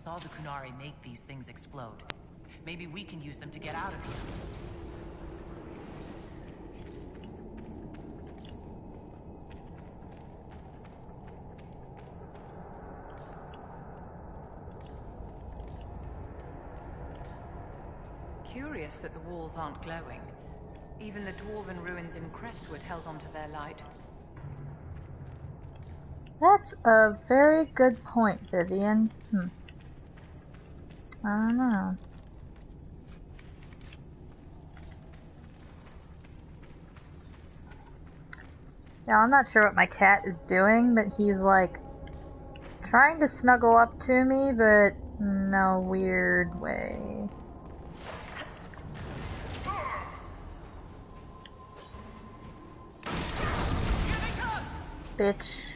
Saw the Kunari make these things explode. Maybe we can use them to get out of here. Curious that the walls aren't glowing. Even the dwarven ruins in Crestwood held onto their light. That's a very good point, Vivian. I don't know. Yeah, I'm not sure what my cat is doing, but he's like trying to snuggle up to me, but in a weird way. Bitch.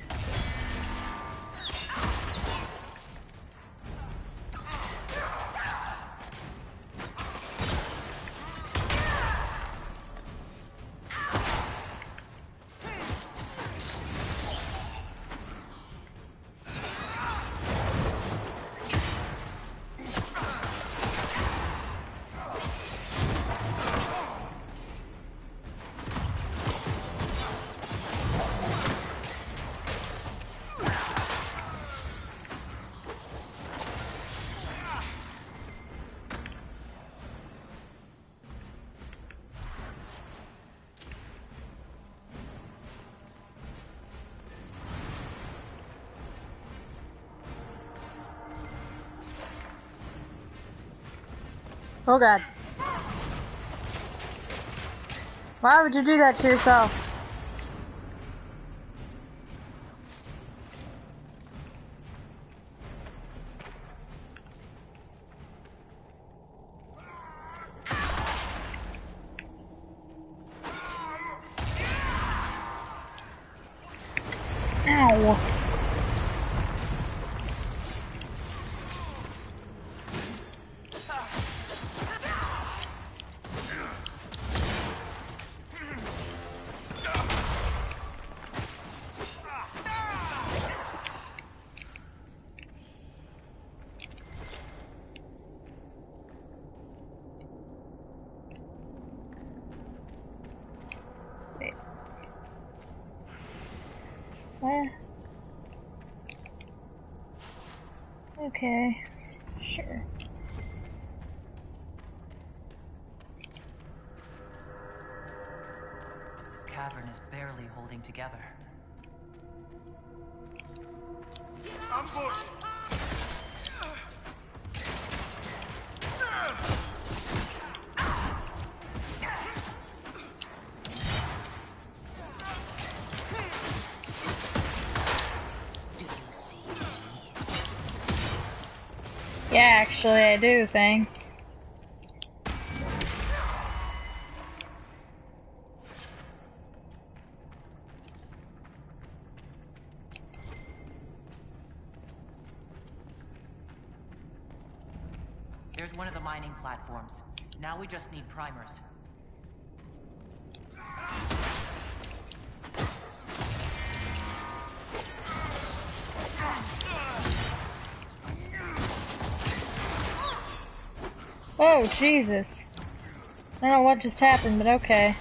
Oh god. Why would you do that to yourself? Ow. What? Okay, sure. This cavern is barely holding together. Ambush! Yeah, actually I do, thanks. There's one of the mining platforms. Now we just need primers. Oh, Jesus. I don't know what just happened, but okay.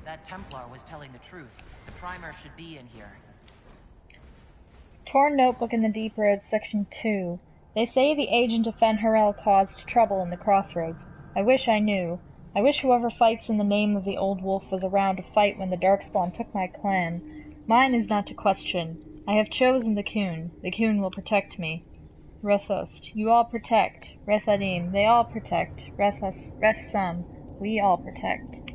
That Templar was telling the truth. The primer should be in here. Torn notebook in the Deep Road, Section 2. They say the agent of Fen'Harel caused trouble in the crossroads. I wish I knew. I wish whoever fights in the name of the Old Wolf was around to fight when the Darkspawn took my clan. Mine is not to question. I have chosen the Khun. The Khun will protect me. Rethost, you all protect. Rethadim, they all protect. Rethsam, we all protect.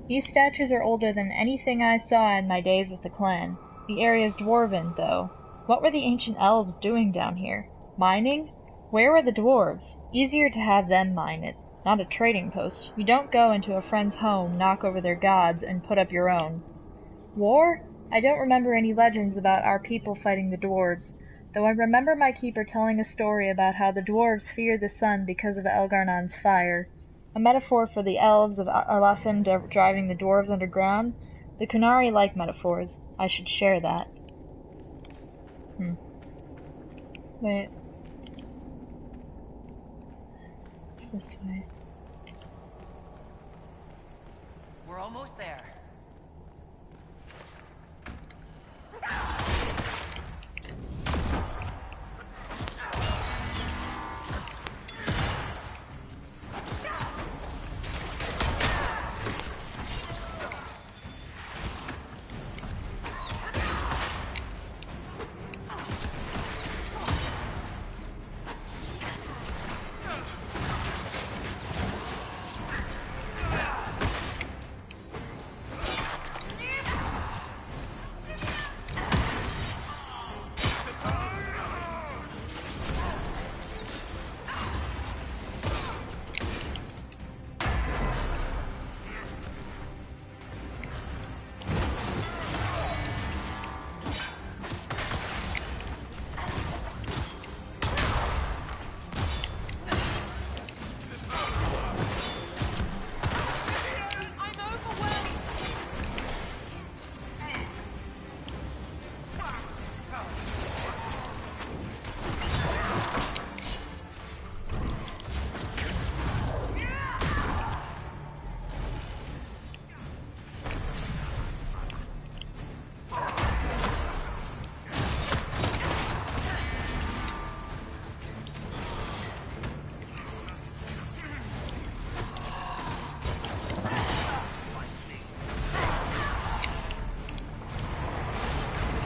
These statues are older than anything I saw in my days with the clan. The area's dwarven, though. What were the ancient elves doing down here? Mining? Where were the dwarves? Easier to have them mine it. Not a trading post. You don't go into a friend's home, knock over their gods, and put up your own. War? I don't remember any legends about our people fighting the dwarves, though I remember my keeper telling a story about how the dwarves fear the sun because of Elgar'non's fire. A metaphor for the elves of Arlathim driving the dwarves underground? The Qunari like metaphors. I should share that. Wait. This way. We're almost there.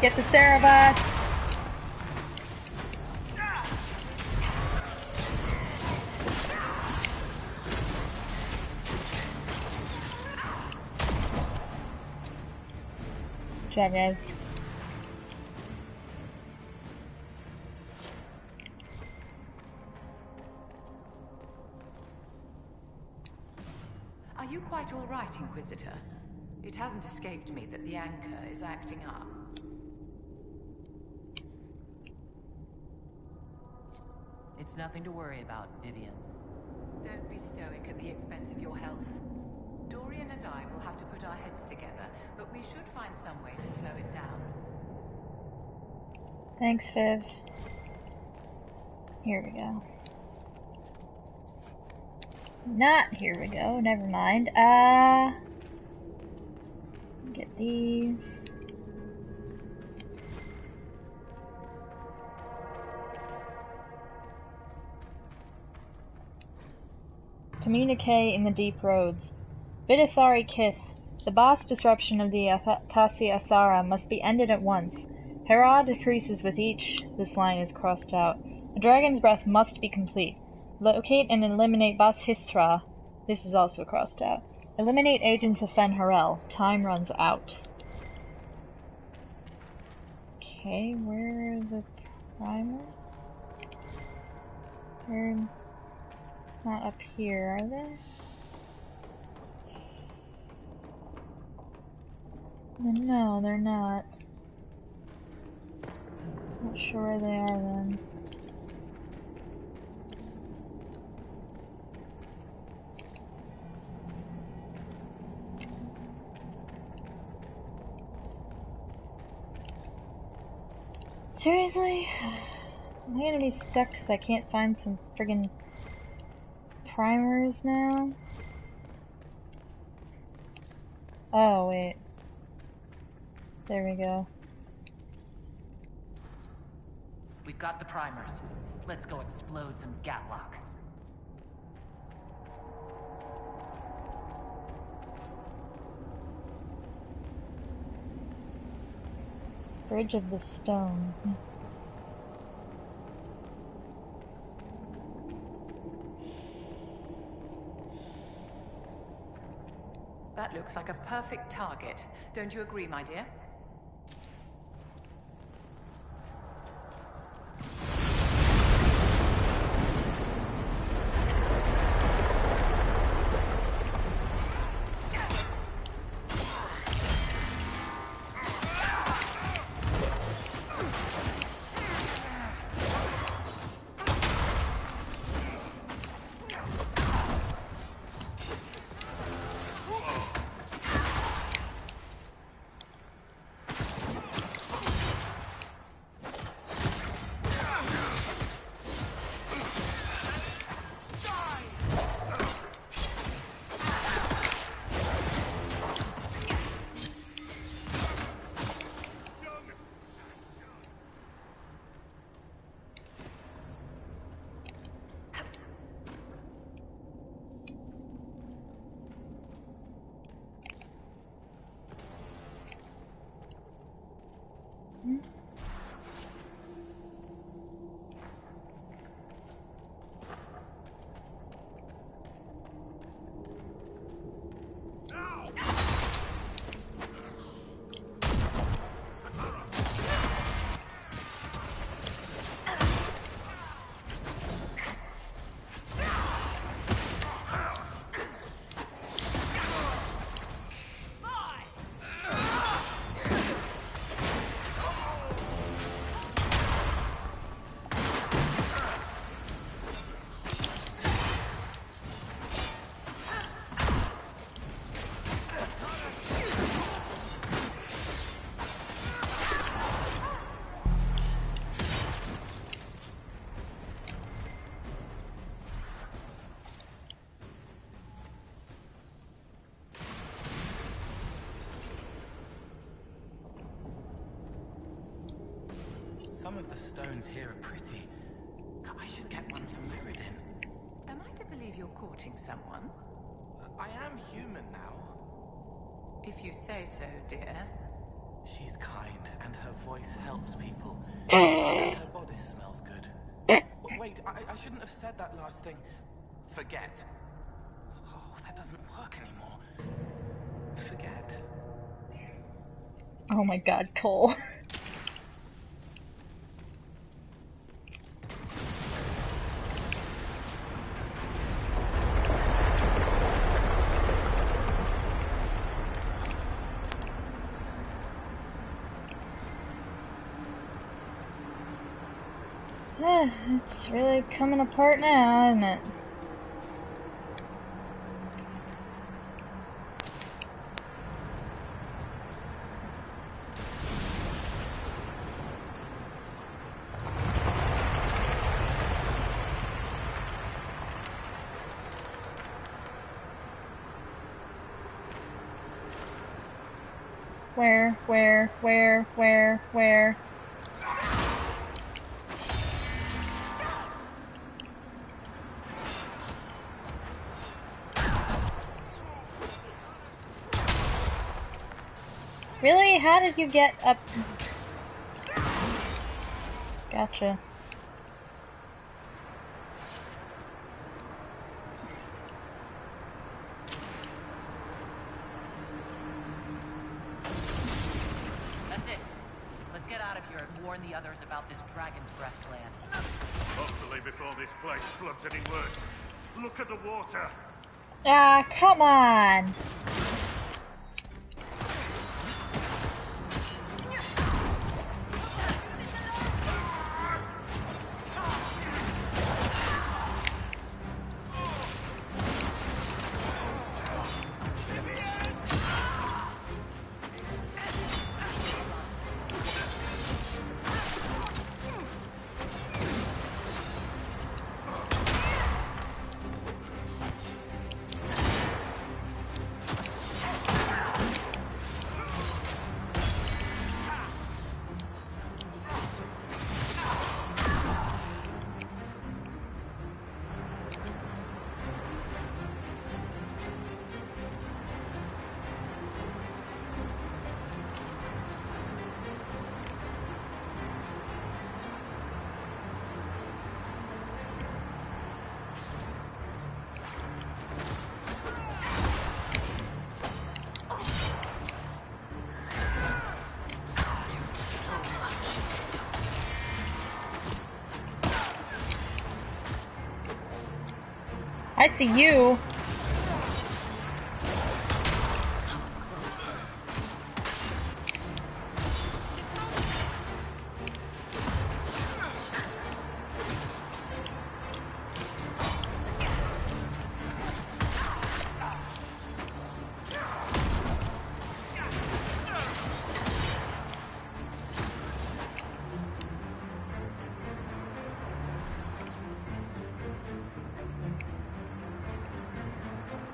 Get the Cerebus! Good job, guys. Are you quite all right, Inquisitor? It hasn't escaped me that the anchor is acting up. It's nothing to worry about, Vivian. Don't be stoic at the expense of your health. Dorian and I will have to put our heads together, but we should find some way to slow it down. Thanks, Viv. Here we go. Not here we go, never mind. Get these. Communique in the deep roads. Vidithari Kith, the boss disruption of the Tasi Asara must be ended at once. Hera decreases with each. This line is crossed out. A dragon's breath must be complete. Locate and eliminate Bas Hisra. This is also crossed out. Eliminate agents of Fen Harel. Time runs out. Okay, where are the primers? They're not up here, are they? No, they're not. Not sure where they are then. Seriously? Am I gonna be stuck because I can't find some friggin' primers now? Oh, wait. There we go. We've got the primers. Let's go explode some Gatlock. Bridge of the Stone. That looks like a perfect target. Don't you agree, my dear? Some of the stones here are pretty. I should get one for Meriden. Am I to believe you're courting someone? I am human now. If you say so, dear. She's kind, and her voice helps people. And her bodice smells good. Wait, I shouldn't have said that last thing. Forget. Oh, that doesn't work anymore. Forget. Oh my god, Cole. It's really coming apart now, isn't it? Where? Really? How did you get up? Gotcha. That's it. Let's get out of here and warn the others about this Dragon's Breath plan. Hopefully before this place floods any worse. Look at the water. Ah, come on. I see you.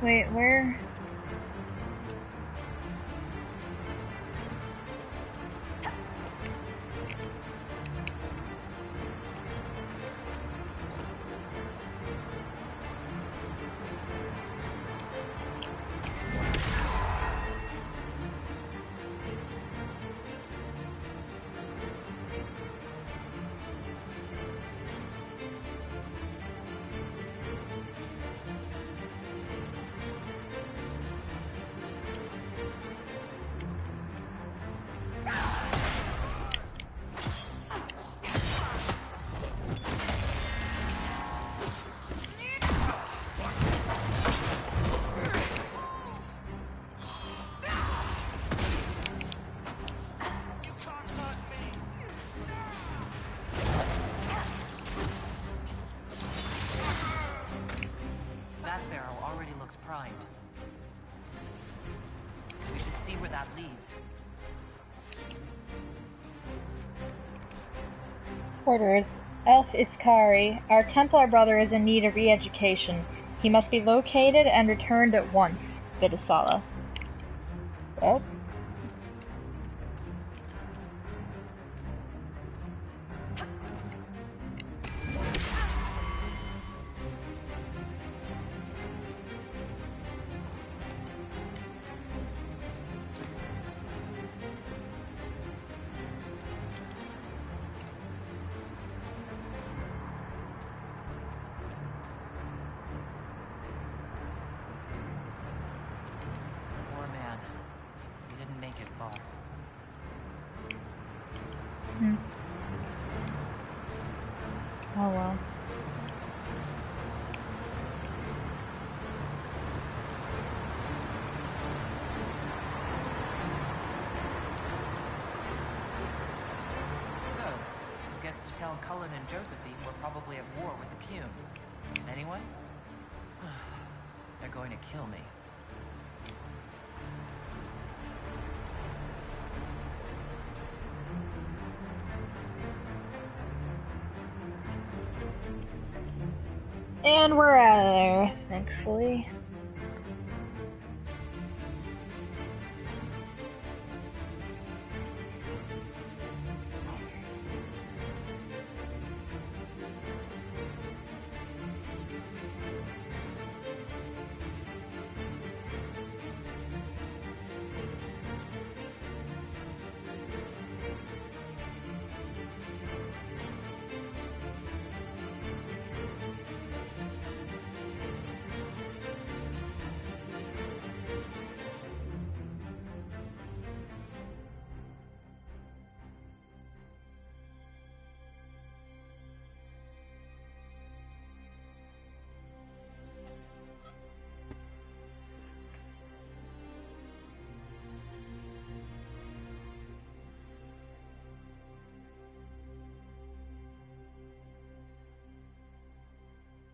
Wait, where? That barrel already looks primed. We should see where that leads. Orders. Elf Iskari, our Templar brother is in need of re-education. He must be located and returned at once. Vidisala. Well. Hmm. Oh well. So, who gets to tell Cullen and Josephine we're probably at war with the Cume? Anyone? They're going to kill me. And we're out of there, thankfully.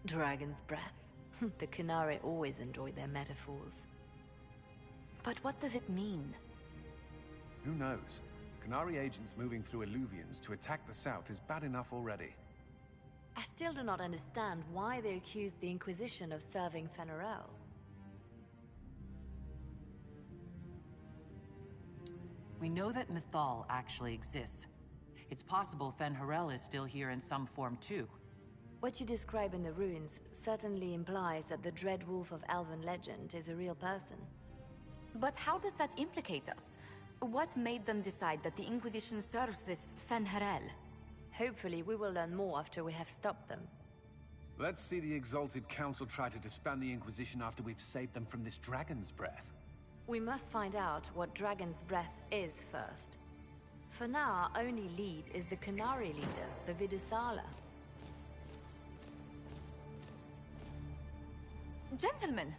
Dragon's breath. The Kunari always enjoy their metaphors. But what does it mean? Who knows? Qunari agents moving through Illuvians to attack the south is bad enough already. I still do not understand why they accused the Inquisition of serving Fenarel. We know that Mythal actually exists. It's possible Fenharel is still here in some form too. What you describe in the ruins certainly implies that the Dread Wolf of Elven legend is a real person. But how does that implicate us? What made them decide that the Inquisition serves this Fenharel? Hopefully we will learn more after we have stopped them. Let's see the Exalted Council try to disband the Inquisition after we've saved them from this dragon's breath. We must find out what Dragon's Breath is first. For now, our only lead is the Qunari leader, the Vidusala. Gentlemen!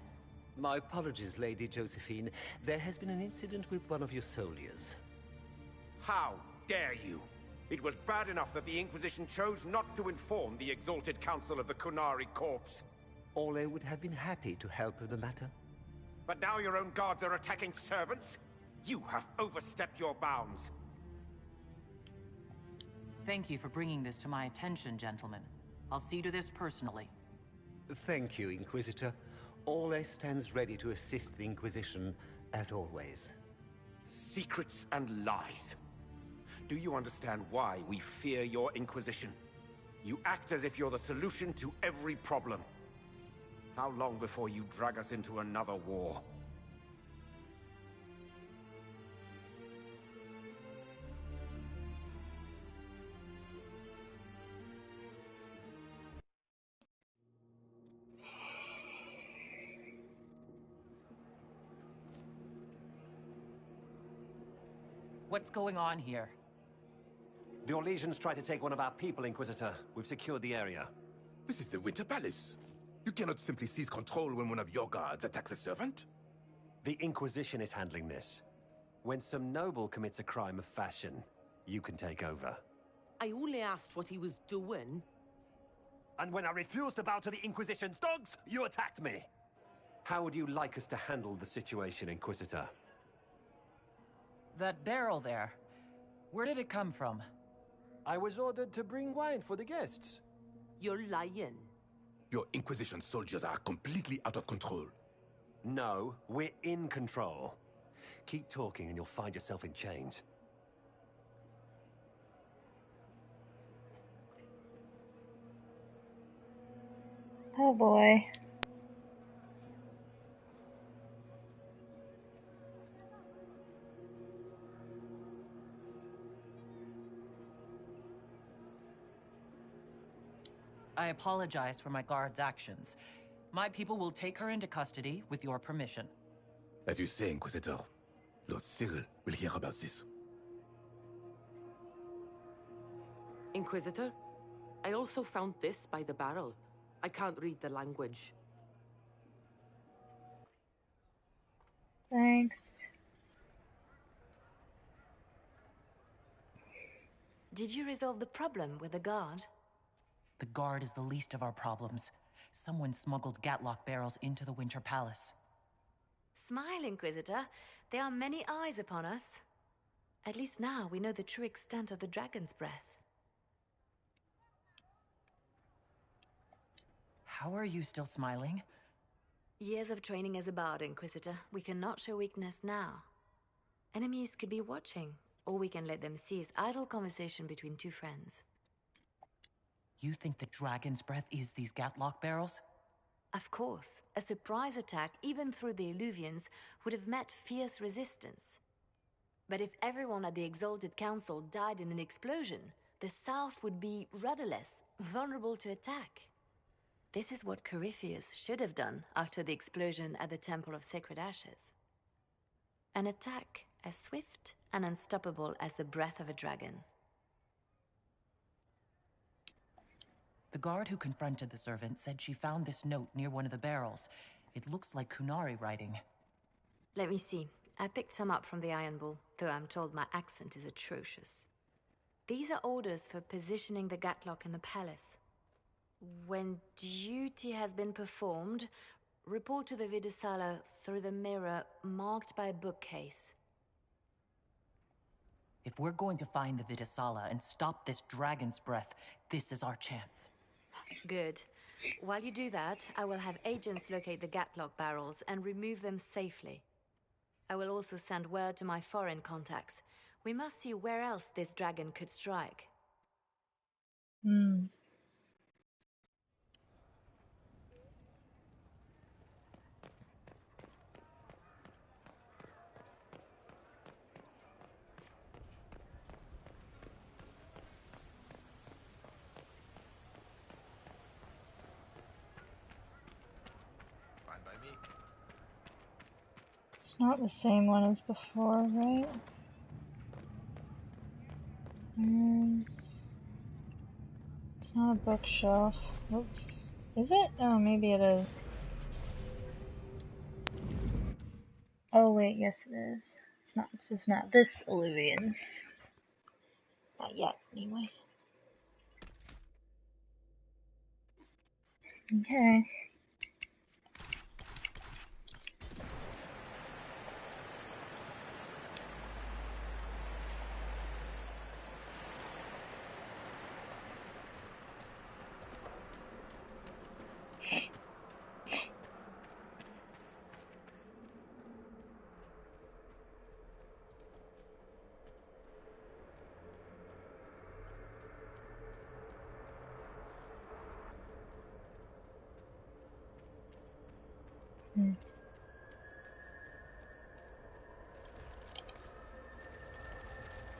My apologies, Lady Josephine. There has been an incident with one of your soldiers. How dare you? It was bad enough that the Inquisition chose not to inform the Exalted Council of the Qunari corpse. Orlais would have been happy to help with the matter. But now your own guards are attacking servants? You have overstepped your bounds. Thank you for bringing this to my attention, gentlemen. I'll see to this personally. Thank you, Inquisitor. Orlais stands ready to assist the Inquisition, as always. Secrets and lies. Do you understand why we fear your Inquisition? You act as if you're the solution to every problem. How long before you drag us into another war? What's going on here? The Orlesians tried to take one of our people, Inquisitor. We've secured the area. This is the Winter Palace. You cannot simply seize control when one of your guards attacks a servant. The Inquisition is handling this. When some noble commits a crime of fashion, you can take over. I only asked what he was doing. And when I refused to bow to the Inquisition's dogs, you attacked me! How would you like us to handle the situation, Inquisitor? That barrel there, where did it come from? I was ordered to bring wine for the guests. You're lying. Your Inquisition soldiers are completely out of control. No, we're in control. Keep talking and you'll find yourself in chains. Oh boy. I apologize for my guard's actions. My people will take her into custody with your permission. As you say, Inquisitor, Lord Cyril will hear about this. Inquisitor, I also found this by the barrel. I can't read the language. Thanks. Did you resolve the problem with the guard? The guard is the least of our problems. Someone smuggled Gatlock barrels into the Winter Palace. Smile, Inquisitor. There are many eyes upon us. At least now we know the true extent of the dragon's breath. How are you still smiling? Years of training as a bard, Inquisitor. We cannot show weakness now. Enemies could be watching, or we can let them seize idle conversation between two friends. You think the dragon's breath is these Gatlock barrels? Of course. A surprise attack, even through the Illuvians, would have met fierce resistance. But if everyone at the Exalted Council died in an explosion, the South would be rudderless, vulnerable to attack. This is what Corypheus should have done after the explosion at the Temple of Sacred Ashes. An attack as swift and unstoppable as the breath of a dragon. The guard who confronted the servant said she found this note near one of the barrels. It looks like Kunari writing. Let me see. I picked some up from the Iron Bull, though I'm told my accent is atrocious. These are orders for positioning the Gatlock in the palace. When duty has been performed, report to the Vidisala through the mirror marked by a bookcase. If we're going to find the Vidisala and stop this dragon's breath, this is our chance. Good. While you do that, I will have agents locate the Gatlock barrels and remove them safely. I will also send word to my foreign contacts. We must see where else this dragon could strike. Fine by me. It's not the same one as before, right? It's not a bookshelf. Oops. Is it? Oh, maybe it is. Oh wait, yes it is. It's not. It's just not this Illuvian. Not yet, anyway. Okay.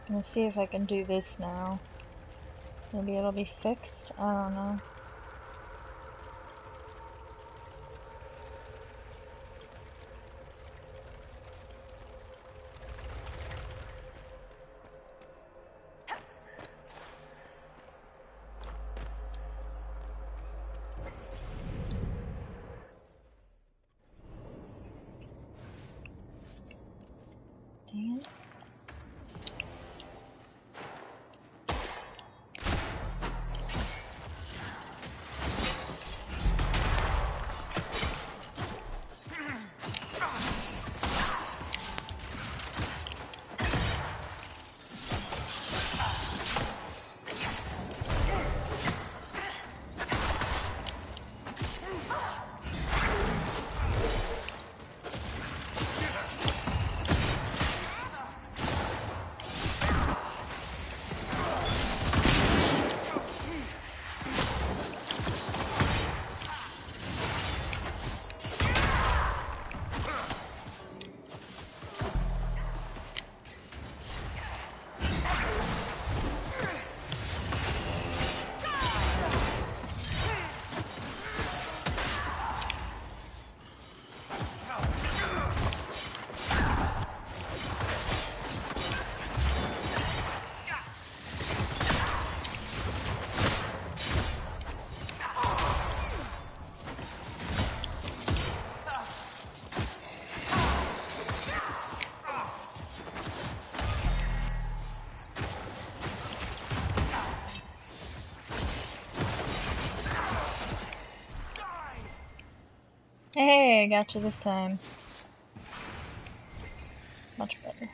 Let's see if I can do this now. Maybe it'll be fixed? I don't know. Dang it. Hey, I got you this time. Much better.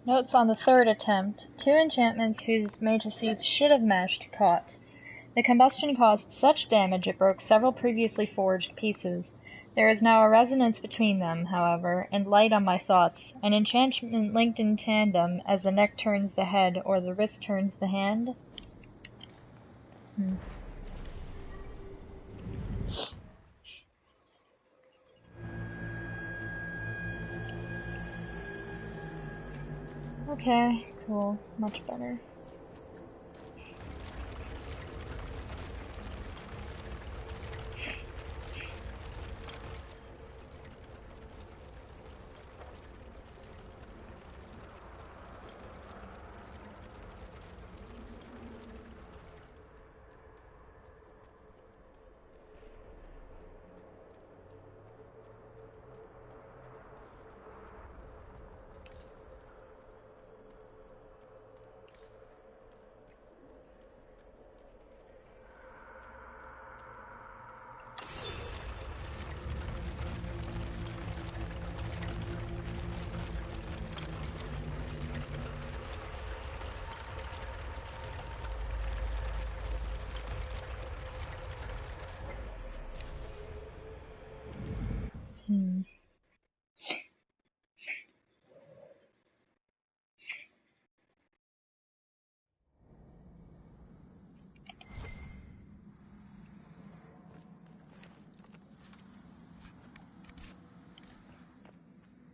Notes on the third attempt. 2 enchantments whose matrices should have meshed caught. The combustion caused such damage it broke several previously forged pieces. There is now a resonance between them, however, and light on my thoughts, an enchantment linked in tandem as the neck turns the head or the wrist turns the hand. Okay, cool. Much better.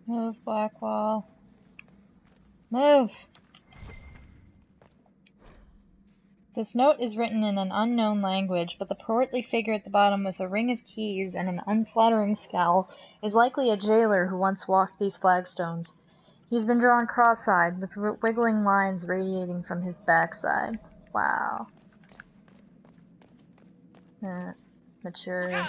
Move, Blackwall. Move! This note is written in an unknown language, but the portly figure at the bottom with a ring of keys and an unflattering scowl is likely a jailer who once walked these flagstones. He's been drawn cross-eyed, with wiggling lines radiating from his backside. Wow. Mature.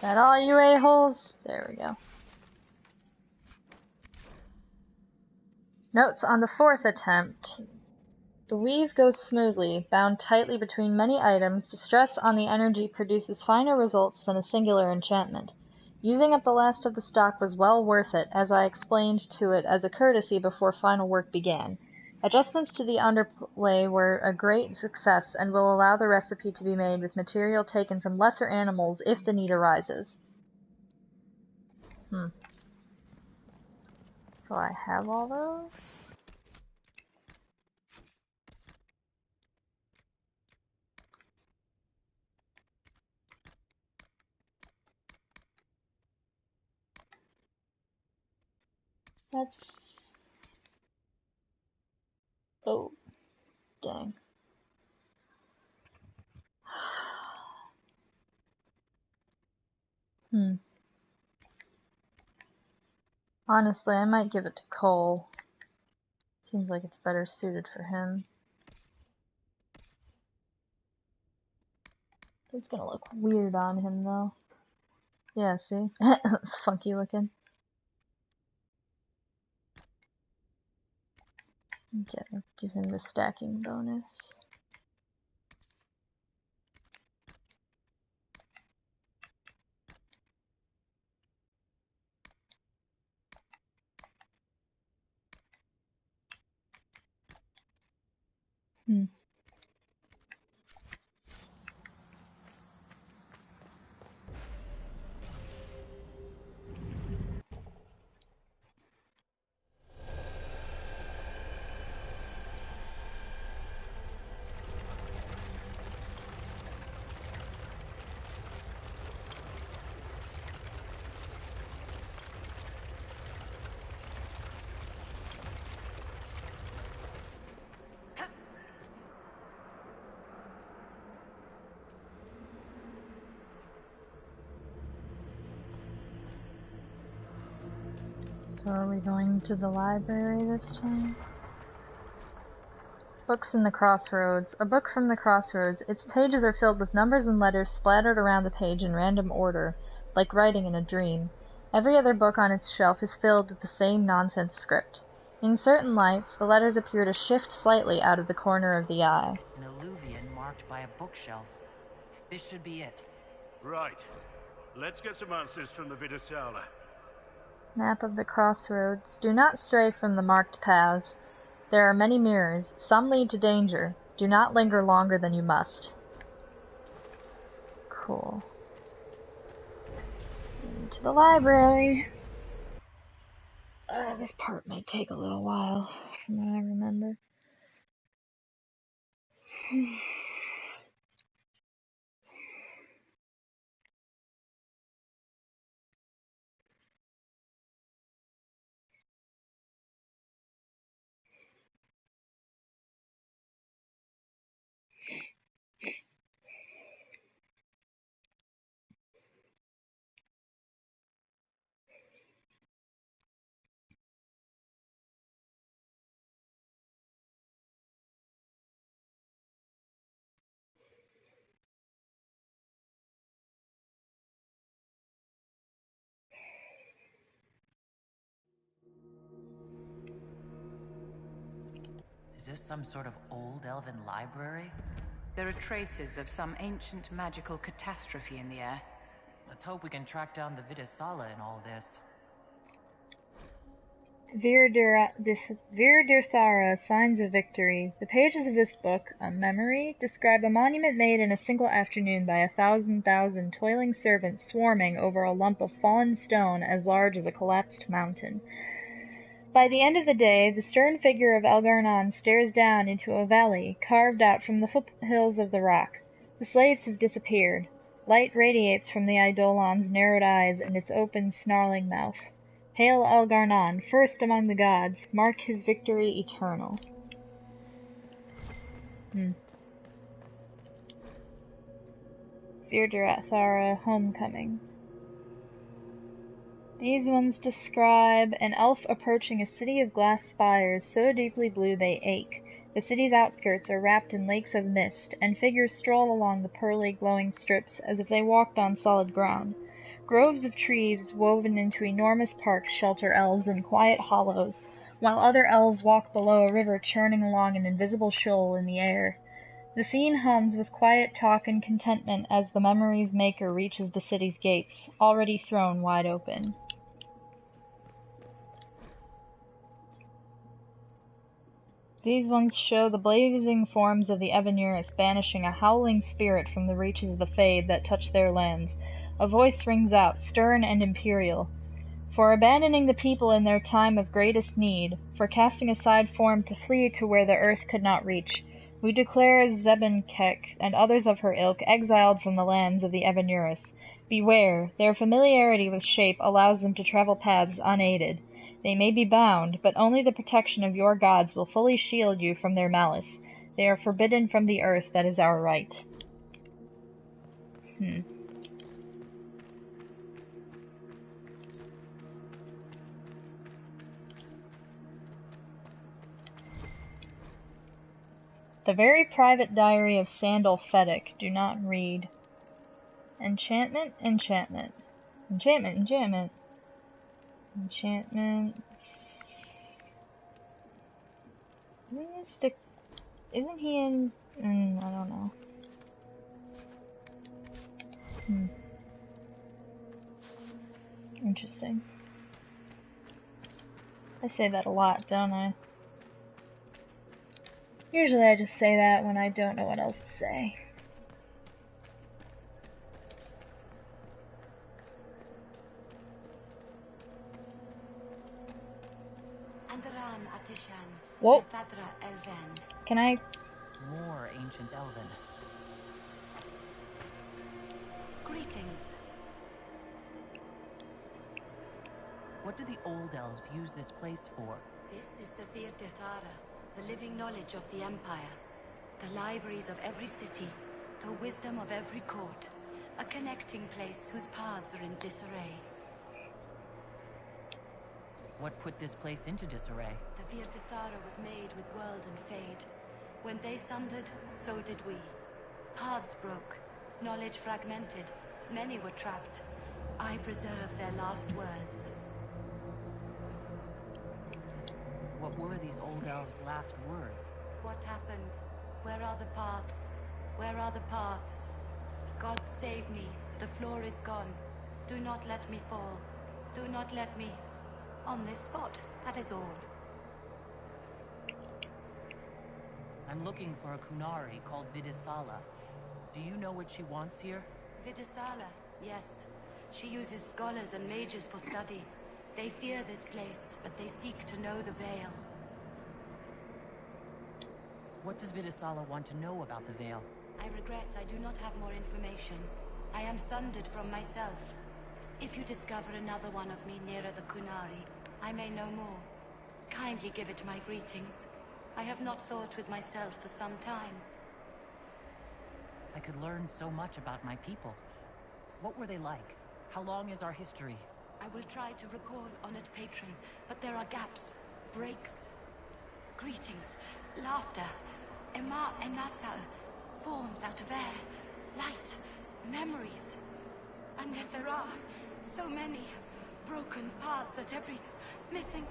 That all you a-holes? There we go. Notes on the fourth attempt. The weave goes smoothly, bound tightly between many items. The stress on the energy produces finer results than a singular enchantment. Using up the last of the stock was well worth it, as I explained to it as a courtesy before final work began. Adjustments to the underlay were a great success and will allow the recipe to be made with material taken from lesser animals if the need arises. So I have all those? That's... Oh, dang. Honestly, I might give it to Cole. Seems like it's better suited for him. It's gonna look weird on him, though. Yeah, see? It's funky looking. Okay, give him the stacking bonus. So are we going to the library this time? Books in the Crossroads. A book from the Crossroads. Its pages are filled with numbers and letters splattered around the page in random order, like writing in a dream. Every other book on its shelf is filled with the same nonsense script. In certain lights, the letters appear to shift slightly out of the corner of the eye. An alluvion marked by a bookshelf. This should be it. Right. Let's get some answers from the Vidasala. Map of the Crossroads. Do not stray from the marked paths. There are many mirrors. Some lead to danger. Do not linger longer than you must. Cool. Into the library. This part may take a little while, from what I remember. Is this some sort of old elven library? There are traces of some ancient magical catastrophe in the air. Let's hope we can track down the Vidasala in all this. Vir Dirthara, Signs of Victory. The pages of this book, a memory, describe a monument made in a single afternoon by 1,000 toiling servants swarming over a lump of fallen stone as large as a collapsed mountain. By the end of the day, the stern figure of Elgar'nan stares down into a valley carved out from the foothills of the rock. The slaves have disappeared. Light radiates from the Eidolon's narrowed eyes and its open, snarling mouth. Hail Elgar'nan, first among the gods, mark his victory eternal. Vir'dirathara, Homecoming. These ones describe an elf approaching a city of glass spires so deeply blue they ache. The city's outskirts are wrapped in lakes of mist, and figures stroll along the pearly, glowing strips as if they walked on solid ground. Groves of trees woven into enormous parks shelter elves in quiet hollows, while other elves walk below a river churning along an invisible shoal in the air. The scene hums with quiet talk and contentment as the memory's maker reaches the city's gates, already thrown wide open. These ones show the blazing forms of the Evenurus banishing a howling spirit from the reaches of the Fade that touch their lands. A voice rings out, stern and imperial. For abandoning the people in their time of greatest need, for casting aside form to flee to where the earth could not reach, we declare Zebenkek and others of her ilk exiled from the lands of the Evenurus. Beware, their familiarity with shape allows them to travel paths unaided. They may be bound, but only the protection of your gods will fully shield you from their malice. They are forbidden from the earth that is our right. The very private diary of Sandal Fedek. Do not read. Enchantment, enchantment. Enchantment, enchantment. Enchantments. Isn't he in... I don't know. Interesting. I say that a lot, don't I? Usually I just say that when I don't know what else to say. Whoa! Can I... More ancient elven. Greetings. What do the old elves use this place for? This is the Vir Dirthara, the living knowledge of the Empire. The libraries of every city, the wisdom of every court. A connecting place whose paths are in disarray. What put this place into disarray? The Virtithara was made with world and fade. When they sundered, so did we. Paths broke, knowledge fragmented, many were trapped. I preserve their last words. What were these old elves' last words? What happened? Where are the paths? Where are the paths? God save me. The floor is gone. Do not let me fall. Do not let me... On this spot, that is all. I'm looking for a Kunari called Vidisala. Do you know what she wants here? Vidisala, yes. She uses scholars and mages for study. They fear this place, but they seek to know the Veil. What does Vidisala want to know about the Veil? I regret I do not have more information. I am sundered from myself. If you discover another one of me nearer the Kunari, I may know more. Kindly give it my greetings. I have not thought with myself for some time. I could learn so much about my people. What were they like? How long is our history? I will try to recall Honored Patron, but there are gaps, breaks. Greetings, laughter, Enasal, forms out of air, light, memories. And yet there are so many broken paths at every... Missing.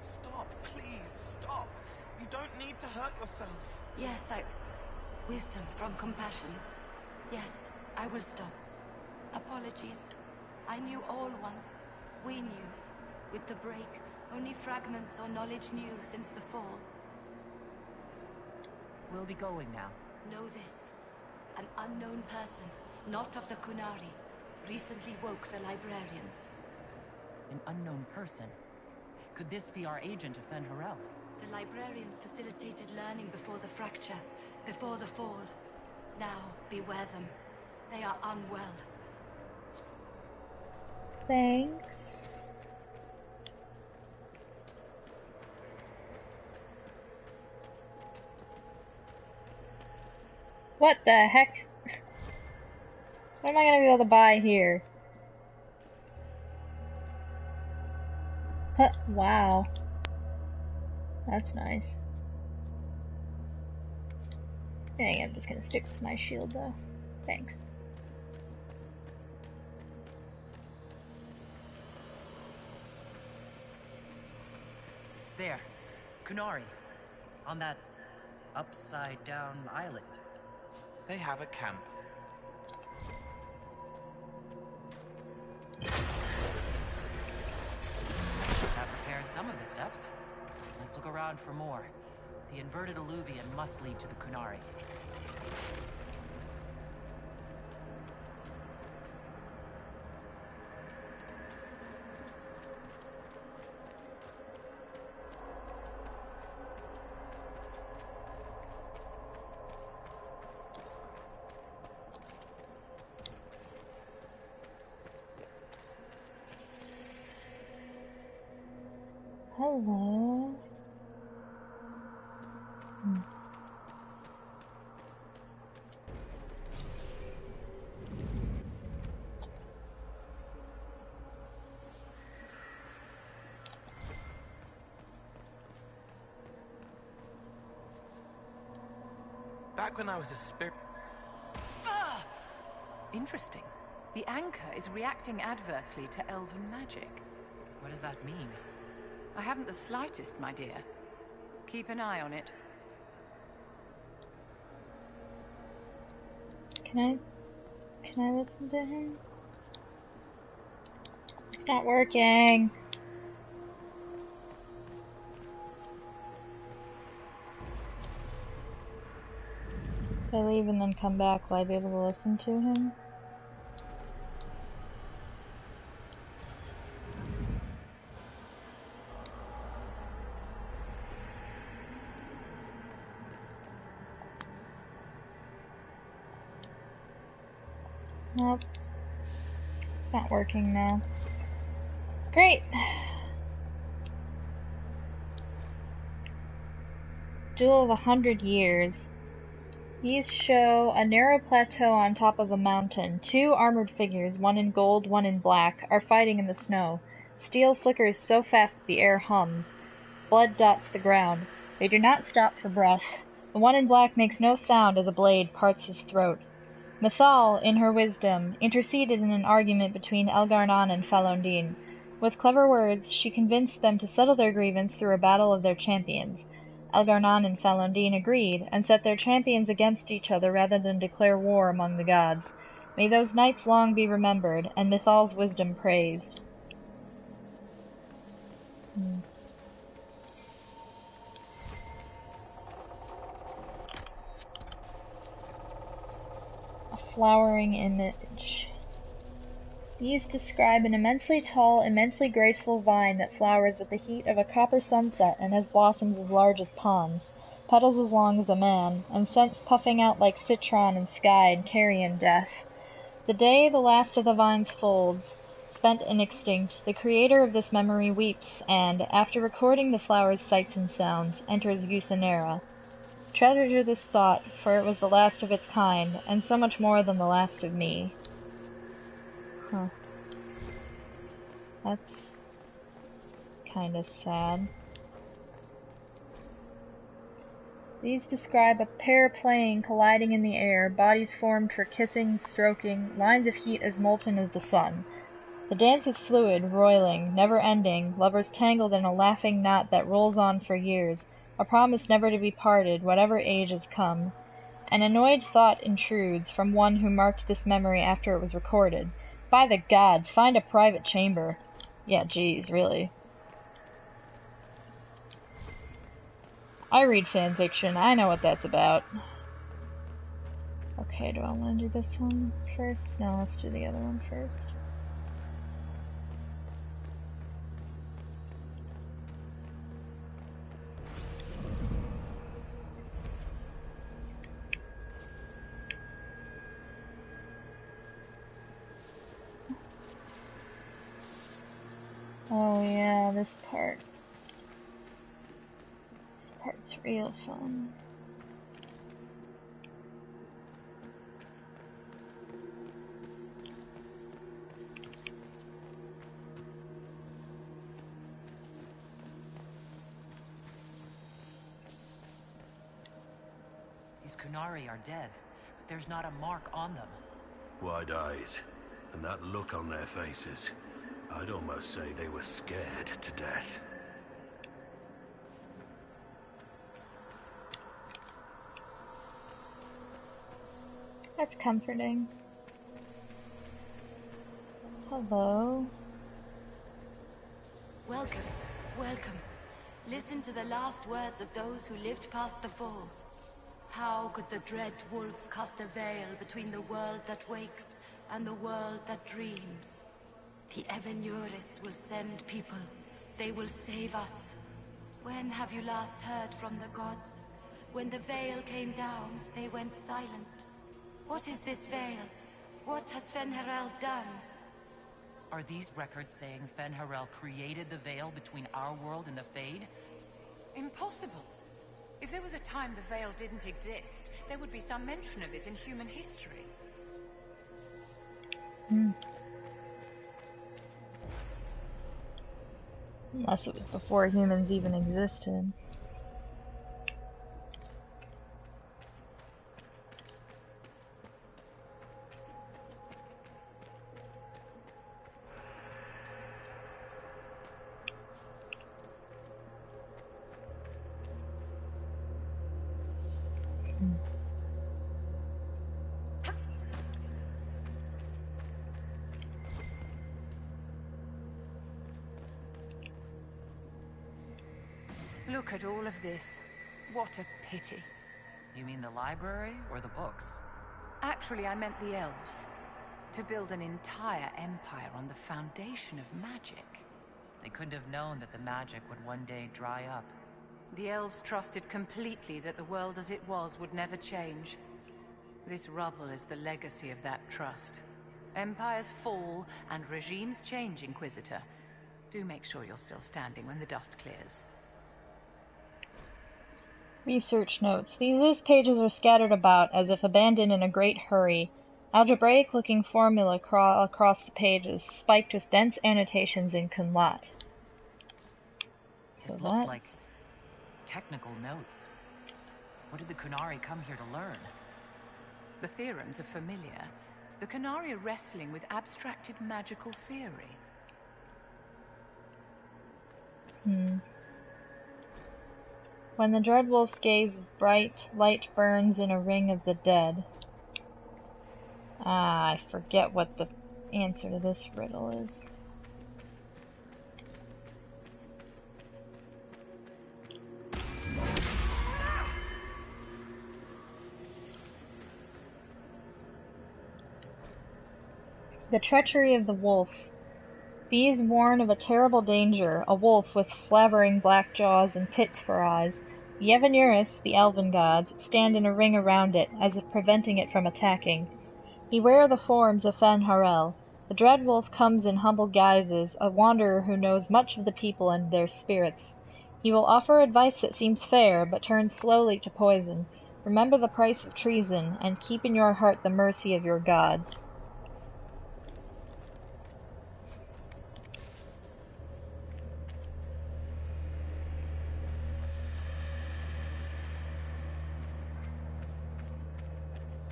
Stop, please, stop. You don't need to hurt yourself. Yes, wisdom from compassion. Yes, I will stop. Apologies. I knew all once. We knew. With the break, only fragments or knowledge new since the fall. We'll be going now. Know this. An unknown person, not of the Kunari, recently woke the librarians. An unknown person? Could this be our agent of Fen'Harel? The librarians facilitated learning before the fracture, before the fall. Now, beware them. They are unwell. Thanks. What the heck? What am I gonna be able to buy here? Huh, wow. That's nice. I think I'm just gonna stick with my shield though. Thanks. There. Kunari. On that upside down island. They have a camp. Have prepared some of the steps. Let's look around for more. The inverted alluvium must lead to the Kunari. Hello. Back when I was a spirit... Ah! Interesting. The anchor is reacting adversely to elven magic. What does that mean? I haven't the slightest, my dear. Keep an eye on it. Can I listen to him? It's not working. If I leave and then come back, will I be able to listen to him? Nope. It's not working now. Great! Duel of 100 years. These show a narrow plateau on top of a mountain. Two armored figures, one in gold, one in black, are fighting in the snow. Steel flickers so fast that the air hums. Blood dots the ground. They do not stop for breath. The one in black makes no sound as a blade parts his throat. Mithal, in her wisdom, interceded in an argument between Elgar'nan and Falondin. With clever words, she convinced them to settle their grievance through a battle of their champions. Elgar'nan and Falondin agreed, and set their champions against each other rather than declare war among the gods. May those nights long be remembered, and Mithal's wisdom praised. A flowering image. These describe an immensely tall, immensely graceful vine that flowers at the heat of a copper sunset and has blossoms as large as ponds, petals as long as a man, and scents puffing out like citron and sky and carrion death. The day the last of the vine's folds, spent and extinct, the creator of this memory weeps and, after recording the flower's sights and sounds, enters Euthenera. Treasure this thought, for it was the last of its kind, and so much more than the last of me. Huh. That's kinda sad. These describe a pair playing, colliding in the air, bodies formed for kissing, stroking, lines of heat as molten as the sun. The dance is fluid, roiling, never-ending, lovers tangled in a laughing knot that rolls on for years, a promise never to be parted, whatever age has come. An annoyed thought intrudes from one who marked this memory after it was recorded. By the gods, find a private chamber. Yeah, geez, really. I read fanfiction. I know what that's about. Okay, do I want to do this one first? No, let's do the other one first. Oh yeah, this part. This part's real fun. These Kunari are dead, but there's not a mark on them. Wide eyes, and that look on their faces. I'd almost say they were scared to death. That's comforting. Hello. Welcome, welcome. Listen to the last words of those who lived past the fall. How could the dread wolf cast a veil between the world that wakes and the world that dreams? The Evenuris will send people. They will save us. When have you last heard from the gods? When the veil came down, they went silent. What is this veil? What has Fen'Harel done? Are these records saying Fen'Harel created the veil between our world and the Fade? Impossible. If there was a time the veil didn't exist, there would be some mention of it in human history. Unless it was before humans even existed. Look at all of this. What a pity. You mean the library or the books? Actually, I meant the elves. To build an entire empire on the foundation of magic. They couldn't have known that the magic would one day dry up. The elves trusted completely that the world as it was would never change. This rubble is the legacy of that trust. Empires fall and regimes change, Inquisitor. Do make sure you're still standing when the dust clears. Research notes. These loose pages are scattered about as if abandoned in a great hurry. Algebraic-looking formula crawl across the pages, spiked with dense annotations in Kunlat. This looks like technical notes. What did the Kunari come here to learn? The theorems are familiar. The Kunari are wrestling with abstracted magical theory. When the Dreadwolf's gaze is bright, light burns in a ring of the dead. I forget what the answer to this riddle is. The treachery of the wolf. These warn of a terrible danger, a wolf with slavering black jaws and pits for eyes. The Yevaniris, the elven gods, stand in a ring around it, as if preventing it from attacking. Beware the forms of Fen'Harel. The dread wolf comes in humble guises, a wanderer who knows much of the people and their spirits. He will offer advice that seems fair, but turns slowly to poison. Remember the price of treason, and keep in your heart the mercy of your gods.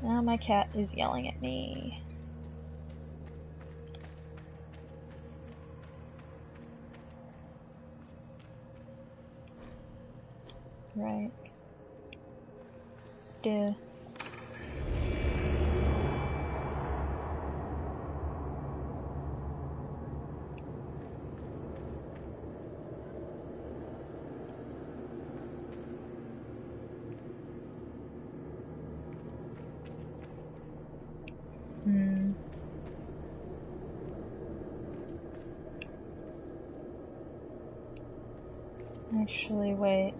Now my cat is yelling at me. Right. Duh. Actually, wait.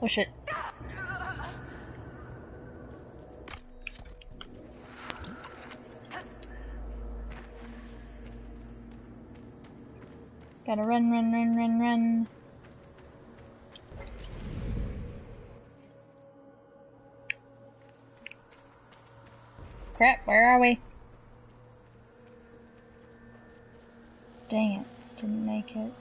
Oh shit. Gotta run, run, run, run, run. Crap, where are we? Dang it, didn't make it.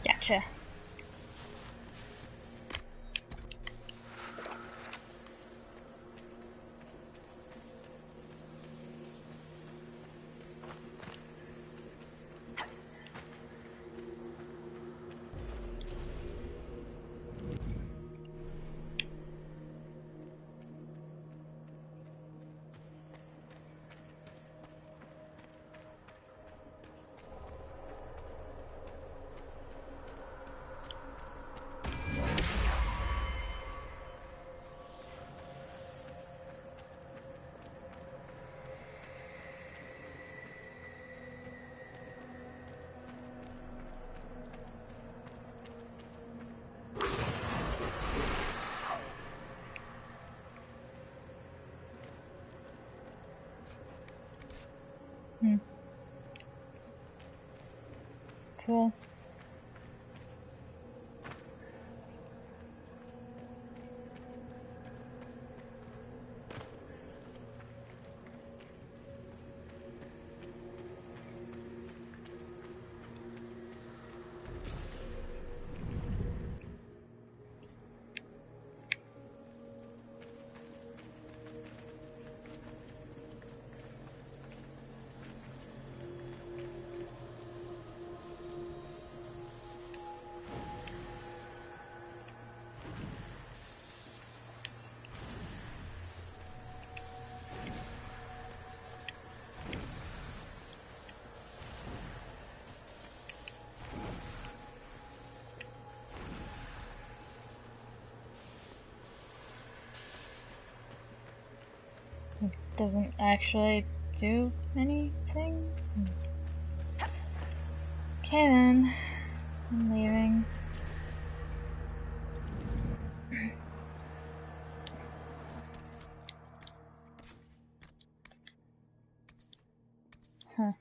Gotcha. Cool. It doesn't actually do anything? Okay then. I'm leaving. Huh.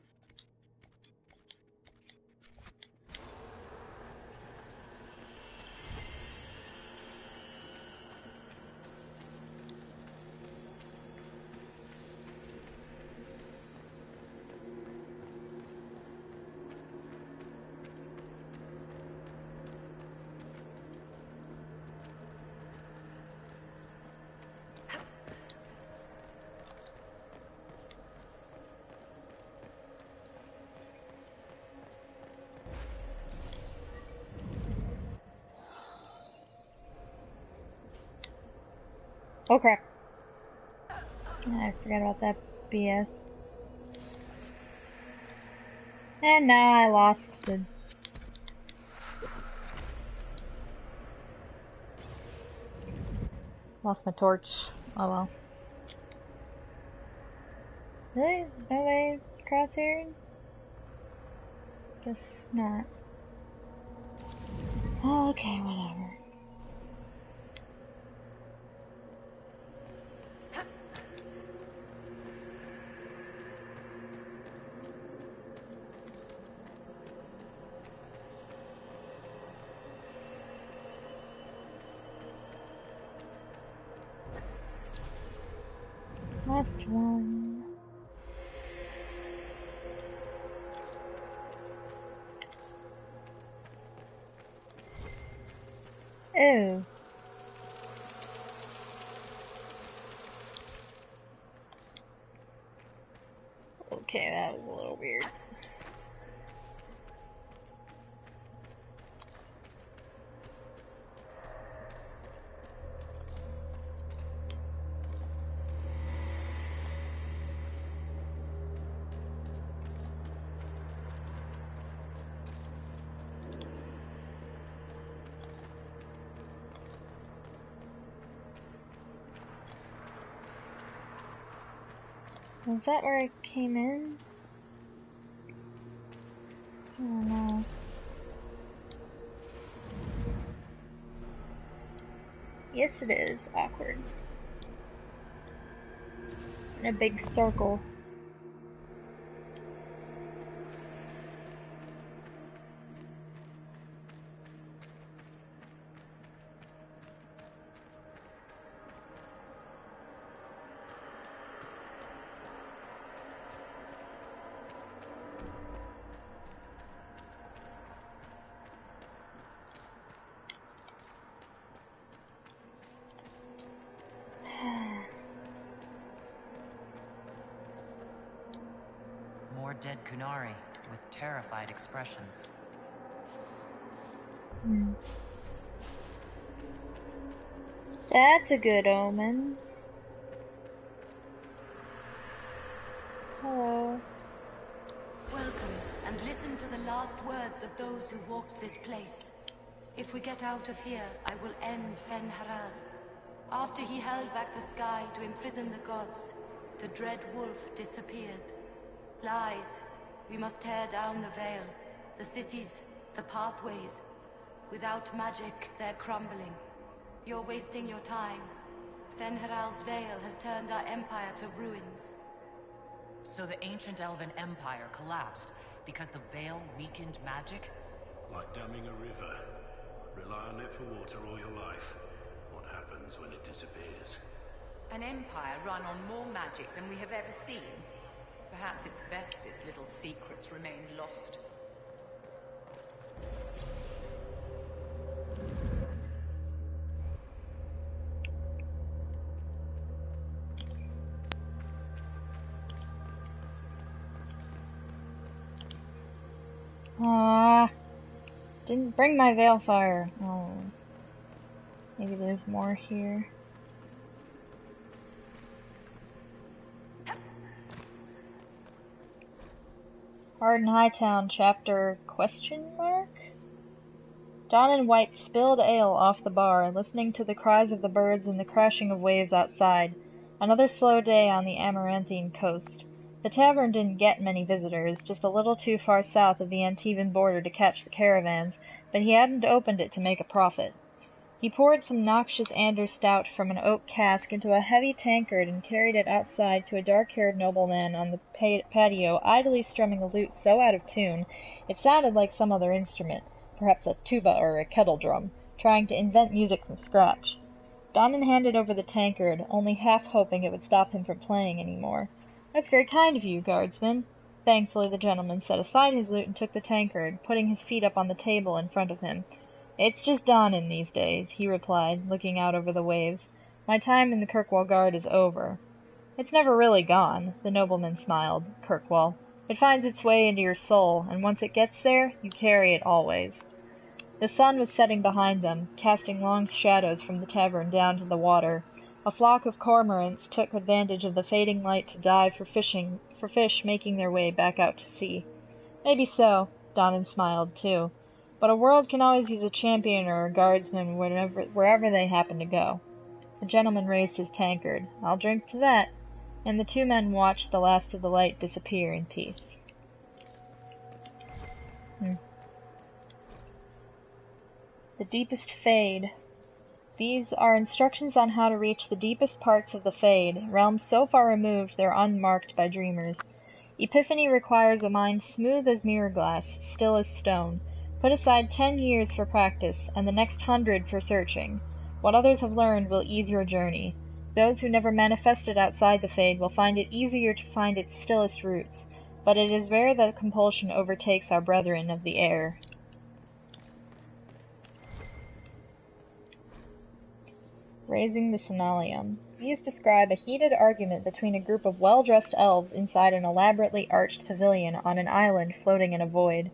Oh crap. I forgot about that BS. And now I lost my torch. Oh well. Really? There's no way across here? Guess not. Oh, okay, whatever. Last one. Ew. Okay, that was a little weird. Was that where I came in? I don't know. Yes, it is. Awkward. In a big circle. More dead Kunari, with terrified expressions. That's a good omen. Hello. Welcome, and listen to the last words of those who walked this place. If we get out of here, I will end Fen-Haral. After he held back the sky to imprison the gods, the dread wolf disappeared. Lies. We must tear down the veil, the cities, the pathways. Without magic, they're crumbling. You're wasting your time. Fen-Haral's veil has turned our empire to ruins. So the ancient elven empire collapsed because the veil weakened magic? Like damming a river. Rely on it for water all your life. What happens when it disappears? An empire run on more magic than we have ever seen. Perhaps it's best its little secrets remain lost. Didn't bring my Veilfire. Oh. Maybe there's more here. Arden Hightown, chapter question mark? Donnan wiped spilled ale off the bar, listening to the cries of the birds and the crashing of waves outside. Another slow day on the Amaranthine coast. The tavern didn't get many visitors, just a little too far south of the Antivan border to catch the caravans, but he hadn't opened it to make a profit. He poured some noxious Anders stout from an oak cask into a heavy tankard and carried it outside to a dark-haired nobleman on the patio, idly strumming a lute so out of tune it sounded like some other instrument, perhaps a tuba or a kettle drum, trying to invent music from scratch. Donnan handed over the tankard, only half hoping it would stop him from playing any more. "That's very kind of you, guardsman." Thankfully the gentleman set aside his lute and took the tankard, putting his feet up on the table in front of him. "It's just dawnin' these days," he replied, looking out over the waves. "My time in the Kirkwall Guard is over." "It's never really gone," the nobleman smiled. "Kirkwall. It finds its way into your soul, and once it gets there, you carry it always." The sun was setting behind them, casting long shadows from the tavern down to the water. A flock of cormorants took advantage of the fading light to dive for fish making their way back out to sea. "Maybe so," Donnan smiled, too. "But a world can always use a champion or a guardsman wherever they happen to go." The gentleman raised his tankard. "I'll drink to that." And the two men watched the last of the light disappear in peace. The Deepest Fade. These are instructions on how to reach the deepest parts of the Fade, realms so far removed they're unmarked by dreamers. Epiphany requires a mind smooth as mirror glass, still as stone. Put aside 10 years for practice, and the next 100 for searching. What others have learned will ease your journey. Those who never manifested outside the Fade will find it easier to find its stillest roots, but it is rare that compulsion overtakes our brethren of the air. Raising the Sonalium. These describe a heated argument between a group of well-dressed elves inside an elaborately arched pavilion on an island floating in a void.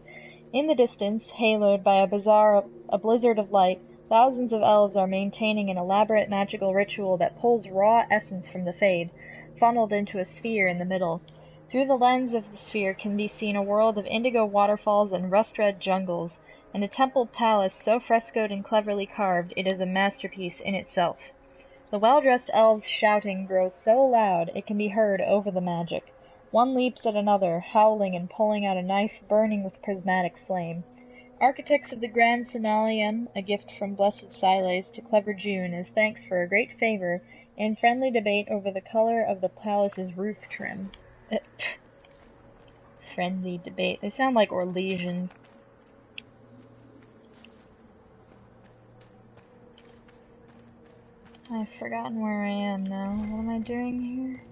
In the distance, haloed by a blizzard of light, thousands of elves are maintaining an elaborate magical ritual that pulls raw essence from the Fade, funneled into a sphere in the middle. Through the lens of the sphere can be seen a world of indigo waterfalls and rust-red jungles, and a templed palace so frescoed and cleverly carved it is a masterpiece in itself. The well-dressed elves' shouting grows so loud it can be heard over the magic. One leaps at another, howling and pulling out a knife burning with prismatic flame. Architects of the Grand Sonalium, a gift from Blessed Siles to clever June as thanks for a great favor, in friendly debate over the color of the palace's roof trim. Friendly debate. They sound like Orlesians. I've forgotten where I am now. What am I doing here?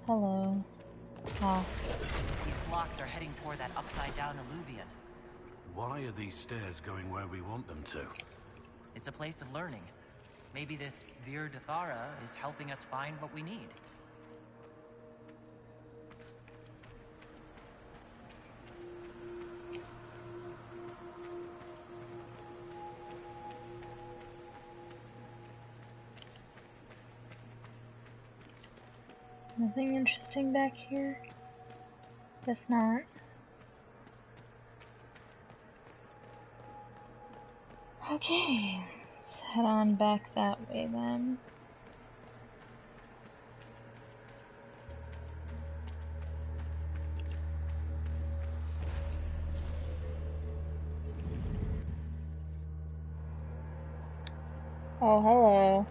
Hello. Oh. These blocks are heading toward that upside-down alluvion. Why are these stairs going where we want them to? It's a place of learning. Maybe this Vir Dathara is helping us find what we need. Nothing interesting back here? Guess not. Okay, let's head on back that way then. Oh, hello.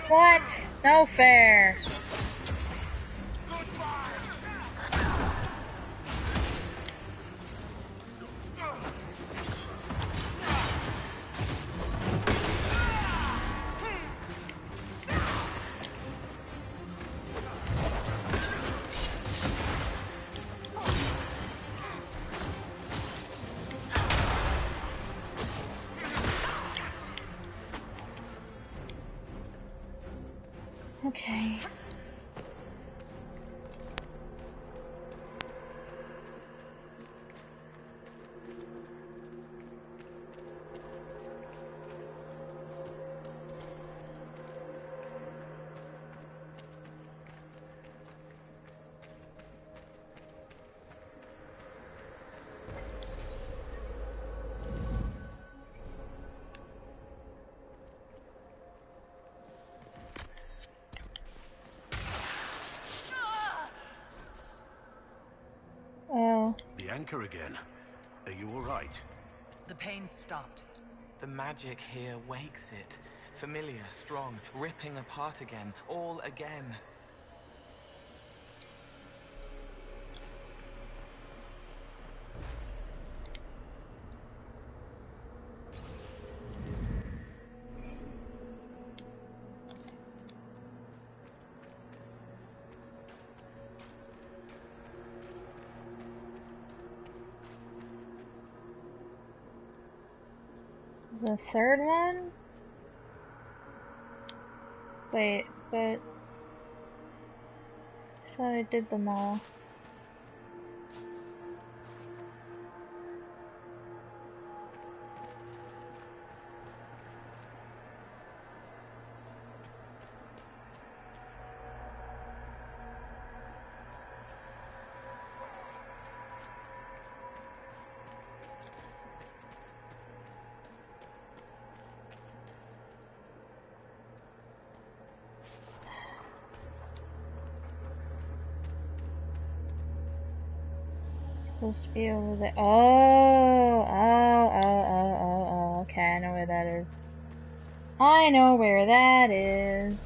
What? No fair. Okay. Oh. The anchor again. Are you all right? The pain stopped. The magic here wakes it. Familiar, strong, ripping apart again, all again. The third one? Wait, but I thought I did them all. Supposed to be over there. Oh. Okay, I know where that is. I know where that is.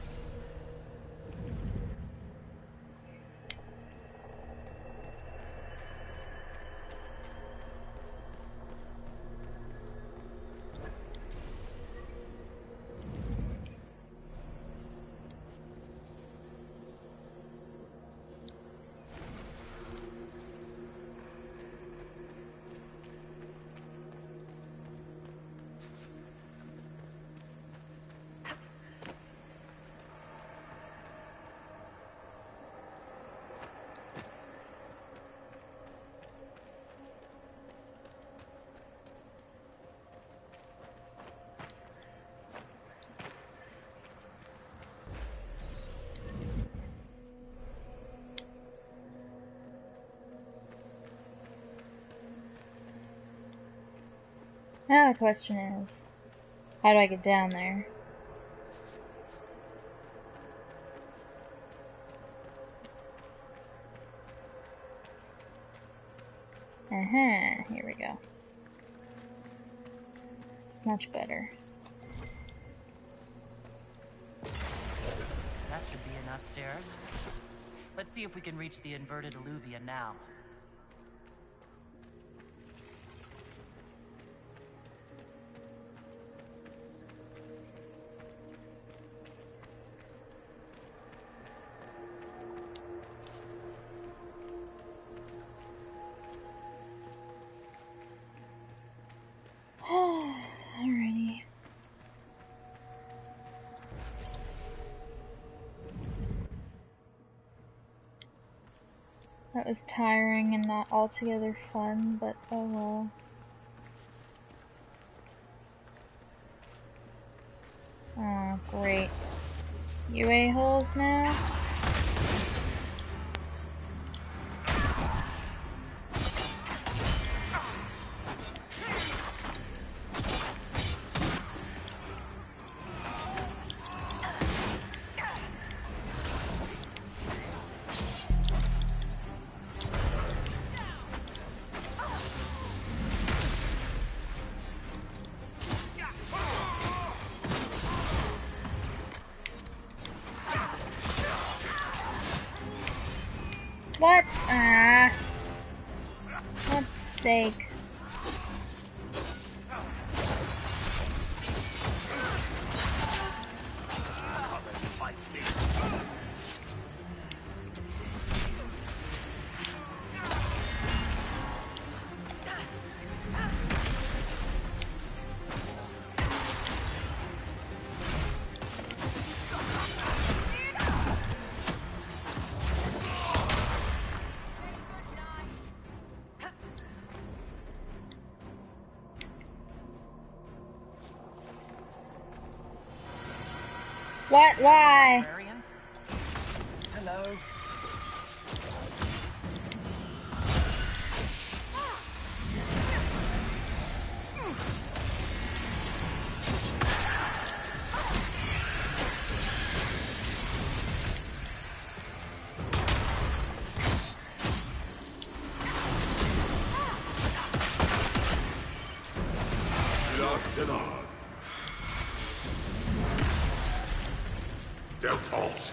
Now the question is, how do I get down there? Here we go. It's much better. That should be enough stairs. Let's see if we can reach the inverted alluvion now. Alrighty. That was tiring and not altogether fun, but oh well. Oh, great. You a-holes now? What? For God's sake. What? Why? Hello. Just enough. Deltos.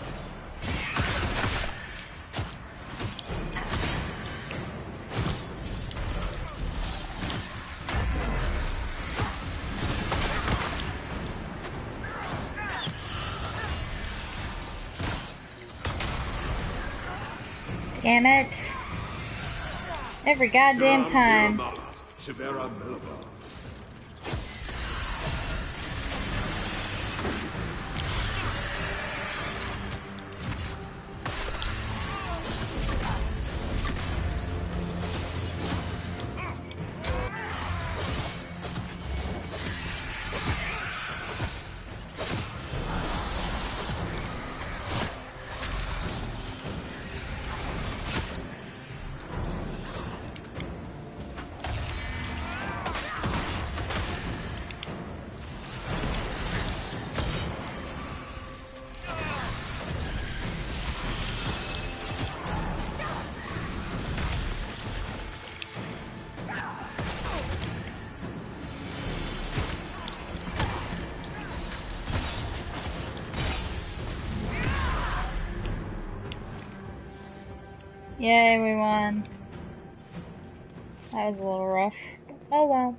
Damn it. Every goddamn time. Yay, we won. That was a little rough. Oh well.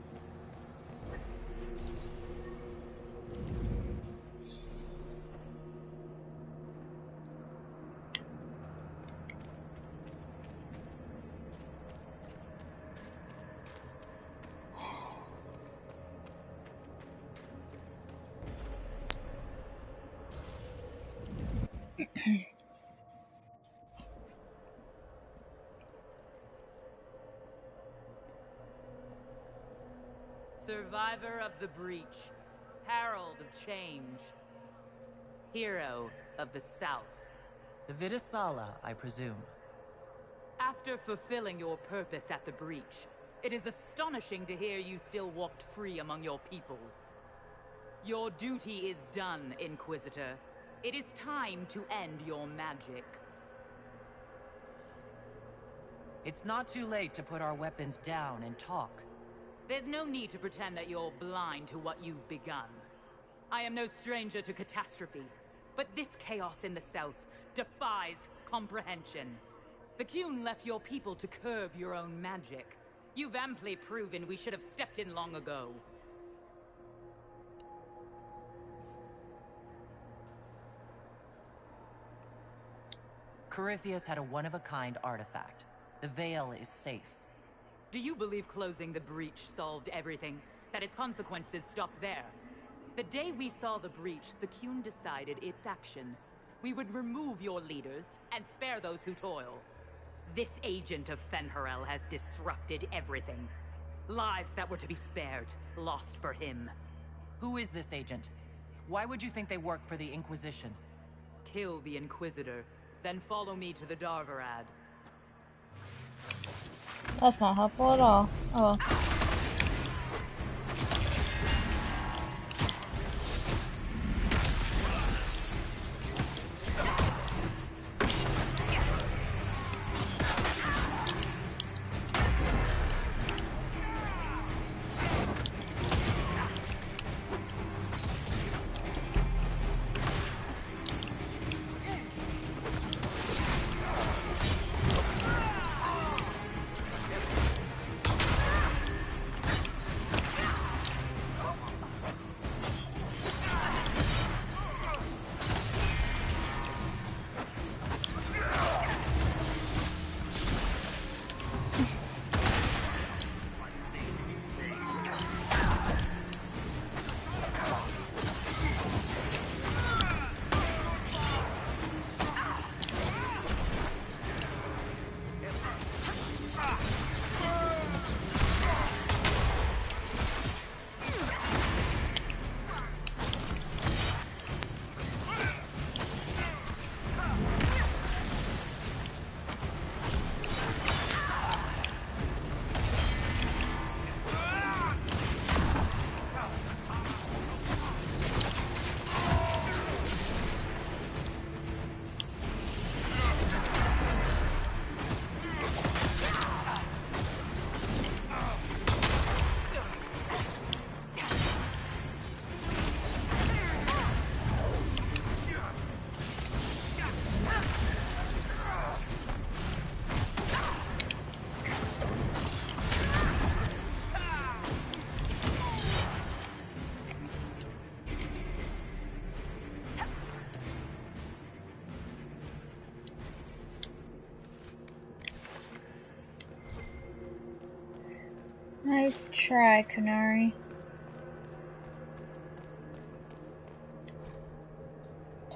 Survivor of the breach, herald of change, hero of the South. The Vidasala, I presume. After fulfilling your purpose at the breach, it is astonishing to hear you still walked free among your people. Your duty is done, Inquisitor. It is time to end your magic. It's not too late to put our weapons down and talk. There's no need to pretend that you're blind to what you've begun. I am no stranger to catastrophe, but this chaos in the South defies comprehension. The Qun left your people to curb your own magic. You've amply proven we should have stepped in long ago. Corypheus had a one-of-a-kind artifact. The Veil is safe. Do you believe closing the breach solved everything? That its consequences stopped there? The day we saw the breach, the Qun decided its action. We would remove your leaders and spare those who toil. This agent of Fen'Harel has disrupted everything. Lives that were to be spared, lost for him. Who is this agent? Why would you think they work for the Inquisition? Kill the Inquisitor, then follow me to the Darvarad. That's not helpful at all. Oh well. Nice try, Kunari.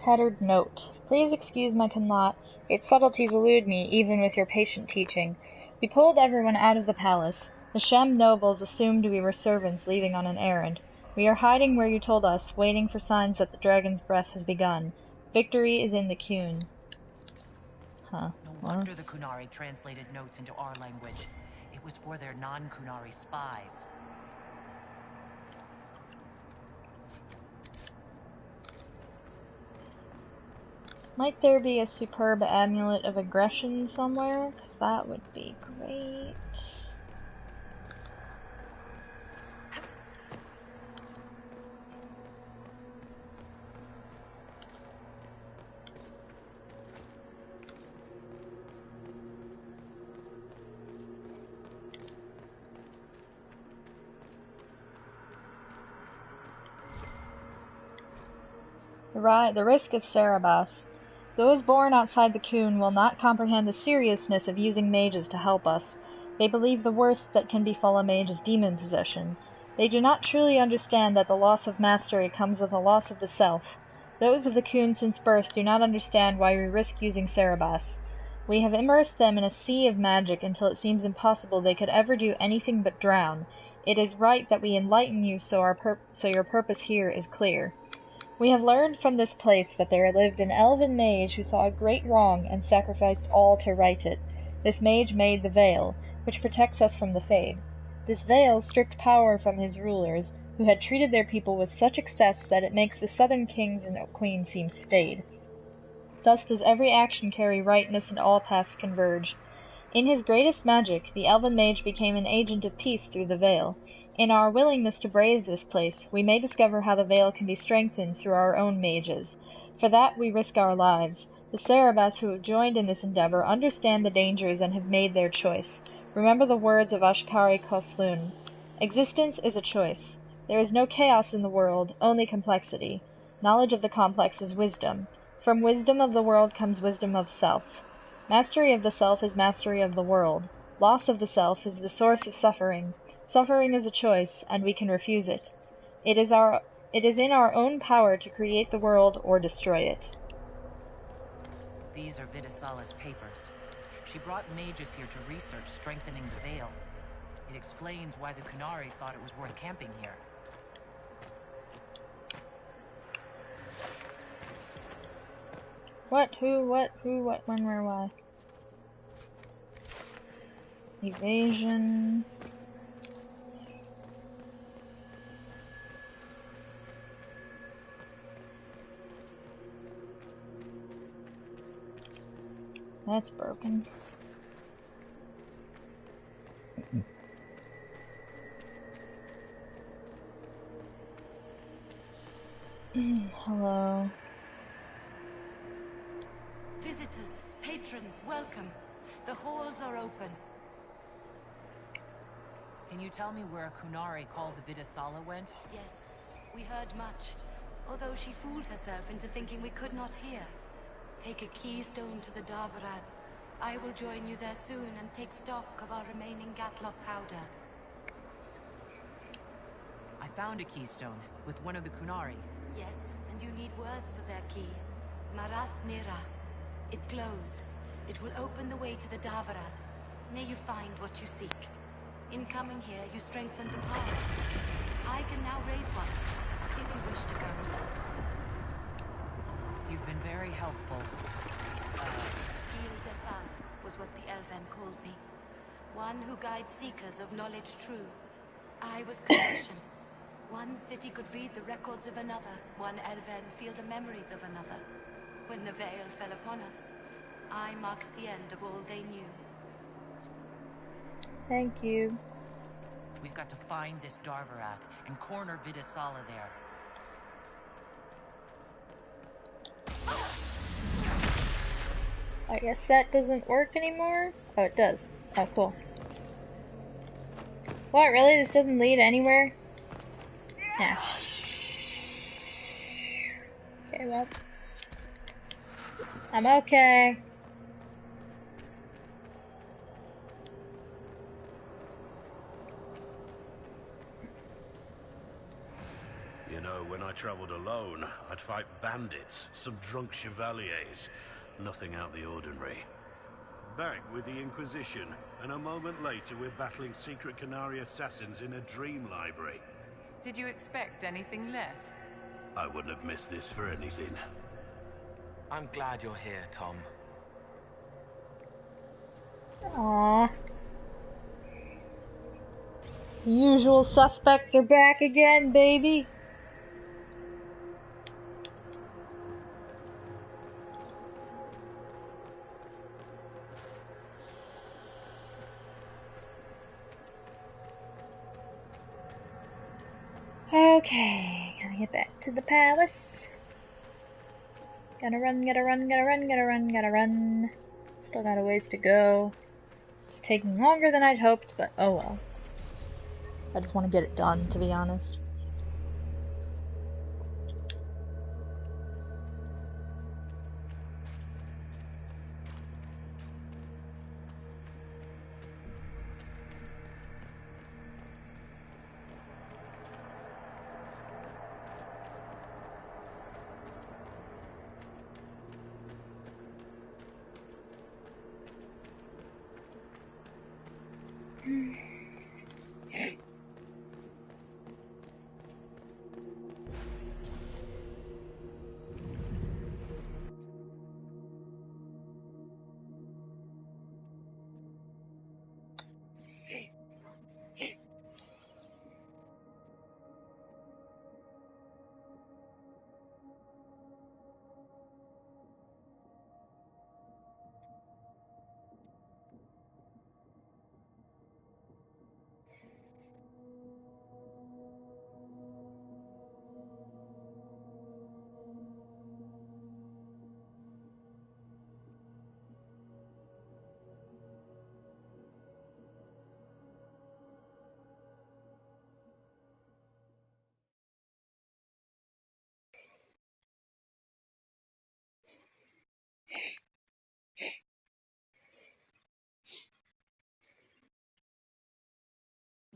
Tattered note. Please excuse my conlot. Its subtleties elude me, even with your patient teaching. We pulled everyone out of the palace. The Shem nobles assumed we were servants leaving on an errand. We are hiding where you told us, waiting for signs that the dragon's breath has begun. Victory is in the Kun. Huh. No wonder the Kunari translated notes into our language. It was for their non-Kunari spies. Might there be a superb amulet of aggression somewhere? Because that would be great. The risk of Cerebas. Those born outside the Kun will not comprehend the seriousness of using mages to help us. They believe the worst that can befall a mage is demon possession. They do not truly understand that the loss of mastery comes with a loss of the self. Those of the Kun since birth do not understand why we risk using Cerebas. We have immersed them in a sea of magic until it seems impossible they could ever do anything but drown. It is right that we enlighten you so your purpose here is clear. We have learned from this place that there lived an elven mage who saw a great wrong and sacrificed all to right it. This mage made the veil, which protects us from the Fade. This veil stripped power from his rulers, who had treated their people with such excess that it makes the southern kings and queens seem staid. Thus does every action carry rightness and all paths converge. In his greatest magic, the elven mage became an agent of peace through the veil. In our willingness to brave this place, we may discover how the veil can be strengthened through our own mages. For that we risk our lives. The Cerebas who have joined in this endeavor understand the dangers and have made their choice. Remember the words of Ashkari Koslun. Existence is a choice. There is no chaos in the world, only complexity. Knowledge of the complex is wisdom. From wisdom of the world comes wisdom of self. Mastery of the self is mastery of the world. Loss of the self is the source of suffering. Suffering is a choice, and we can refuse it. It is in our own power to create the world or destroy it. These are Vidisala's papers. She brought mages here to research strengthening the veil. It explains why the Kunari thought it was worth camping here. What, who, what, when, where, why? Evasion. That's broken. Hello. Visitors, patrons, welcome. The halls are open. Can you tell me where a Kunari called the Vidisala went? Yes, we heard much, although she fooled herself into thinking we could not hear. Take a keystone to the Darvarad. I will join you there soon and take stock of our remaining Gatlock powder. I found a keystone with one of the Kunari. Yes, and you need words for their key. Maras Nira. It glows. It will open the way to the Darvarad. May you find what you seek. In coming here, you strengthened the paths. I can now raise one, if you wish to go. You've been very helpful. Gildethan was what the Elven called me. One who guides seekers of knowledge true. I was connection. One city could read the records of another, one Elven feel the memories of another. When the veil fell upon us, I marked the end of all they knew. Thank you. We've got to find this Darvarad and corner Vidisala there. I guess that doesn't work anymore? Oh, it does. Oh, cool. What, really? This doesn't lead anywhere? Yeah. Okay, well. I'm okay. You know, when I traveled alone, I'd fight bandits, some drunk chevaliers. Nothing out the ordinary. Back with the Inquisition, and a moment later we're battling secret Canary assassins in a dream library. Did you expect anything less? I wouldn't have missed this for anything. I'm glad you're here, Tom. Aww. The usual suspects are back again, baby. Okay, gotta get back to the palace. Gotta run, gotta run, gotta run, gotta run, gotta run. Still got a ways to go. It's taking longer than I'd hoped, but oh well. I just want to get it done, to be honest.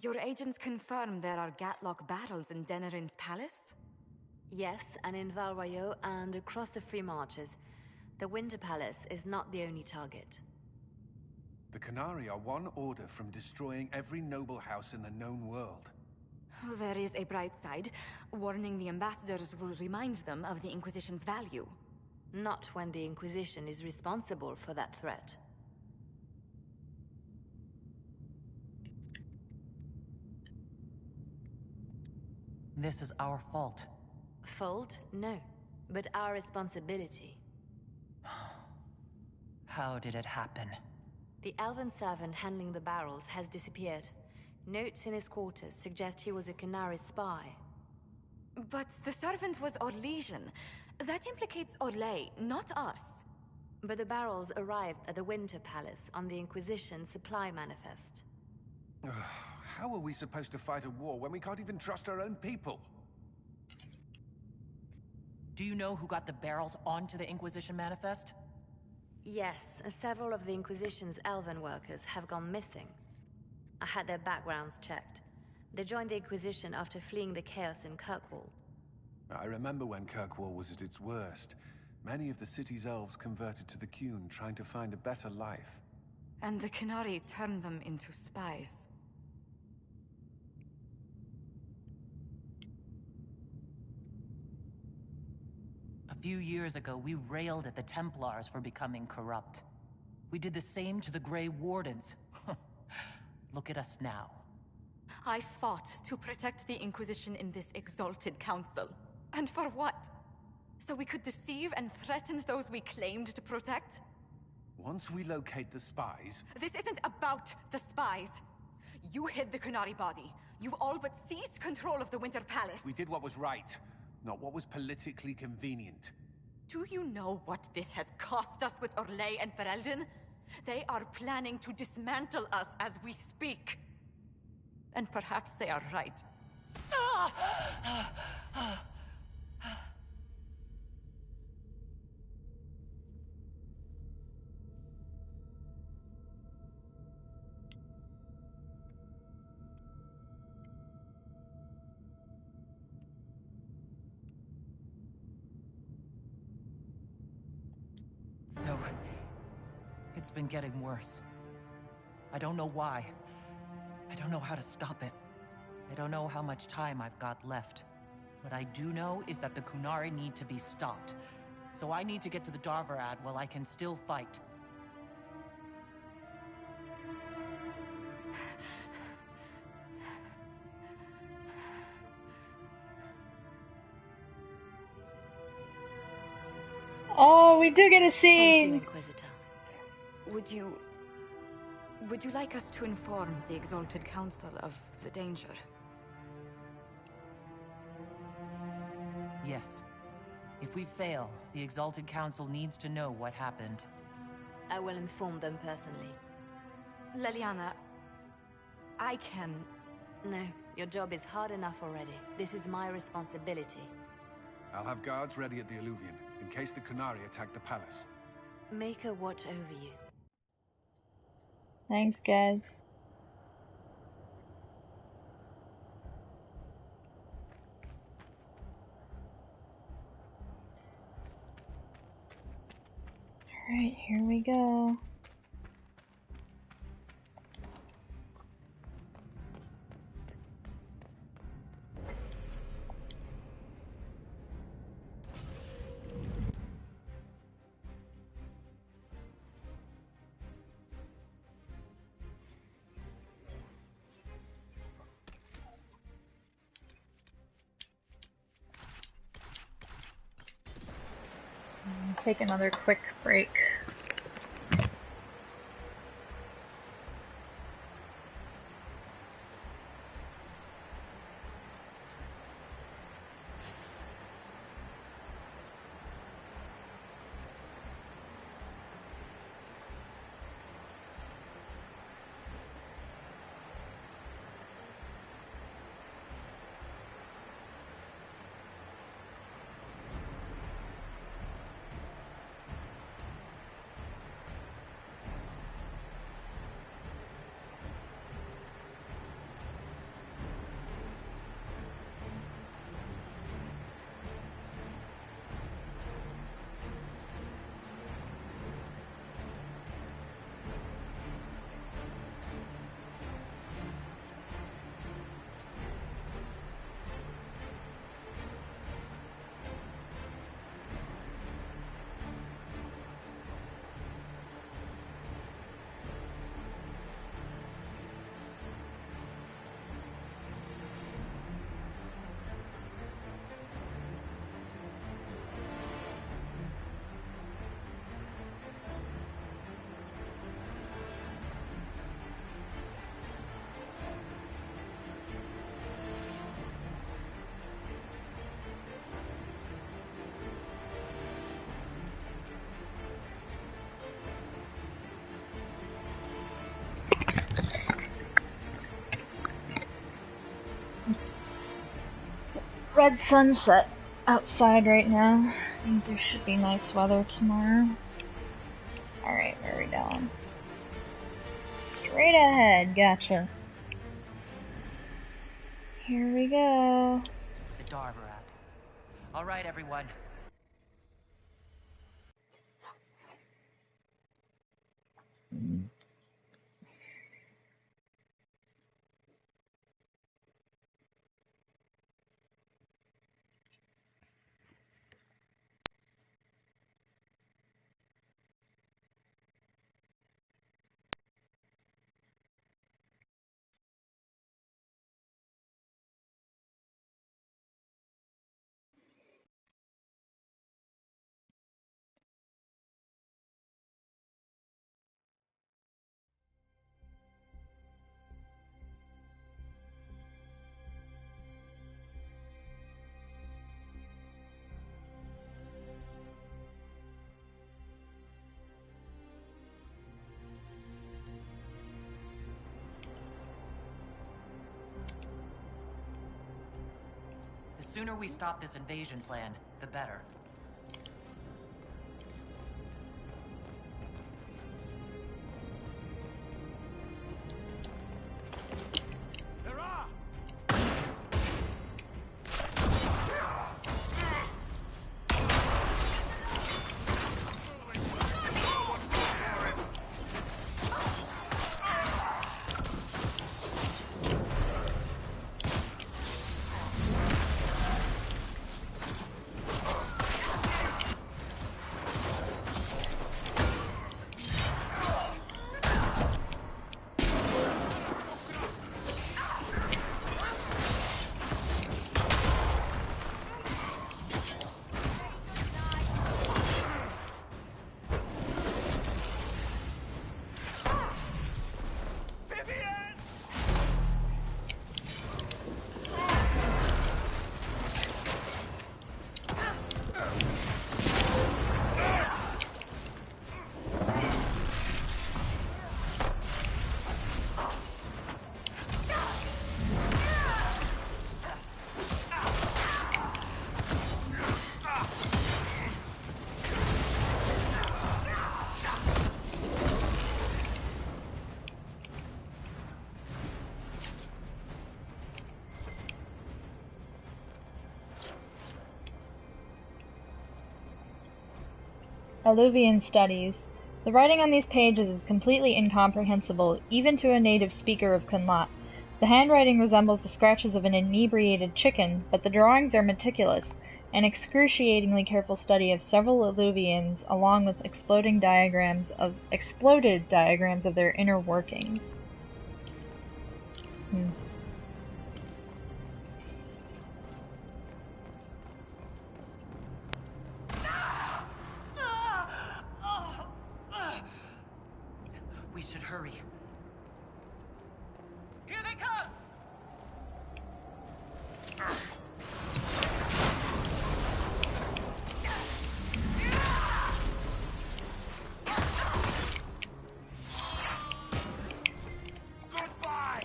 Your agents confirm there are Gatlock battles in Denerim's palace? Yes, and in Val Royeaux and across the Free Marches. The Winter Palace is not the only target. The Canary are one order from destroying every noble house in the known world. There is a bright side. Warning the ambassadors will remind them of the Inquisition's value. Not when the Inquisition is responsible for that threat. This is our fault. Fault? No. But our responsibility. How did it happen? The elven servant handling the barrels has disappeared. Notes in his quarters suggest he was a Canary spy. But the servant was Orlesian. That implicates Orlais, not us. But the barrels arrived at the Winter Palace on the Inquisition supply manifest. How are we supposed to fight a war when we can't even trust our own people? Do you know who got the barrels onto the Inquisition manifest? Yes, several of the Inquisition's elven workers have gone missing. I had their backgrounds checked. They joined the Inquisition after fleeing the chaos in Kirkwall. I remember when Kirkwall was at its worst. Many of the city's elves converted to the Qun, trying to find a better life. And the Canary turned them into spies. A few years ago, we railed at the Templars for becoming corrupt. We did the same to the Grey Wardens. Look at us now. I fought to protect the Inquisition in this exalted council. And for what? So we could deceive and threaten those we claimed to protect? Once we locate the spies... This isn't about the spies. You hid the Canary body. You all but seized control of the Winter Palace. We did what was right, not what was politically convenient. Do you know what this has cost us with Orlais and Ferelden? They are planning to dismantle us as we speak. And perhaps they are right. It's been getting worse. I don't know why. I don't know how to stop it. I don't know how much time I've got left. What I do know is that the Kunari need to be stopped. So I need to get to the Darvarad while I can still fight. Oh, we do get a Thank you, scene! Inquisitor. Would you like us to inform the Exalted Council of the danger? Yes. If we fail, the Exalted Council needs to know what happened. I will inform them personally. Leliana, I can... No, your job is hard enough already. This is my responsibility. I'll have guards ready at the Alluvion, in case the Kunari attack the palace. Make her watch over you. Thanks, guys. Alright, here we go. Take another quick break. Red sunset outside right now. Means there should be nice weather tomorrow. Alright, where are we going? Straight ahead, gotcha. Here we go. The Darvarad. Alright, everyone. The sooner we stop this invasion plan, the better. Alluvian Studies. The writing on these pages is completely incomprehensible, even to a native speaker of Kunlat. The handwriting resembles the scratches of an inebriated chicken, but the drawings are meticulous, an excruciatingly careful study of several alluvians, along with exploded diagrams of their inner workings. We should hurry. Here they come! Goodbye!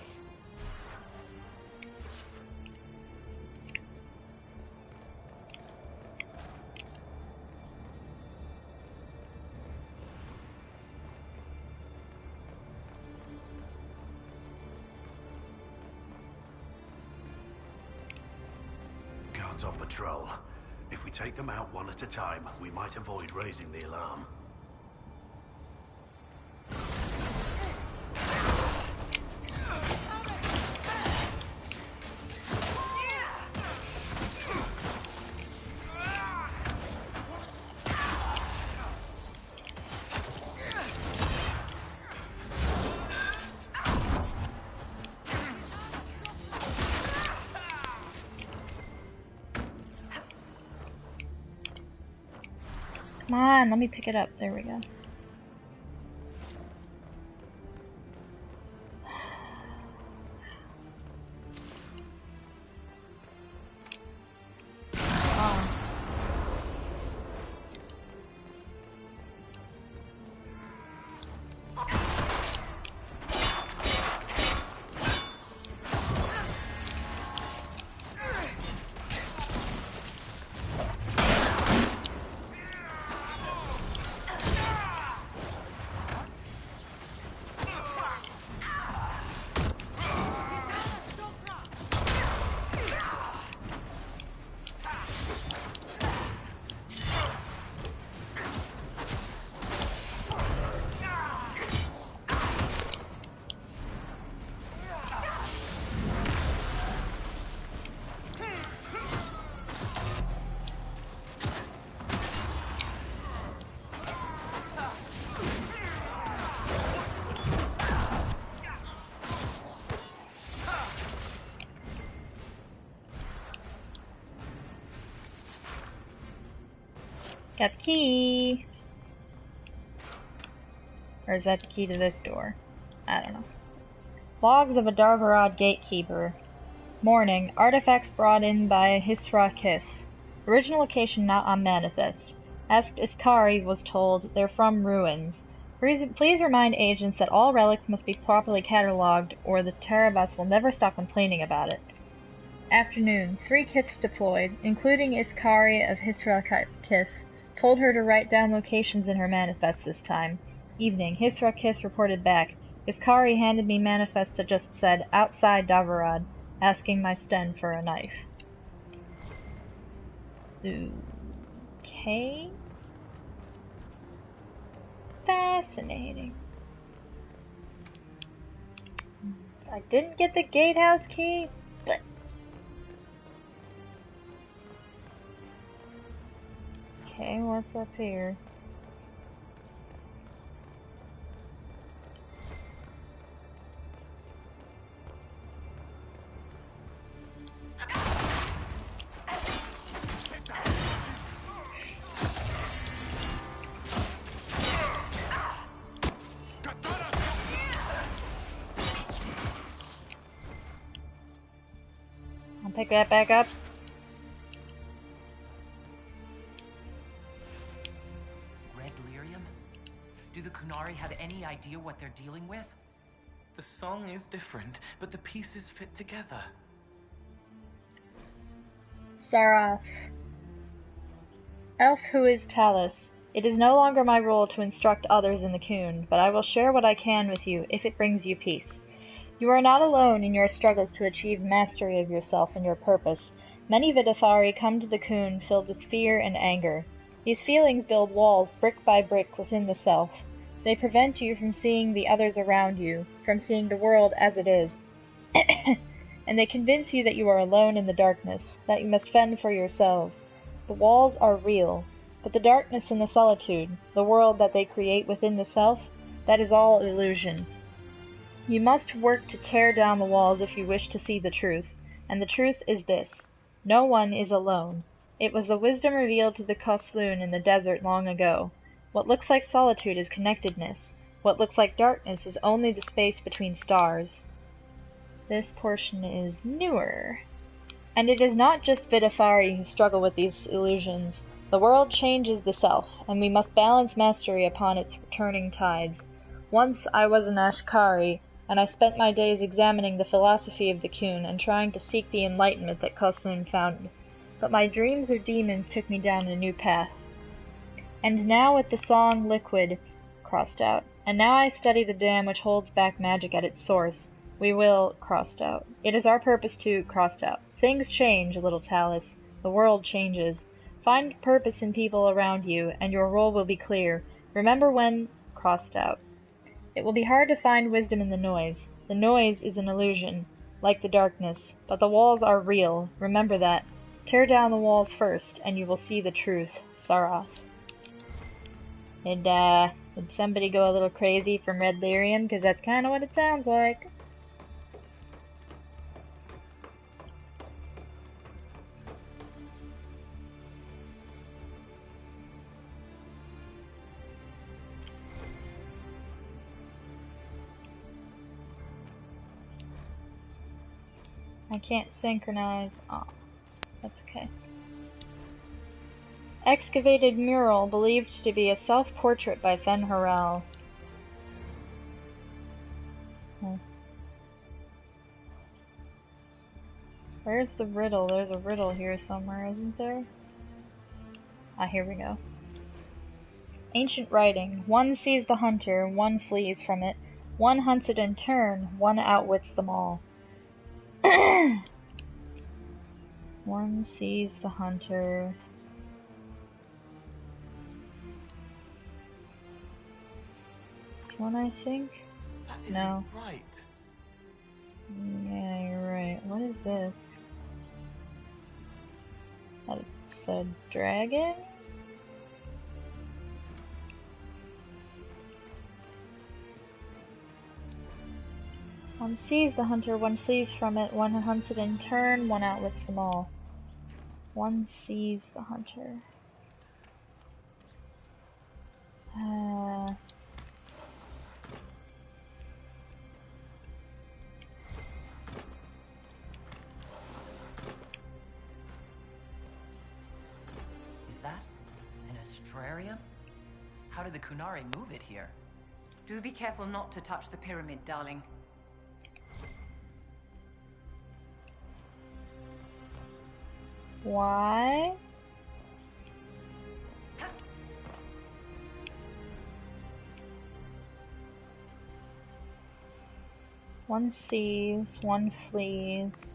Guards on patrol. If we take them out one at a time, we might avoid raising the alarm. Come on, let me pick it up. There we go. Got the key! Or is that the key to this door? I don't know. Logs of a Darvarad gatekeeper. Morning. Artifacts brought in by Hisra Kith. Original location not on manifest. Asked Iskari, was told they're from ruins. Please remind agents that all relics must be properly catalogued or the Terebus will never stop complaining about it. Afternoon. 3 Kiths deployed, including Iskari of Hisra Kith. Told her to write down locations in her manifest this time. Evening. Hisra Kith reported back. Iskari handed me manifest that just said, outside Davarad, asking my Sten for a knife. Okay. Fascinating. I didn't get the gatehouse key, but... Okay, what's up here? I'll pick that back up. Red lyrium? Do the Kunari have any idea what they're dealing with? The song is different, but the pieces fit together. Sarath. Elf who is Talus. It is no longer my role to instruct others in the Kun, but I will share what I can with you if it brings you peace. You are not alone in your struggles to achieve mastery of yourself and your purpose. Many Vidathari come to the Kun filled with fear and anger. These feelings build walls brick by brick within the self. They prevent you from seeing the others around you, from seeing the world as it is. And they convince you that you are alone in the darkness, that you must fend for yourselves. The walls are real, but the darkness and the solitude, the world that they create within the self, that is all illusion. You must work to tear down the walls if you wish to see the truth, and the truth is this: no one is alone. It was the wisdom revealed to the Kosloon in the desert long ago. What looks like solitude is connectedness. What looks like darkness is only the space between stars. This portion is newer. And it is not just Vidafari who struggle with these illusions. The world changes the self, and we must balance mastery upon its returning tides. Once I was an Ashkari, and I spent my days examining the philosophy of the Kun and trying to seek the enlightenment that Koslun founded. But my dreams of demons took me down a new path. And now with the song Liquid crossed out, and now I study the dam which holds back magic at its source. We will crossed out. It is our purpose to crossed out. Things change, little Talus. The world changes. Find purpose in people around you, and your role will be clear. Remember when crossed out. It will be hard to find wisdom in the noise. The noise is an illusion, like the darkness, but the walls are real. Remember that. Tear down the walls first, and you will see the truth. Sarath. Did somebody go a little crazy from Red Lyrium? Because that's kind of what it sounds like. I can't synchronize. Oh, that's okay. Excavated mural believed to be a self-portrait by Fen Haral. Where's the riddle? There's a riddle here somewhere, isn't there? Ah, here we go. Ancient writing. One sees the hunter, one flees from it. One hunts it in turn, one outwits them all. One sees the hunter. This one, I think? That isn't No. right. Yeah, you're right. What is this? That's a dragon? One sees the hunter, one flees from it, one hunts it in turn, one outwits them all. One sees the hunter. Is that an astrarium? How did the Kunari move it here? Do be careful not to touch the pyramid, darling. Why? One sees, one flees.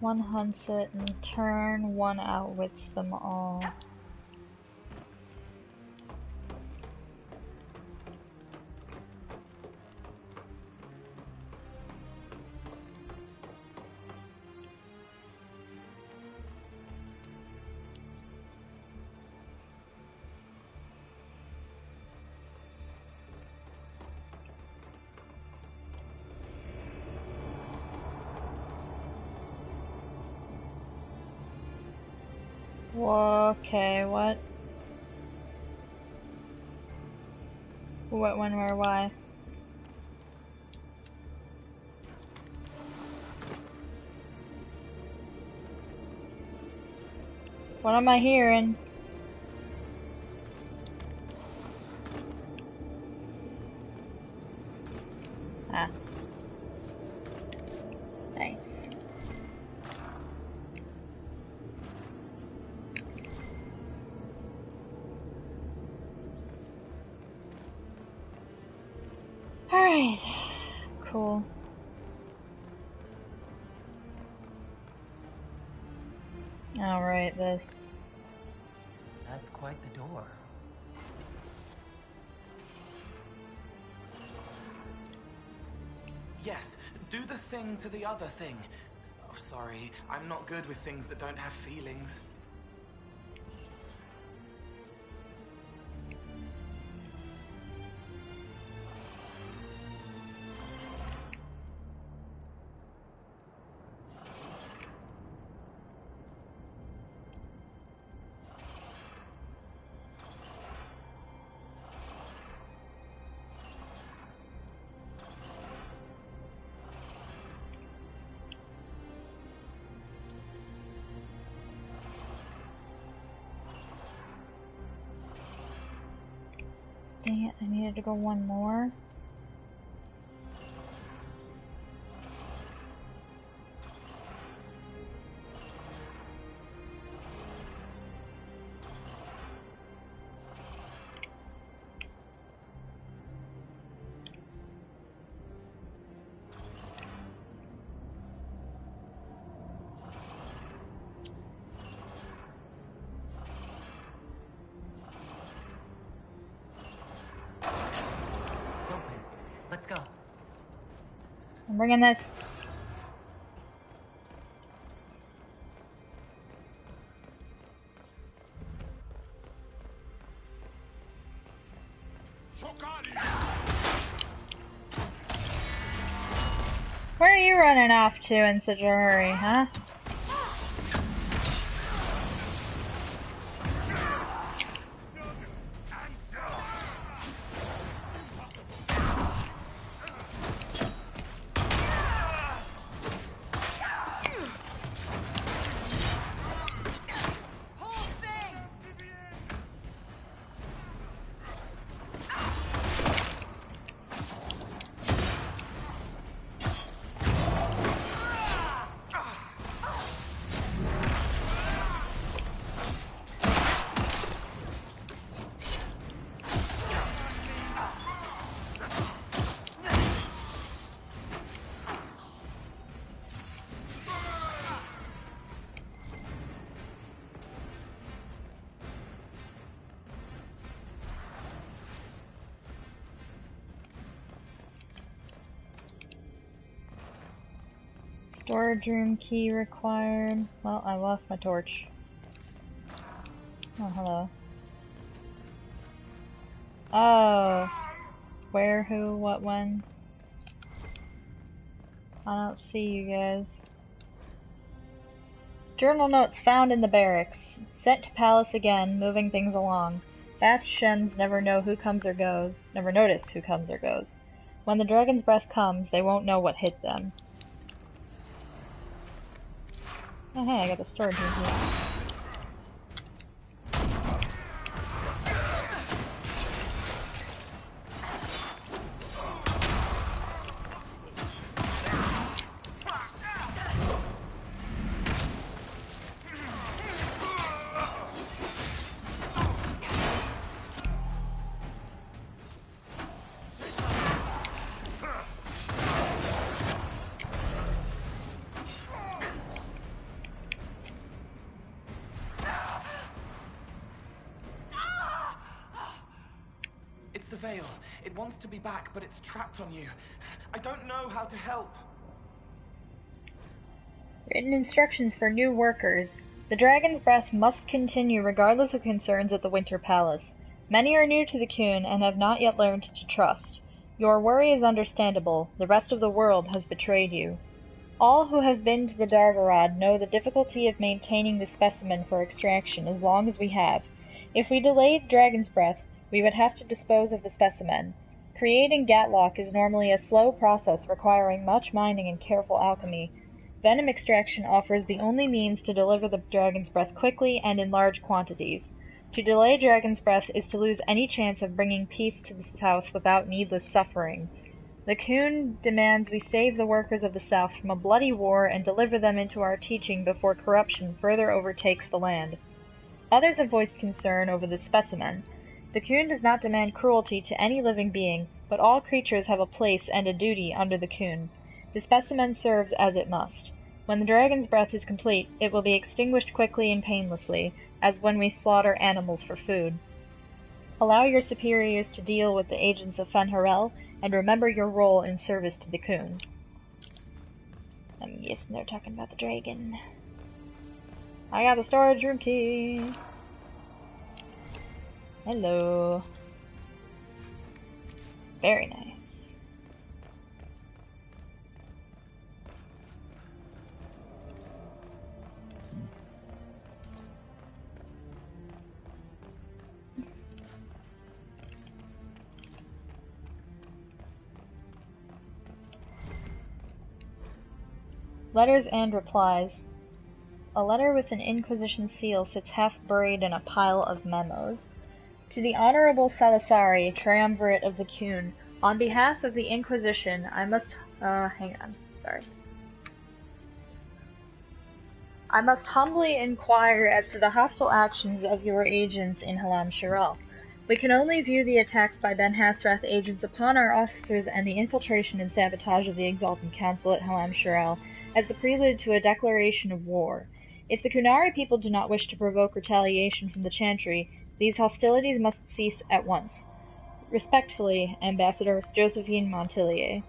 One hunts it in turn, one outwits them all. Okay, what? What, when, where, why? What am I hearing? Ah. Nice. Alright. Cool. Alright, this. That's quite the door. Yes, do the thing to the other thing. Oh, sorry, I'm not good with things that don't have feelings. Dang it, I needed to go one more. It's open. Let's go. I'm bringing this. Where are you running off to in such a hurry, huh? Storage room key required. Well, I lost my torch. Oh, hello. Oh. Where, who, what, when? I don't see you guys. Journal notes found in the barracks. Sent to palace again, moving things along. Fast Shems never know who comes or goes. Never notice who comes or goes. When the dragon's breath comes, they won't know what hit them. Oh hey, I got the storage room here. It's the veil. It wants to be back, but it's trapped on you. I don't know how to help. Written instructions for new workers. The dragon's breath must continue regardless of concerns at the Winter Palace. Many are new to the Coon and have not yet learned to trust. Your worry is understandable. The rest of the world has betrayed you. All who have been to the Dargarad know the difficulty of maintaining the specimen for extraction as long as we have. If we delayed dragon's breath, we would have to dispose of the specimen. Creating Gatlock is normally a slow process requiring much mining and careful alchemy. Venom extraction offers the only means to deliver the dragon's breath quickly and in large quantities. To delay dragon's breath is to lose any chance of bringing peace to the South without needless suffering. The Coon demands we save the workers of the South from a bloody war and deliver them into our teaching before corruption further overtakes the land. Others have voiced concern over the specimen. The Coon does not demand cruelty to any living being, but all creatures have a place and a duty under the Coon. The specimen serves as it must. When the dragon's breath is complete, it will be extinguished quickly and painlessly, as when we slaughter animals for food. Allow your superiors to deal with the agents of Fen'Harel, and remember your role in service to the Khun. I'm guessing they're talking about the dragon. I got the storage room key. Hello. Very nice. Letters and replies. A letter with an Inquisition seal sits half buried in a pile of memos. To the Honorable Salasari, Triumvirate of the Khun, on behalf of the Inquisition, I must humbly inquire as to the hostile actions of your agents in Halam Shiral. We can only view the attacks by Ben Hasrath agents upon our officers and the infiltration and sabotage of the Exalted Council at Halam Shiral as the prelude to a declaration of war. If the Kunari people do not wish to provoke retaliation from the Chantry, these hostilities must cease at once. Respectfully, Ambassador Josephine Montilier.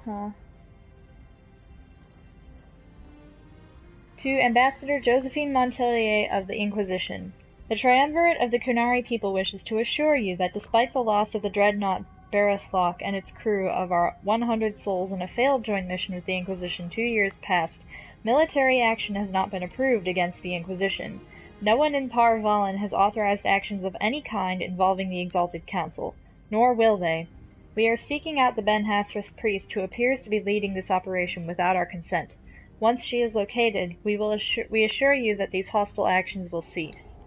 To Ambassador Josephine Montilier of the Inquisition. The Triumvirate of the Kunari people wishes to assure you that despite the loss of the dreadnought Barathlock and its crew of our 100 souls in a failed joint mission with the Inquisition 2 years past, military action has not been approved against the Inquisition. No one in Par Valen has authorized actions of any kind involving the Exalted Council, nor will they. We are seeking out the Ben Hasrath priest who appears to be leading this operation without our consent. Once she is located, we assure you that these hostile actions will cease.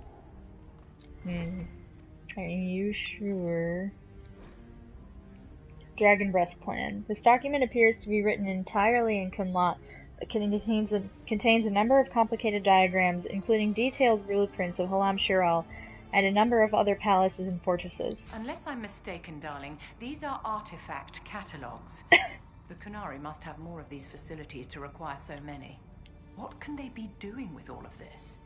Are you sure? Dragon Breath Plan. This document appears to be written entirely in Kunlat, but contains a number of complicated diagrams, including detailed blueprints of Halam Shiral and a number of other palaces and fortresses. Unless I'm mistaken, darling, these are artifact catalogs. The Kunari must have more of these facilities to require so many. What can they be doing with all of this?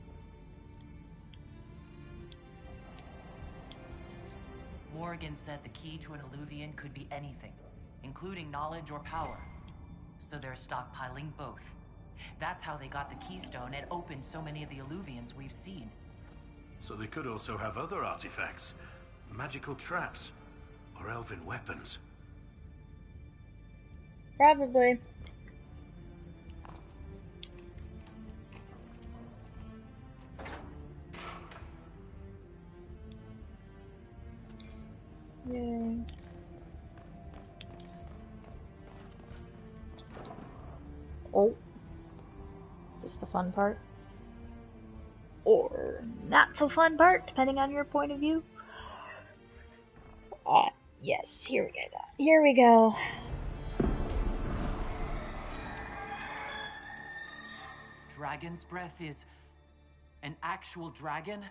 Morrigan said the key to an Illuvian could be anything, including knowledge or power. So they're stockpiling both. That's how they got the keystone and opened so many of the Illuvians we've seen. So they could also have other artifacts, magical traps, or elven weapons. Probably. Yay. Oh. Is this the fun part? Or not so fun part, depending on your point of view? Yes, here we go. Here we go. Dragon's breath is an actual dragon?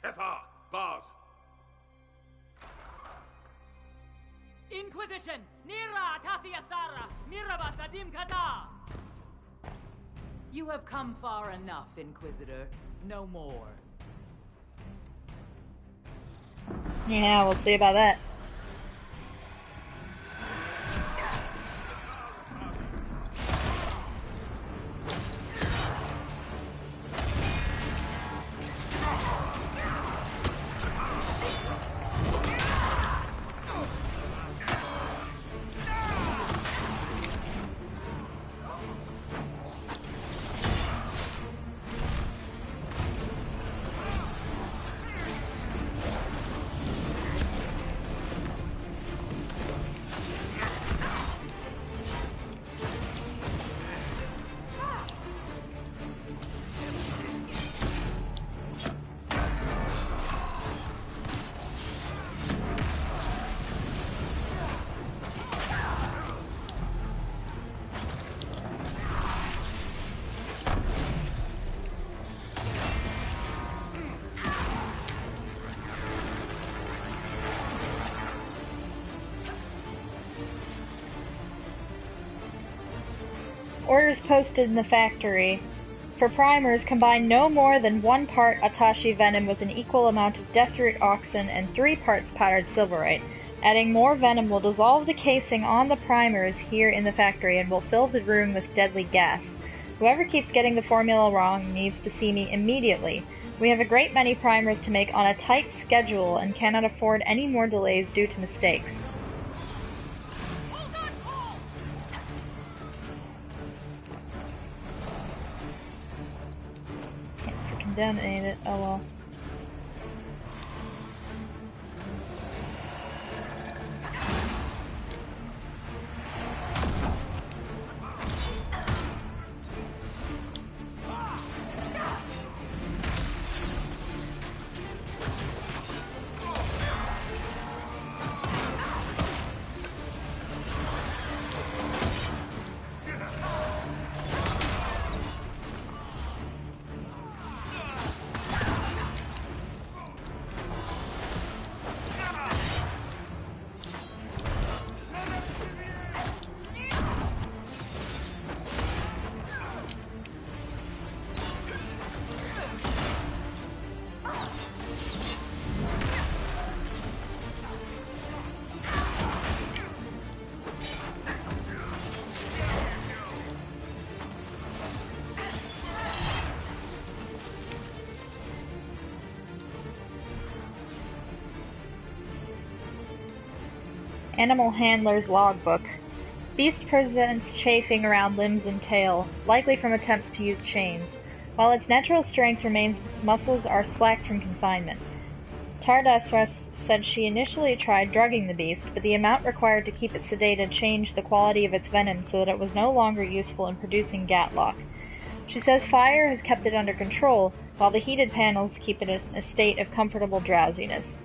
Tethar, Bars. Inquisition! Nira Tasiasara! Miraba Sadim Kata! You have come far enough, Inquisitor. No more. Yeah, we'll see about that. Orders posted in the factory. For primers, combine no more than 1 part Atashi venom with an equal amount of Deathroot Auxin and 3 parts powdered silverite. Adding more venom will dissolve the casing on the primers here in the factory and will fill the room with deadly gas. Whoever keeps getting the formula wrong needs to see me immediately. We have a great many primers to make on a tight schedule and cannot afford any more delays due to mistakes. Can't freaking detonate it. Oh well. Animal Handler's Logbook. Beast presents chafing around limbs and tail, likely from attempts to use chains. While its natural strength remains, muscles are slack from confinement. Tardathras said she initially tried drugging the beast, but the amount required to keep it sedated changed the quality of its venom so that it was no longer useful in producing Gatlock. She says fire has kept it under control, while the heated panels keep it in a state of comfortable drowsiness.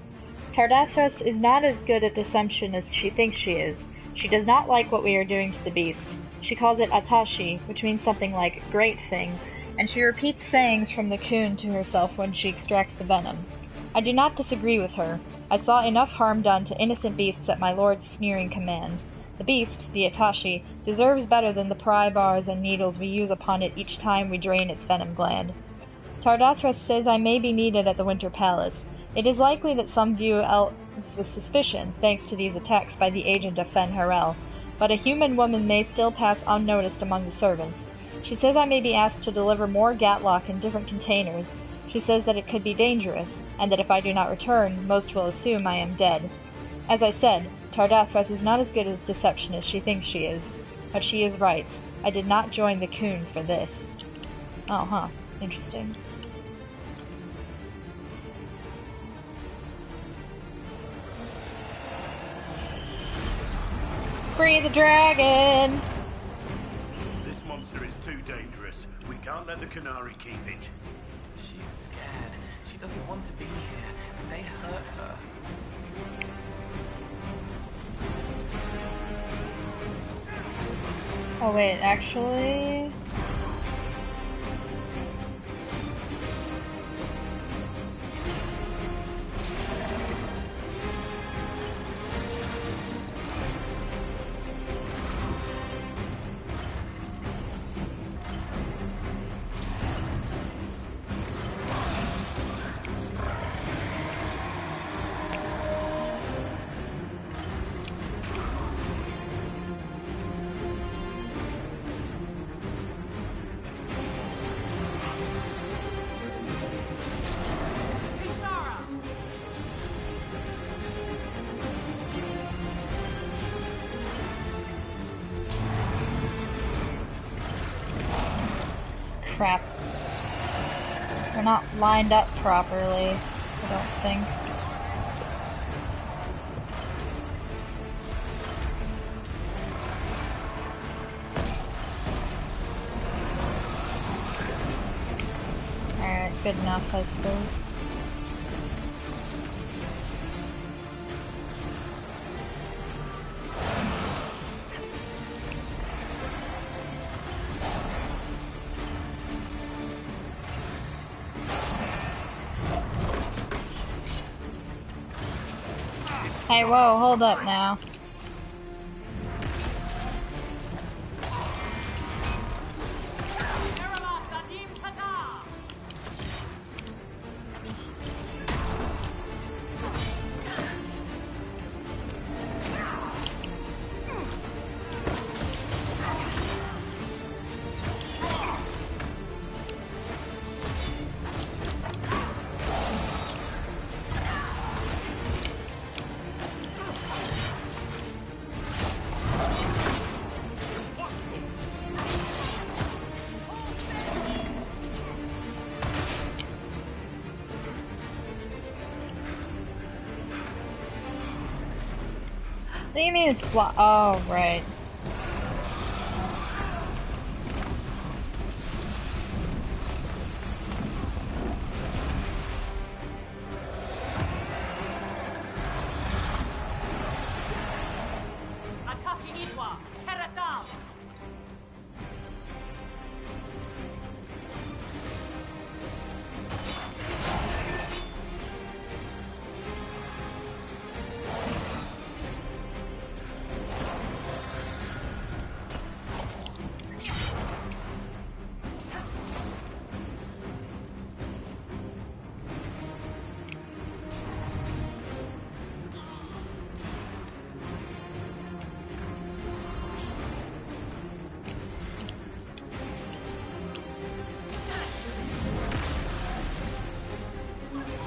Tardathras is not as good at deception as she thinks she is. She does not like what we are doing to the beast. She calls it Atashi, which means something like great thing, and she repeats sayings from the coon to herself when she extracts the venom. I do not disagree with her. I saw enough harm done to innocent beasts at my lord's sneering commands. The beast, the Atashi, deserves better than the pry bars and needles we use upon it each time we drain its venom gland. Tardathras says I may be needed at the Winter Palace. It is likely that some view elves with suspicion, thanks to these attacks by the agent of Fen Harel, but a human woman may still pass unnoticed among the servants. She says I may be asked to deliver more Gatlock in different containers. She says that it could be dangerous, and that if I do not return, most will assume I am dead. As I said, Tardathras is not as good at deception as she thinks she is, but she is right. I did not join the coon for this. Oh, huh. Interesting. Free the dragon! This monster is too dangerous. We can't let the Canary keep it. She's scared. She doesn't want to be here. They hurt her. Oh wait, actually... Crap. They're not lined up properly, I don't think. Alright, good enough, I suppose. Hey, whoa, hold up now. do you mean it's oh, right.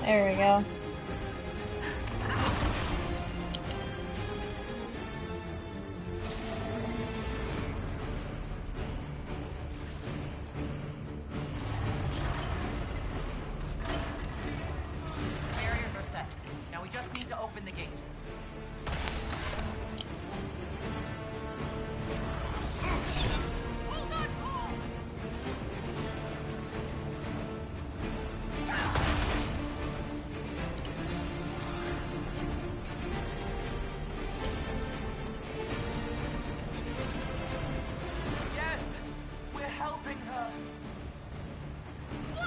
There we go. Barriers are set. Now we just need to open the gate.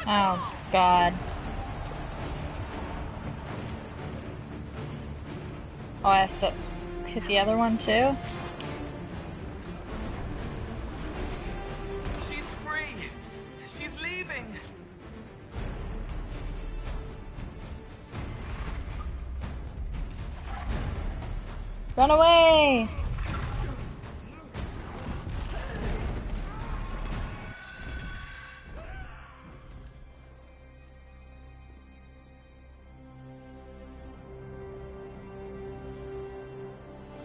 Oh, God. Oh, I have to hit the other one, too? She's free! She's leaving! Run away!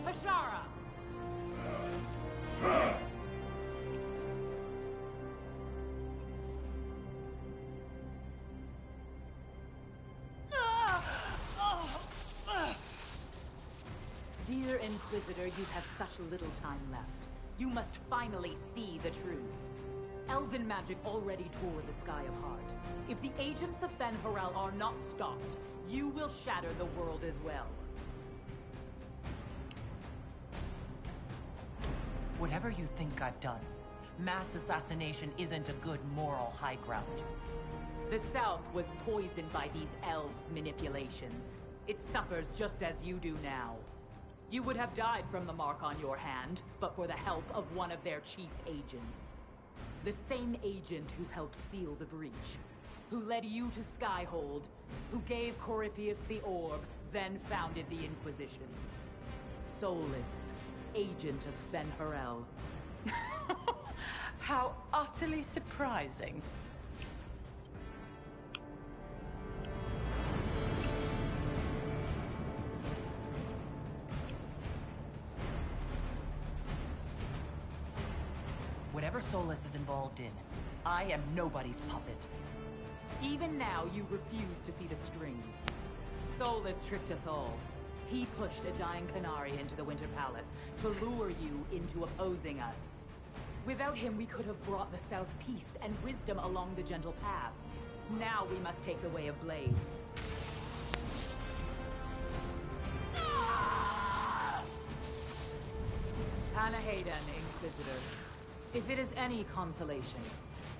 Hashara! Dear Inquisitor, you have such little time left. You must finally see the truth. Elven magic already tore the Sky apart. If the agents of Fen Harel are not stopped, you will shatter the world as well. Whatever you think I've done, mass assassination isn't a good moral high ground. The South was poisoned by these elves' manipulations. It suffers just as you do now. You would have died from the mark on your hand, but for the help of one of their chief agents. The same agent who helped seal the breach, who led you to Skyhold, who gave Corypheus the orb, then founded the Inquisition. Soulless, agent of Fen Harel. How utterly surprising. Whatever Solus is involved in, I am nobody's puppet. Even now, you refuse to see the strings. Solus tricked us all. He pushed a dying Qunari into the Winter Palace to lure you into opposing us. Without him, we could have brought the South peace and wisdom along the gentle path. Now we must take the way of blades. Panahaden, Inquisitor. If it is any consolation,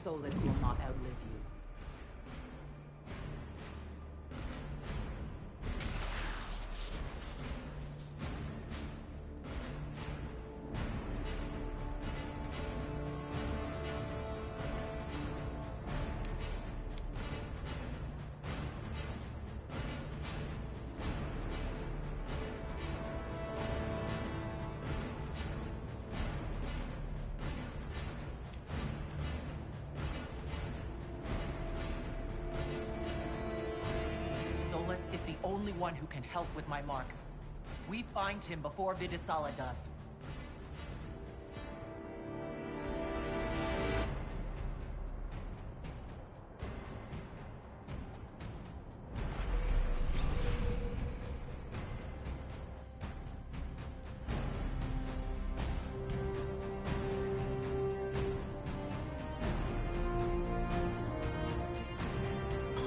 Solus will not outlive you. Solus is the only one who can help with my mark. We find him before Vidisala does.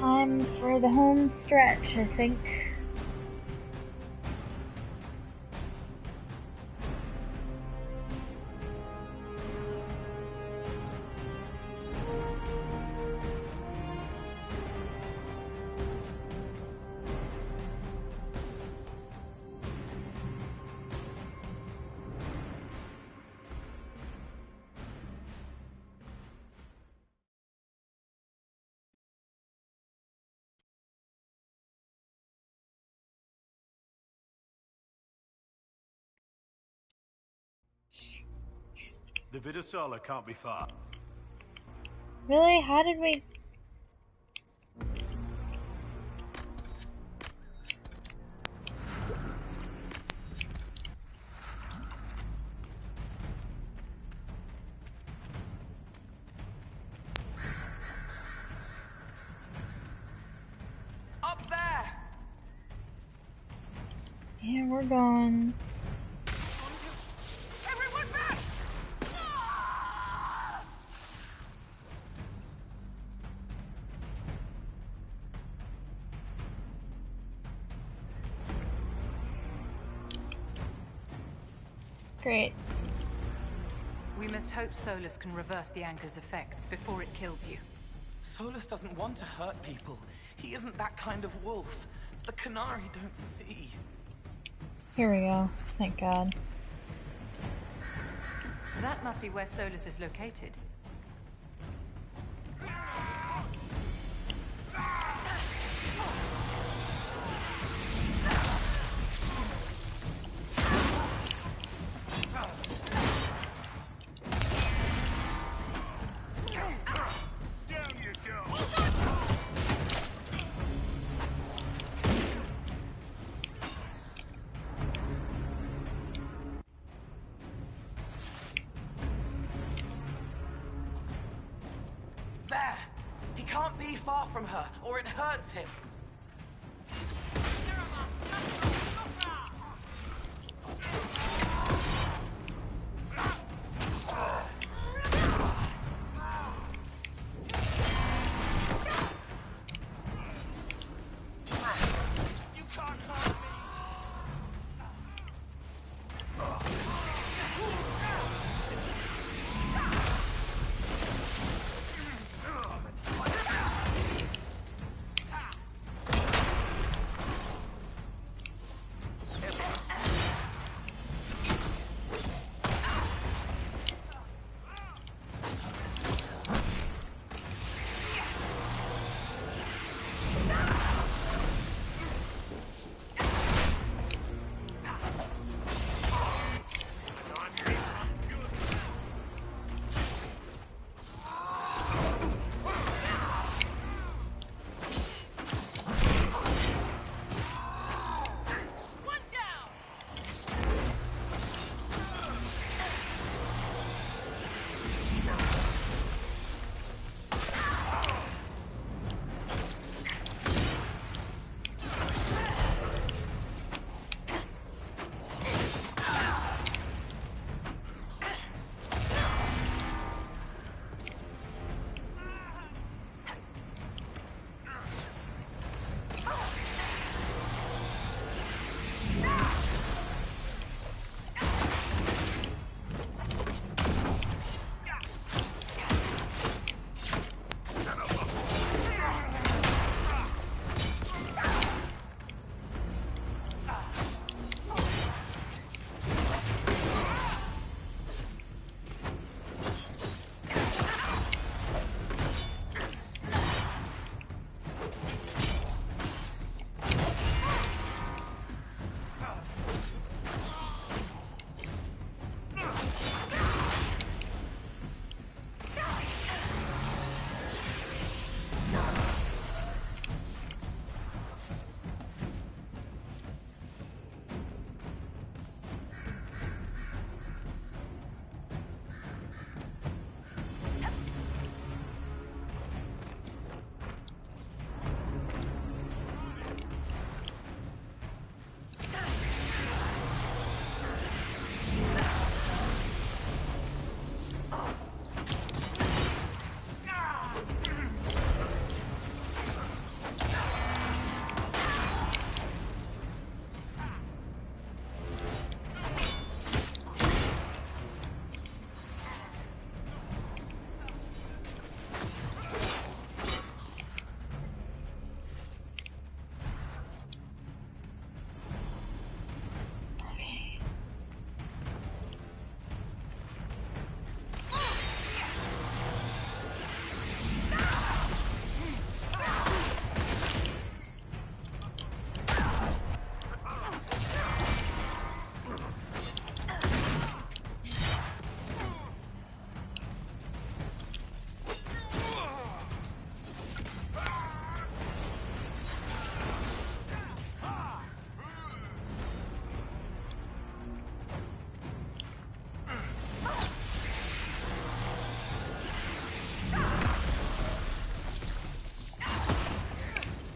Time for the home stretch, I think. The Vidasala can't be far. Really? How did we... Up there! Yeah, we're gone. Everyone back! Great. We must hope Solus can reverse the anchor's effects before it kills you. Solus doesn't want to hurt people. He isn't that kind of wolf. The Canary don't see. Here we go. Thank God. That must be where Solus is located. There! He can't be far from her, or it hurts him. You can't hurt me!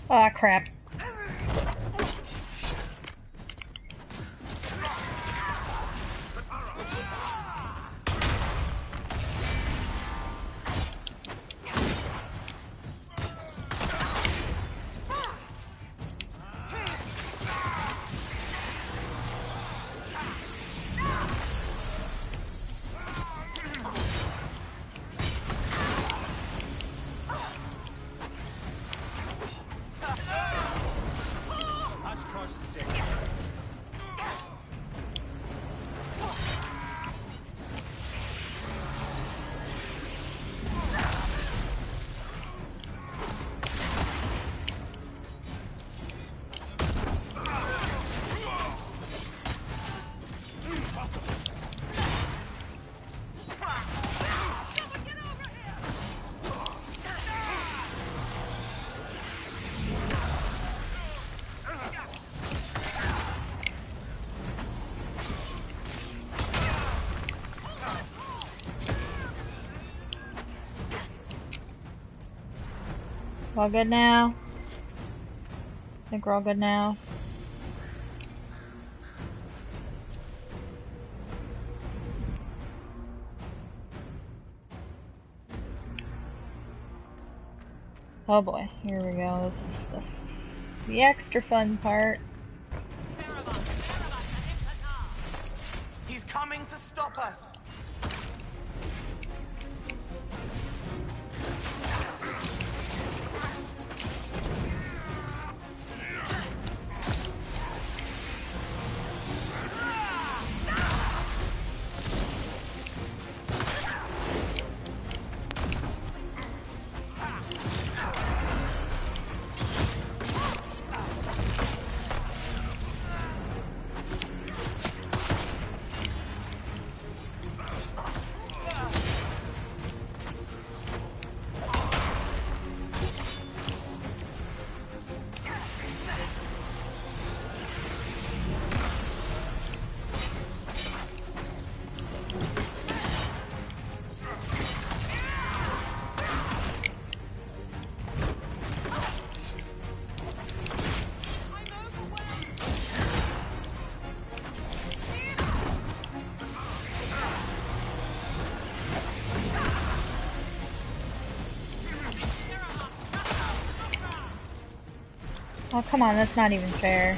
Ah, crap. All good now? I think we're all good now. Oh boy, here we go. This is the extra fun part. He's coming to stop us! Oh, come on, that's not even fair.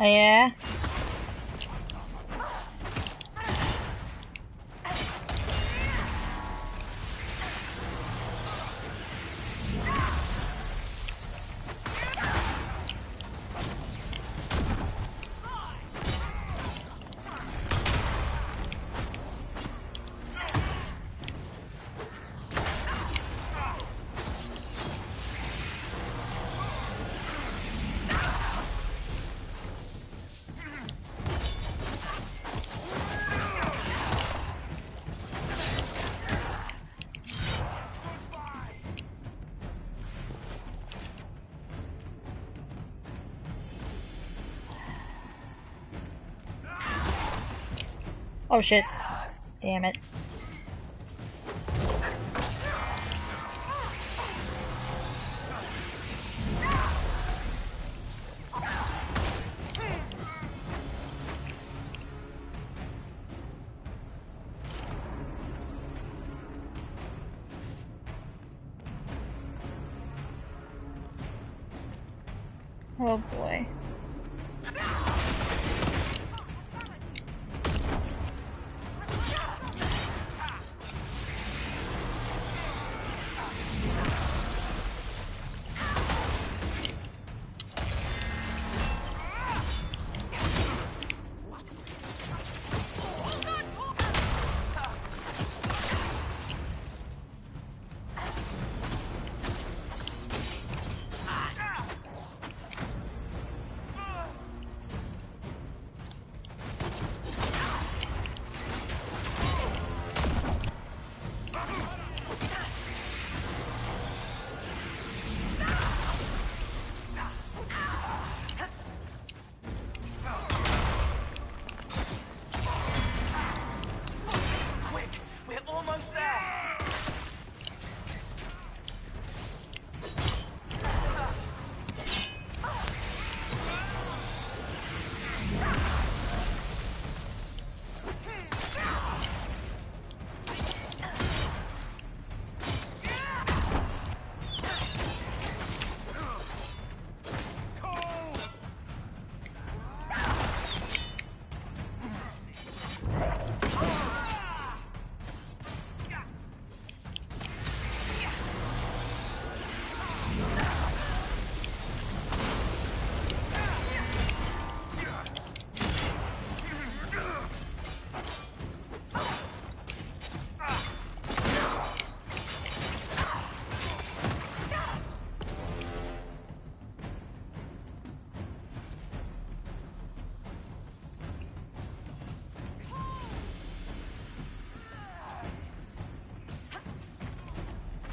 Oh yeah? Oh shit. Damn it. Oh boy.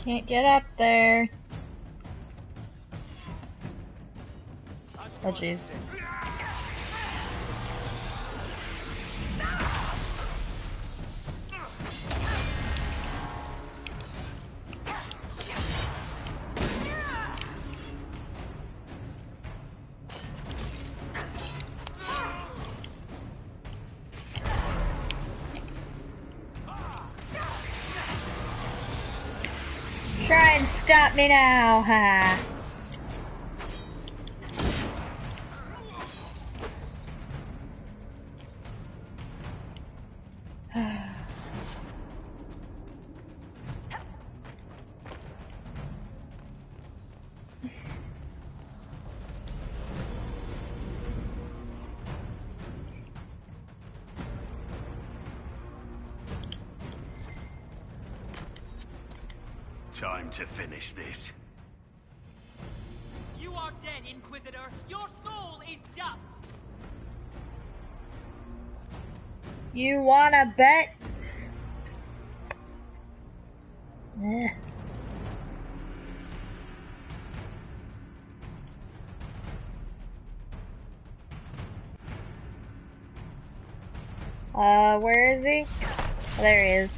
Can't get up there. Oh jeez. Try and stop me now, ha! Time to finish this. You are dead, Inquisitor. Your soul is dust. You wanna bet? Eh. Where is he? Oh, there he is.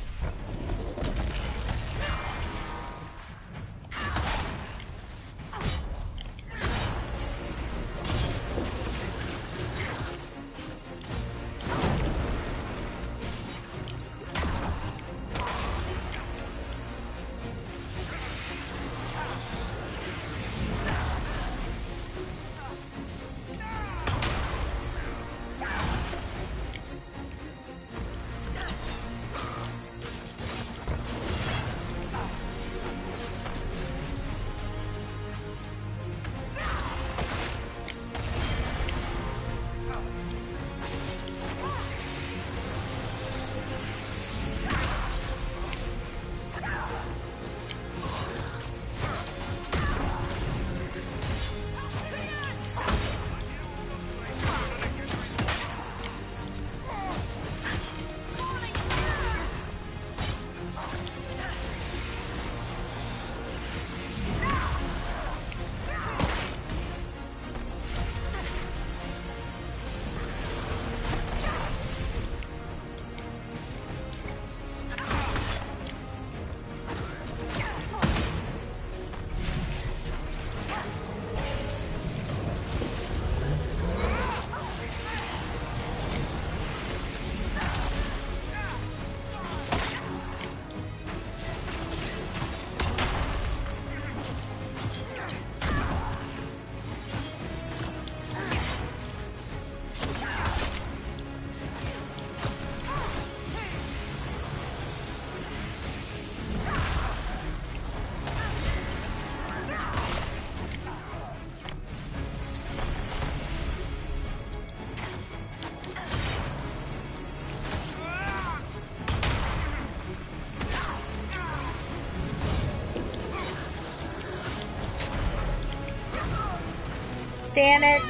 Damn it.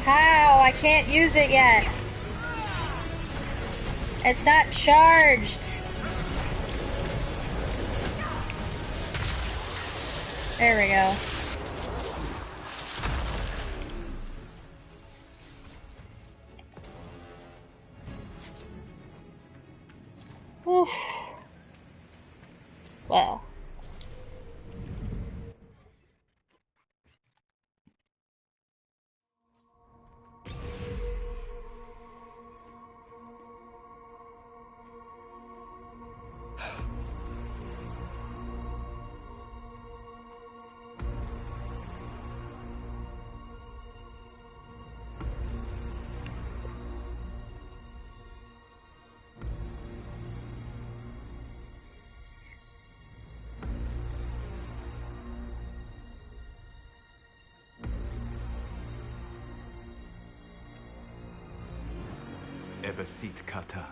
How? I can't use it yet. It's not charged. There we go. Oof. Well. Ebesit kata,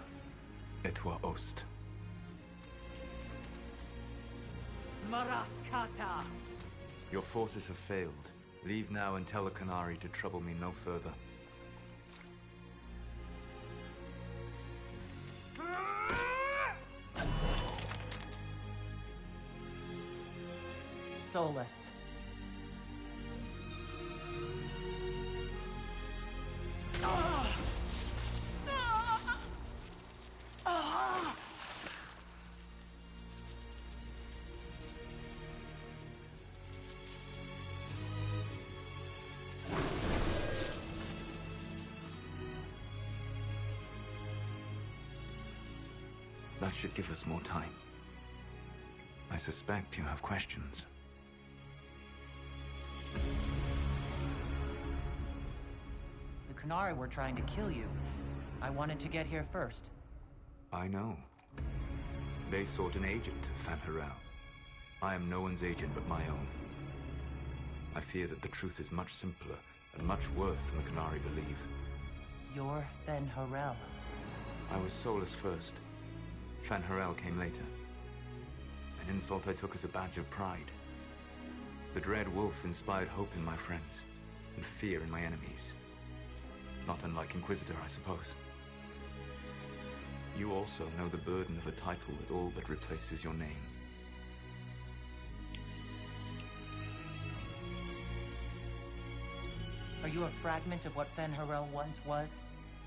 etwa ost. Maraskata! Your forces have failed. Leave now and tell the Canary to trouble me no further. Solus. That should give us more time. I suspect you have questions. The Qunari were trying to kill you. I wanted to get here first. I know. They sought an agent of Fan Harel. I am no one's agent but my own. I fear that the truth is much simpler and much worse than the Qunari believe. You're Fen Harel. I was soulless first. Fan Harel came later. An insult I took as a badge of pride. The Dread Wolf inspired hope in my friends, and fear in my enemies. Not unlike Inquisitor, I suppose. You also know the burden of a title that all but replaces your name. Are you a fragment of what Fen Harel once was?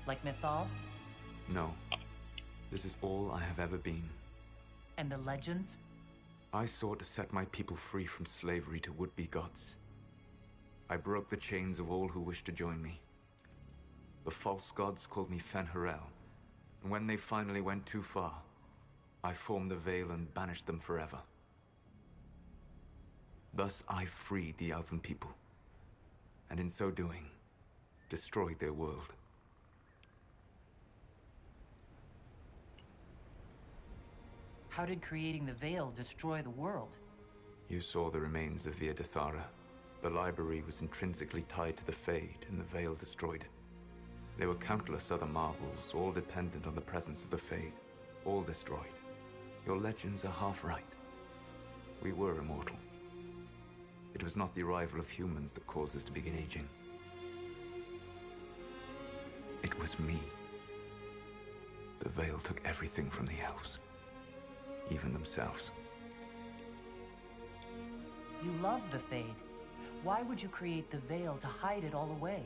Like Mythal? No. This is all I have ever been. And the legends? I sought to set my people free from slavery to would-be gods. I broke the chains of all who wished to join me. The false gods called me Fen Harel, and when they finally went too far, I formed the Veil and banished them forever. Thus I freed the Elven people, and in so doing, destroyed their world. How did creating the Veil destroy the world? You saw the remains of Via de Thara. The library was intrinsically tied to the Fade, and the Veil destroyed it. There were countless other marvels, all dependent on the presence of the Fade, all destroyed. Your legends are half right. We were immortal. It was not the arrival of humans that caused us to begin aging. It was me. The Veil took everything from the elves. Even themselves. You love the Fade. Why would you create the Veil to hide it all away?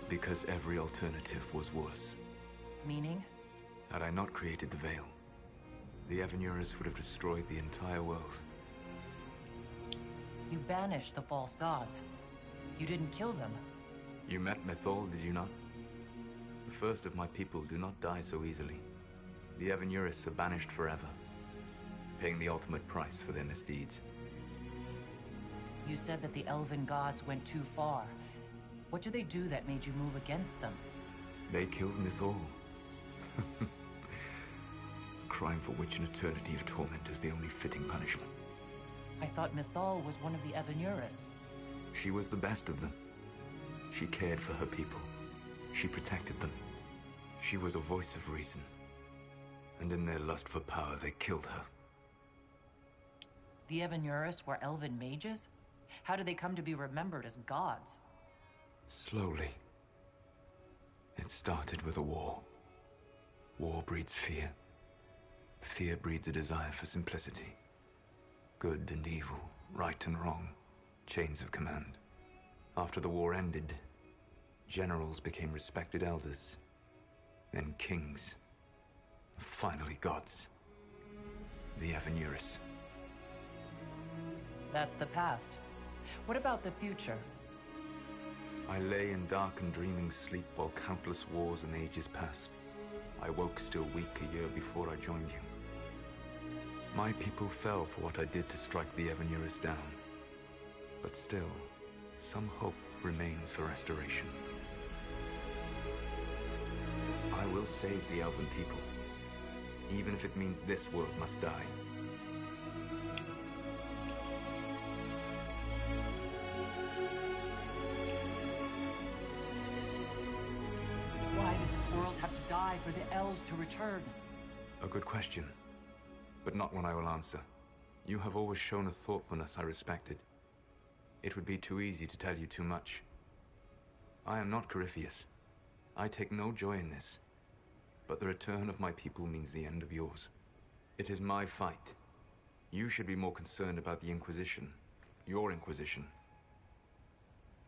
Because every alternative was worse. Meaning? Had I not created the Veil, the Evanurus would have destroyed the entire world. You banished the false gods. You didn't kill them. You met Mythal, did you not? The first of my people do not die so easily. The Evanurus are banished forever, paying the ultimate price for their misdeeds. You said that the elven gods went too far. What did they do that made you move against them? They killed Mythal. A crime for which an eternity of torment is the only fitting punishment. I thought Mythal was one of the Evanurus. She was the best of them. She cared for her people. She protected them. She was a voice of reason. And in their lust for power, they killed her. The Evanurus were elven mages? How did they come to be remembered as gods? Slowly. It started with a war. War breeds fear. Fear breeds a desire for simplicity. Good and evil, right and wrong, chains of command. After the war ended, generals became respected elders, then kings, finally gods. The Evanurus. That's the past. What about the future? I lay in dark and dreaming sleep while countless wars and ages passed. I woke still weak a year before I joined you. My people fell for what I did to strike the Evanurus down. But still, some hope remains for restoration. I will save the Elven people, even if it means this world must die. Why does this world have to die for the elves to return? A good question, but not one I will answer. You have always shown a thoughtfulness I respected. It would be too easy to tell you too much. I am not Corypheus. I take no joy in this. But the return of my people means the end of yours. It is my fight. You should be more concerned about the Inquisition. Your Inquisition.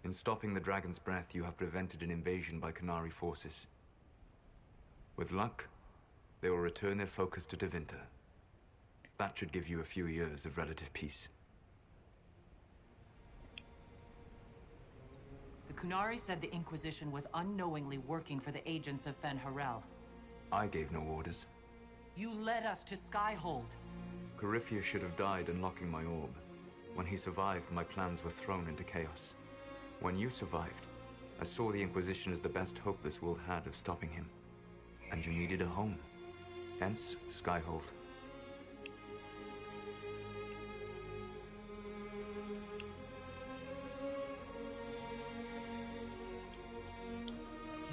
In stopping the Dragon's Breath, you have prevented an invasion by Qunari forces. With luck, they will return their focus to Tevinter. That should give you a few years of relative peace. The Qunari said the Inquisition was unknowingly working for the agents of Fen Harel. I gave no orders. You led us to Skyhold. Corypheus should have died unlocking my orb. When he survived, my plans were thrown into chaos. When you survived, I saw the Inquisition as the best hope this world had of stopping him. And you needed a home. Hence, Skyhold.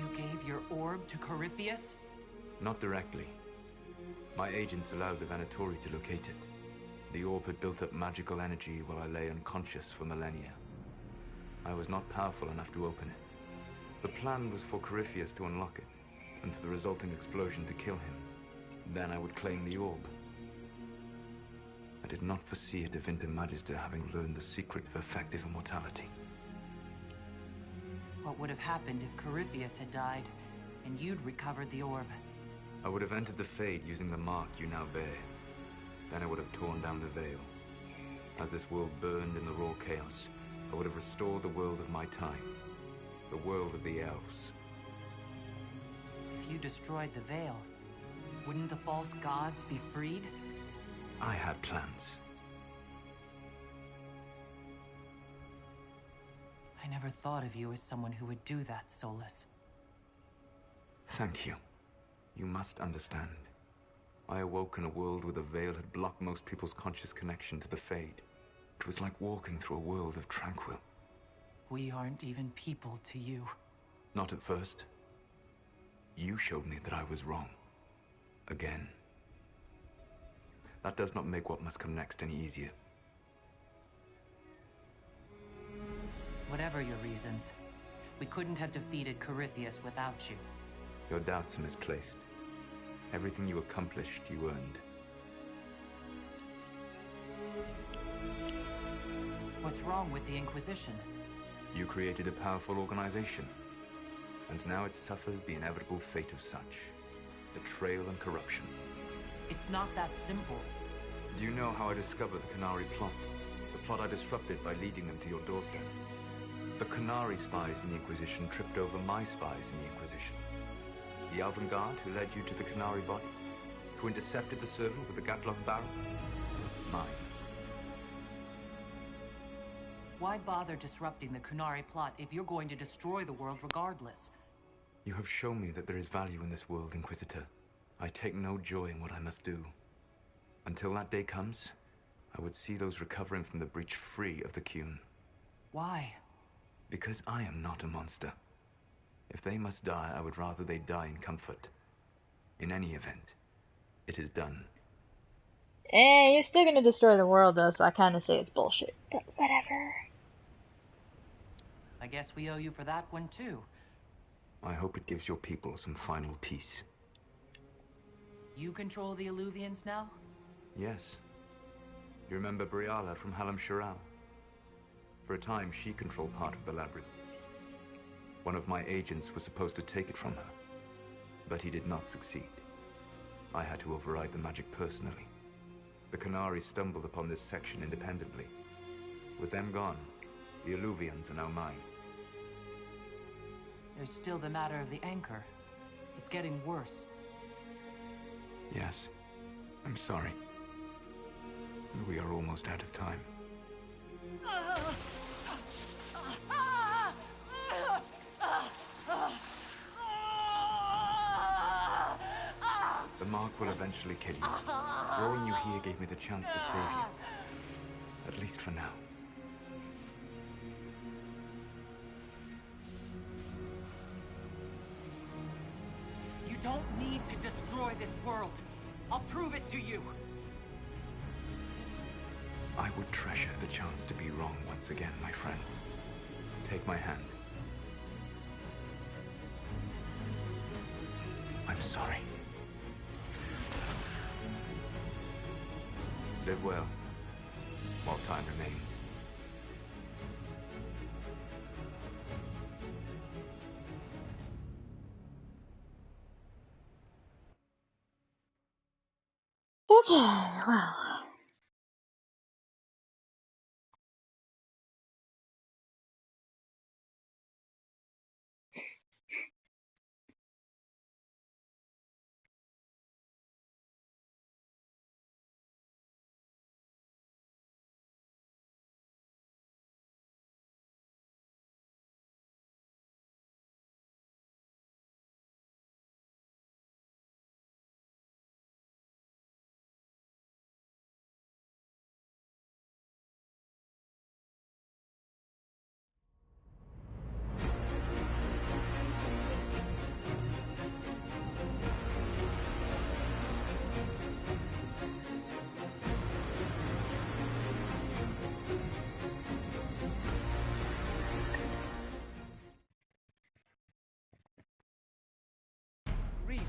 You gave your orb to Corypheus? Not directly. My agents allowed the Venatori to locate it. The orb had built up magical energy while I lay unconscious for millennia. I was not powerful enough to open it. The plan was for Corypheus to unlock it, and for the resulting explosion to kill him. Then I would claim the orb. I did not foresee a Divinta Magister having learned the secret of effective immortality. What would have happened if Corypheus had died, and you'd recovered the orb? I would have entered the Fade using the mark you now bear. Then I would have torn down the veil. As this world burned in the raw chaos, I would have restored the world of my time. The world of the elves. If you destroyed the veil, wouldn't the false gods be freed? I had plans. I never thought of you as someone who would do that, Solus. Thank you. You must understand. I awoke in a world where the veil had blocked most people's conscious connection to the Fade. It was like walking through a world of tranquil. We aren't even people to you. Not at first. You showed me that I was wrong. Again. That does not make what must come next any easier. Whatever your reasons, we couldn't have defeated Corypheus without you. Your doubts are misplaced. Everything you accomplished, you earned. What's wrong with the Inquisition? You created a powerful organization, and now it suffers the inevitable fate of such. Betrayal and corruption. It's not that simple. Do you know how I discovered the Canary plot? The plot I disrupted by leading them to your doorstep. The Canary spies in the Inquisition tripped over my spies in the Inquisition. The Elven Guard who led you to the Canary body, who intercepted the servant with the Gatlock barrel. Mine. Why bother disrupting the Canary plot if you're going to destroy the world regardless? You have shown me that there is value in this world, Inquisitor. I take no joy in what I must do. Until that day comes, I would see those recovering from the breach free of the Qun. Why? Because I am not a monster. If they must die, I would rather they die in comfort. In any event, it is done. You're still gonna destroy the world though, so I kinda say it's bullshit. But whatever. I guess we owe you for that one too. I hope it gives your people some final peace. You control the Illuvians now? Yes. You remember Briala from Halam Shiral? For a time, she controlled part of the labyrinth. One of my agents was supposed to take it from her, but he did not succeed. I had to override the magic personally. The Canary stumbled upon this section independently. With them gone, the Illuvians are now mine. There's still the matter of the anchor. It's getting worse. Yes, I'm sorry. And we are almost out of time. The mark will eventually kill you. Drawing you here gave me the chance to save you. At least for now. You don't need to destroy this world. I'll prove it to you. I would treasure the chance to be wrong once again, my friend. Take my hand. I'm sorry. Live well, while time remains. Okay, well.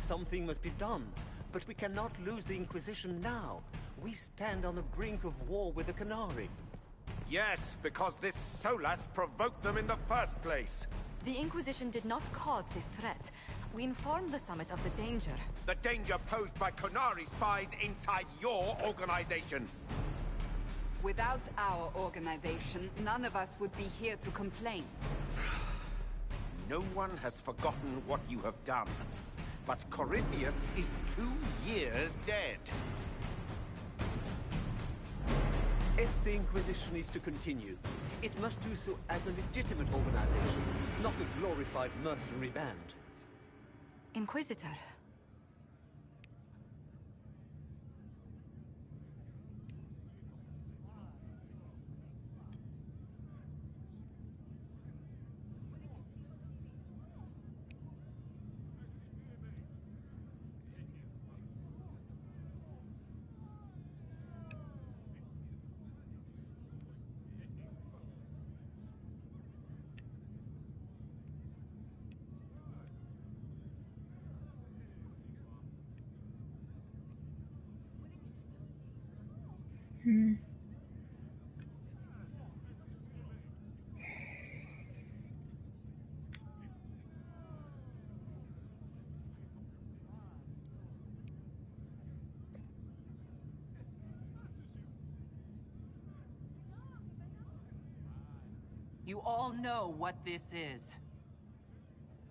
Something must be done, but we cannot lose the Inquisition now. We stand on the brink of war with the Canary. Yes, because this Solas provoked them in the first place. The Inquisition did not cause this threat. We informed the Summit of the danger. The danger posed by Canary spies inside your organization. Without our organization, none of us would be here to complain. No one has forgotten what you have done. But Corypheus is 2 years dead. If the Inquisition is to continue, it must do so as a legitimate organization, not a glorified mercenary band. Inquisitor. You all know what this is.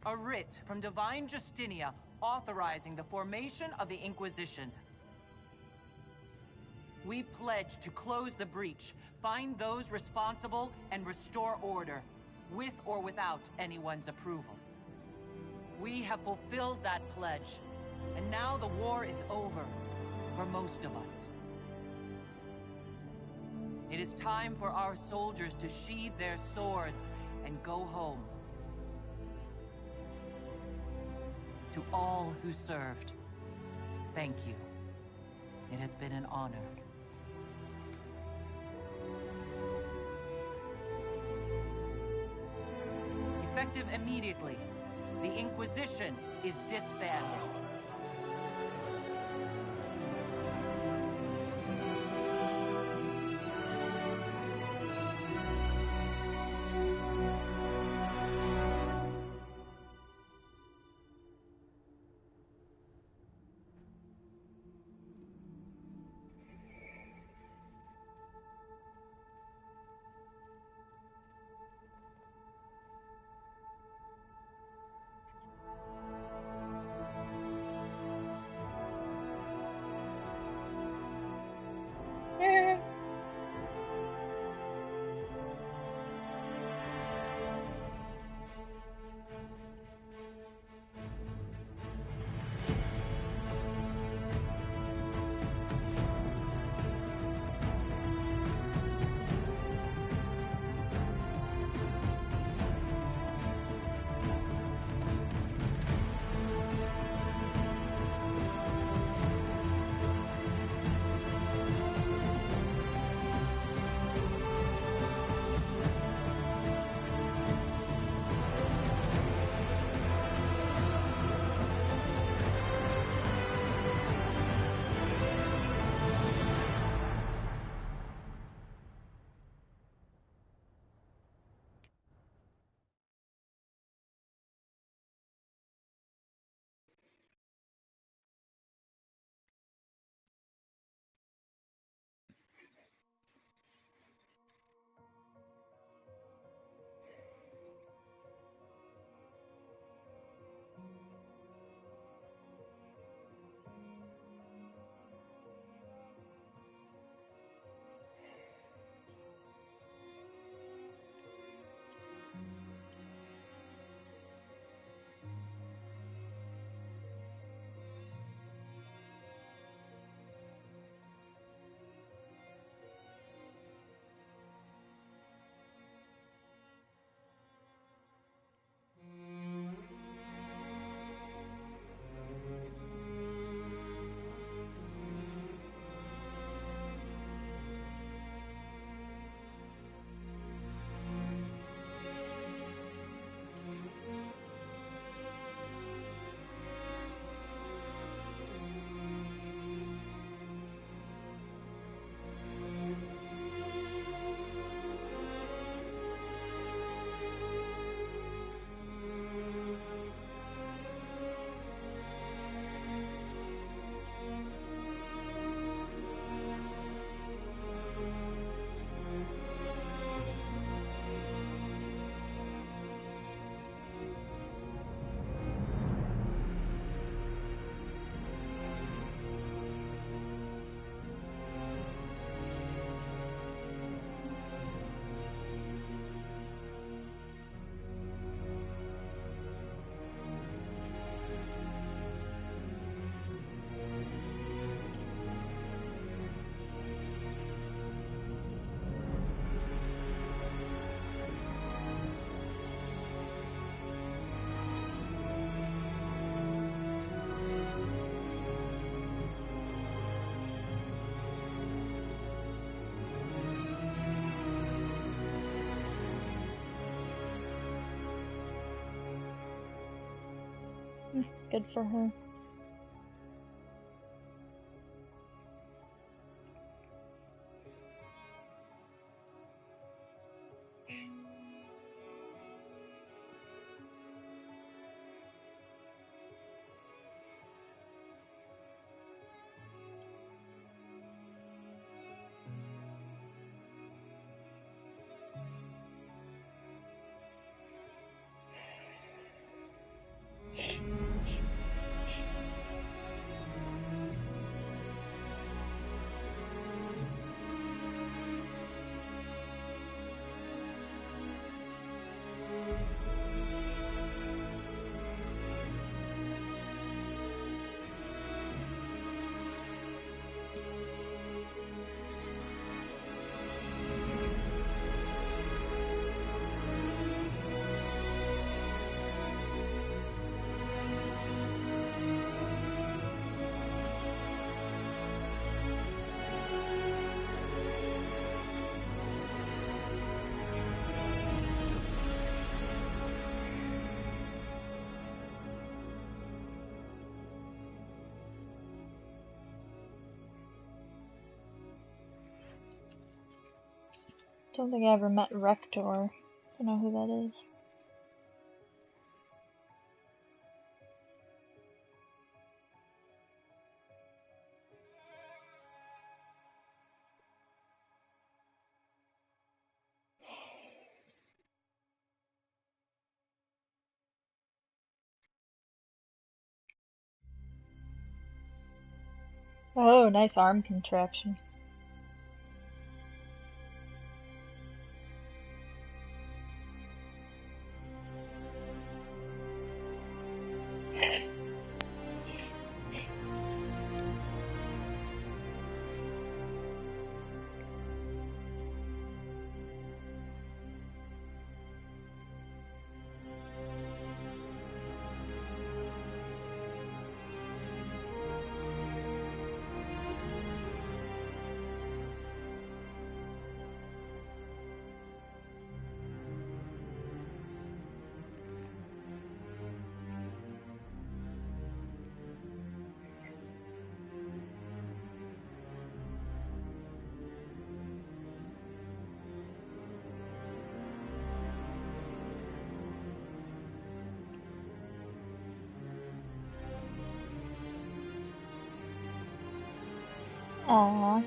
A writ from Divine Justinia authorizing the formation of the Inquisition. We pledge to close the breach, find those responsible, and restore order, with or without anyone's approval. We have fulfilled that pledge, and now the war is over, for most of us. It is time for our soldiers to sheathe their swords and go home. To all who served, thank you. It has been an honor. Effective immediately, the Inquisition is disbanded. Good for her. Don't think I ever met Rector. Don't know who that is. Oh, nice arm contraption. Aww.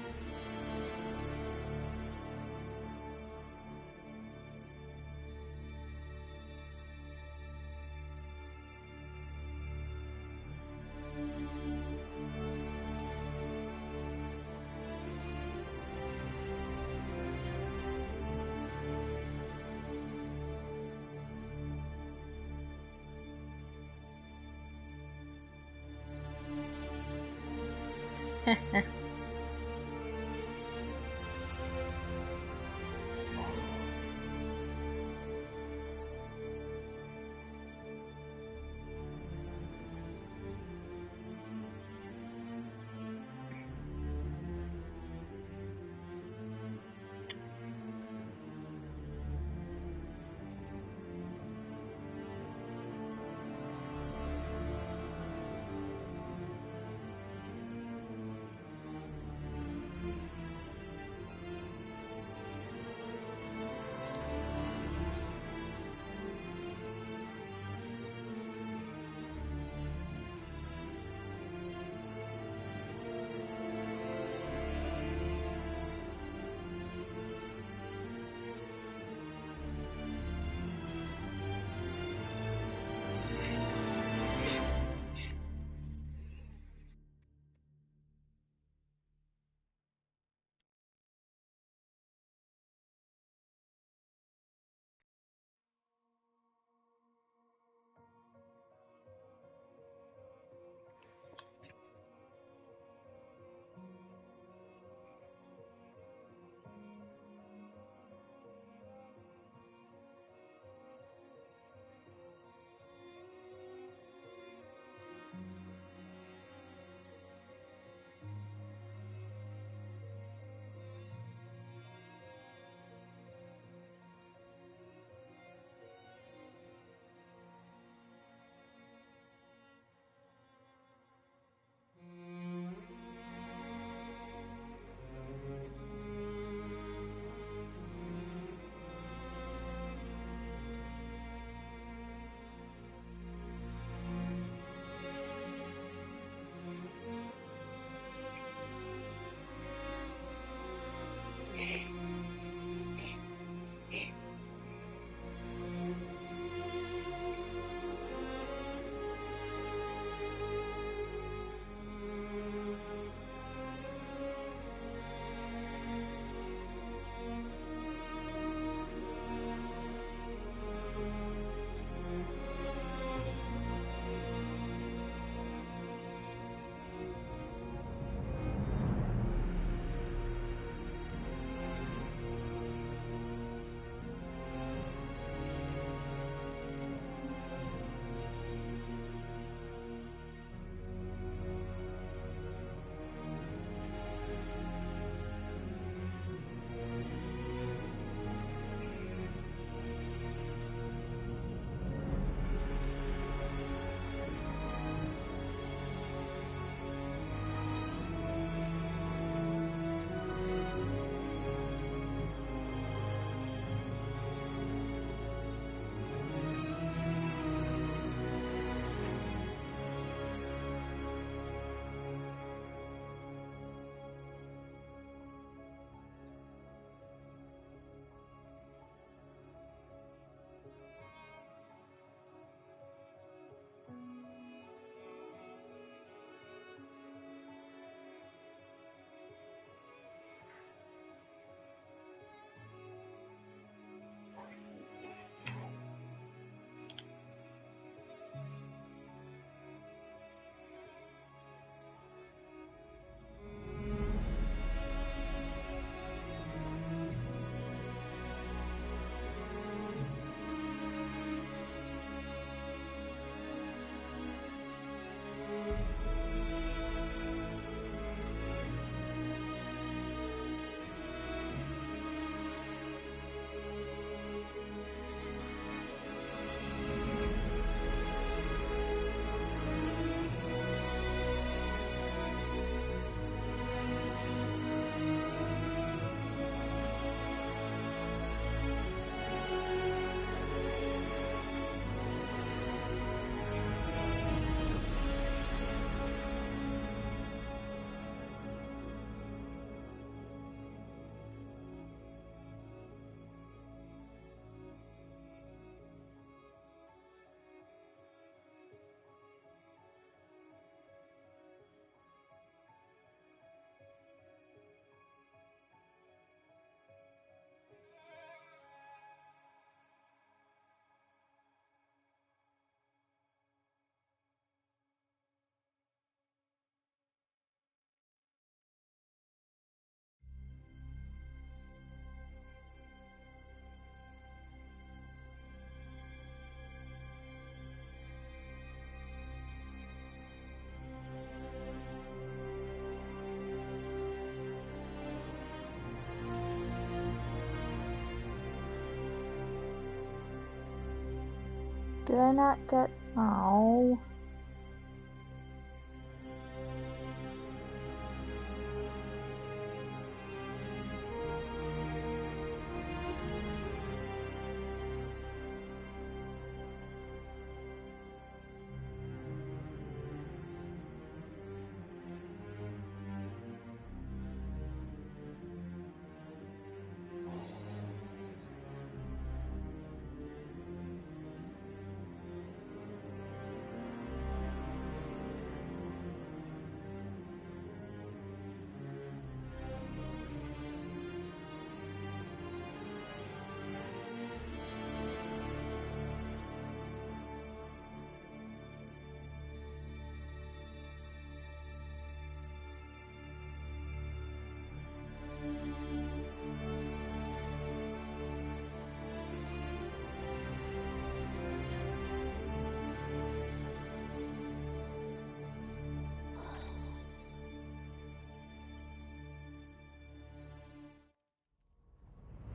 Did I not get... Oh.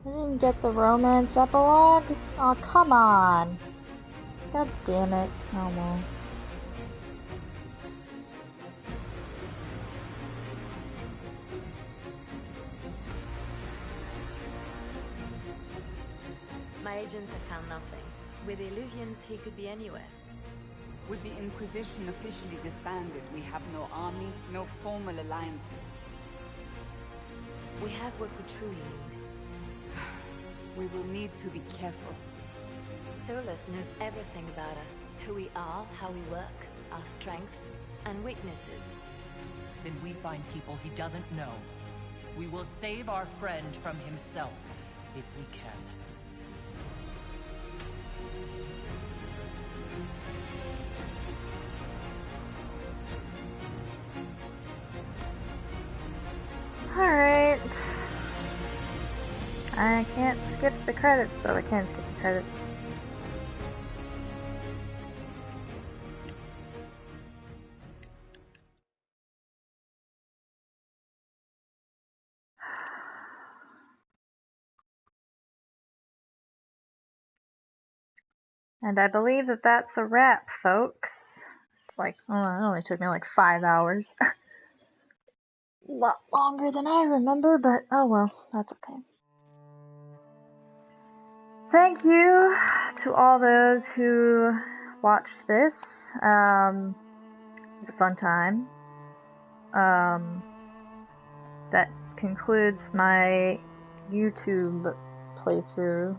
I didn't get the romance epilogue? Oh, come on. God damn it. Oh well. My agents have found nothing. With the Illuvians, he could be anywhere. With the Inquisition officially disbanded, we have no army, no formal alliances. We have what we truly need. We will need to be careful. Solus knows everything about us. Who we are, how we work, our strengths and weaknesses. Then we find people he doesn't know. We will save our friend from himself, if we can. Alright. I can't skip the credits, so I can't skip the credits. And I believe that that's a wrap, folks. It's like, oh, it only took me like 5 hours. A lot longer than I remember, but oh well, that's okay. Thank you to all those who watched this. It was a fun time. That concludes my YouTube playthrough.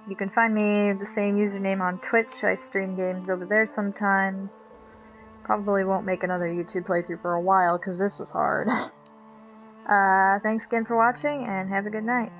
You can find me the same username on Twitch. I stream games over there sometimes. Probably won't make another YouTube playthrough for a while because this was hard. Thanks again for watching and have a good night.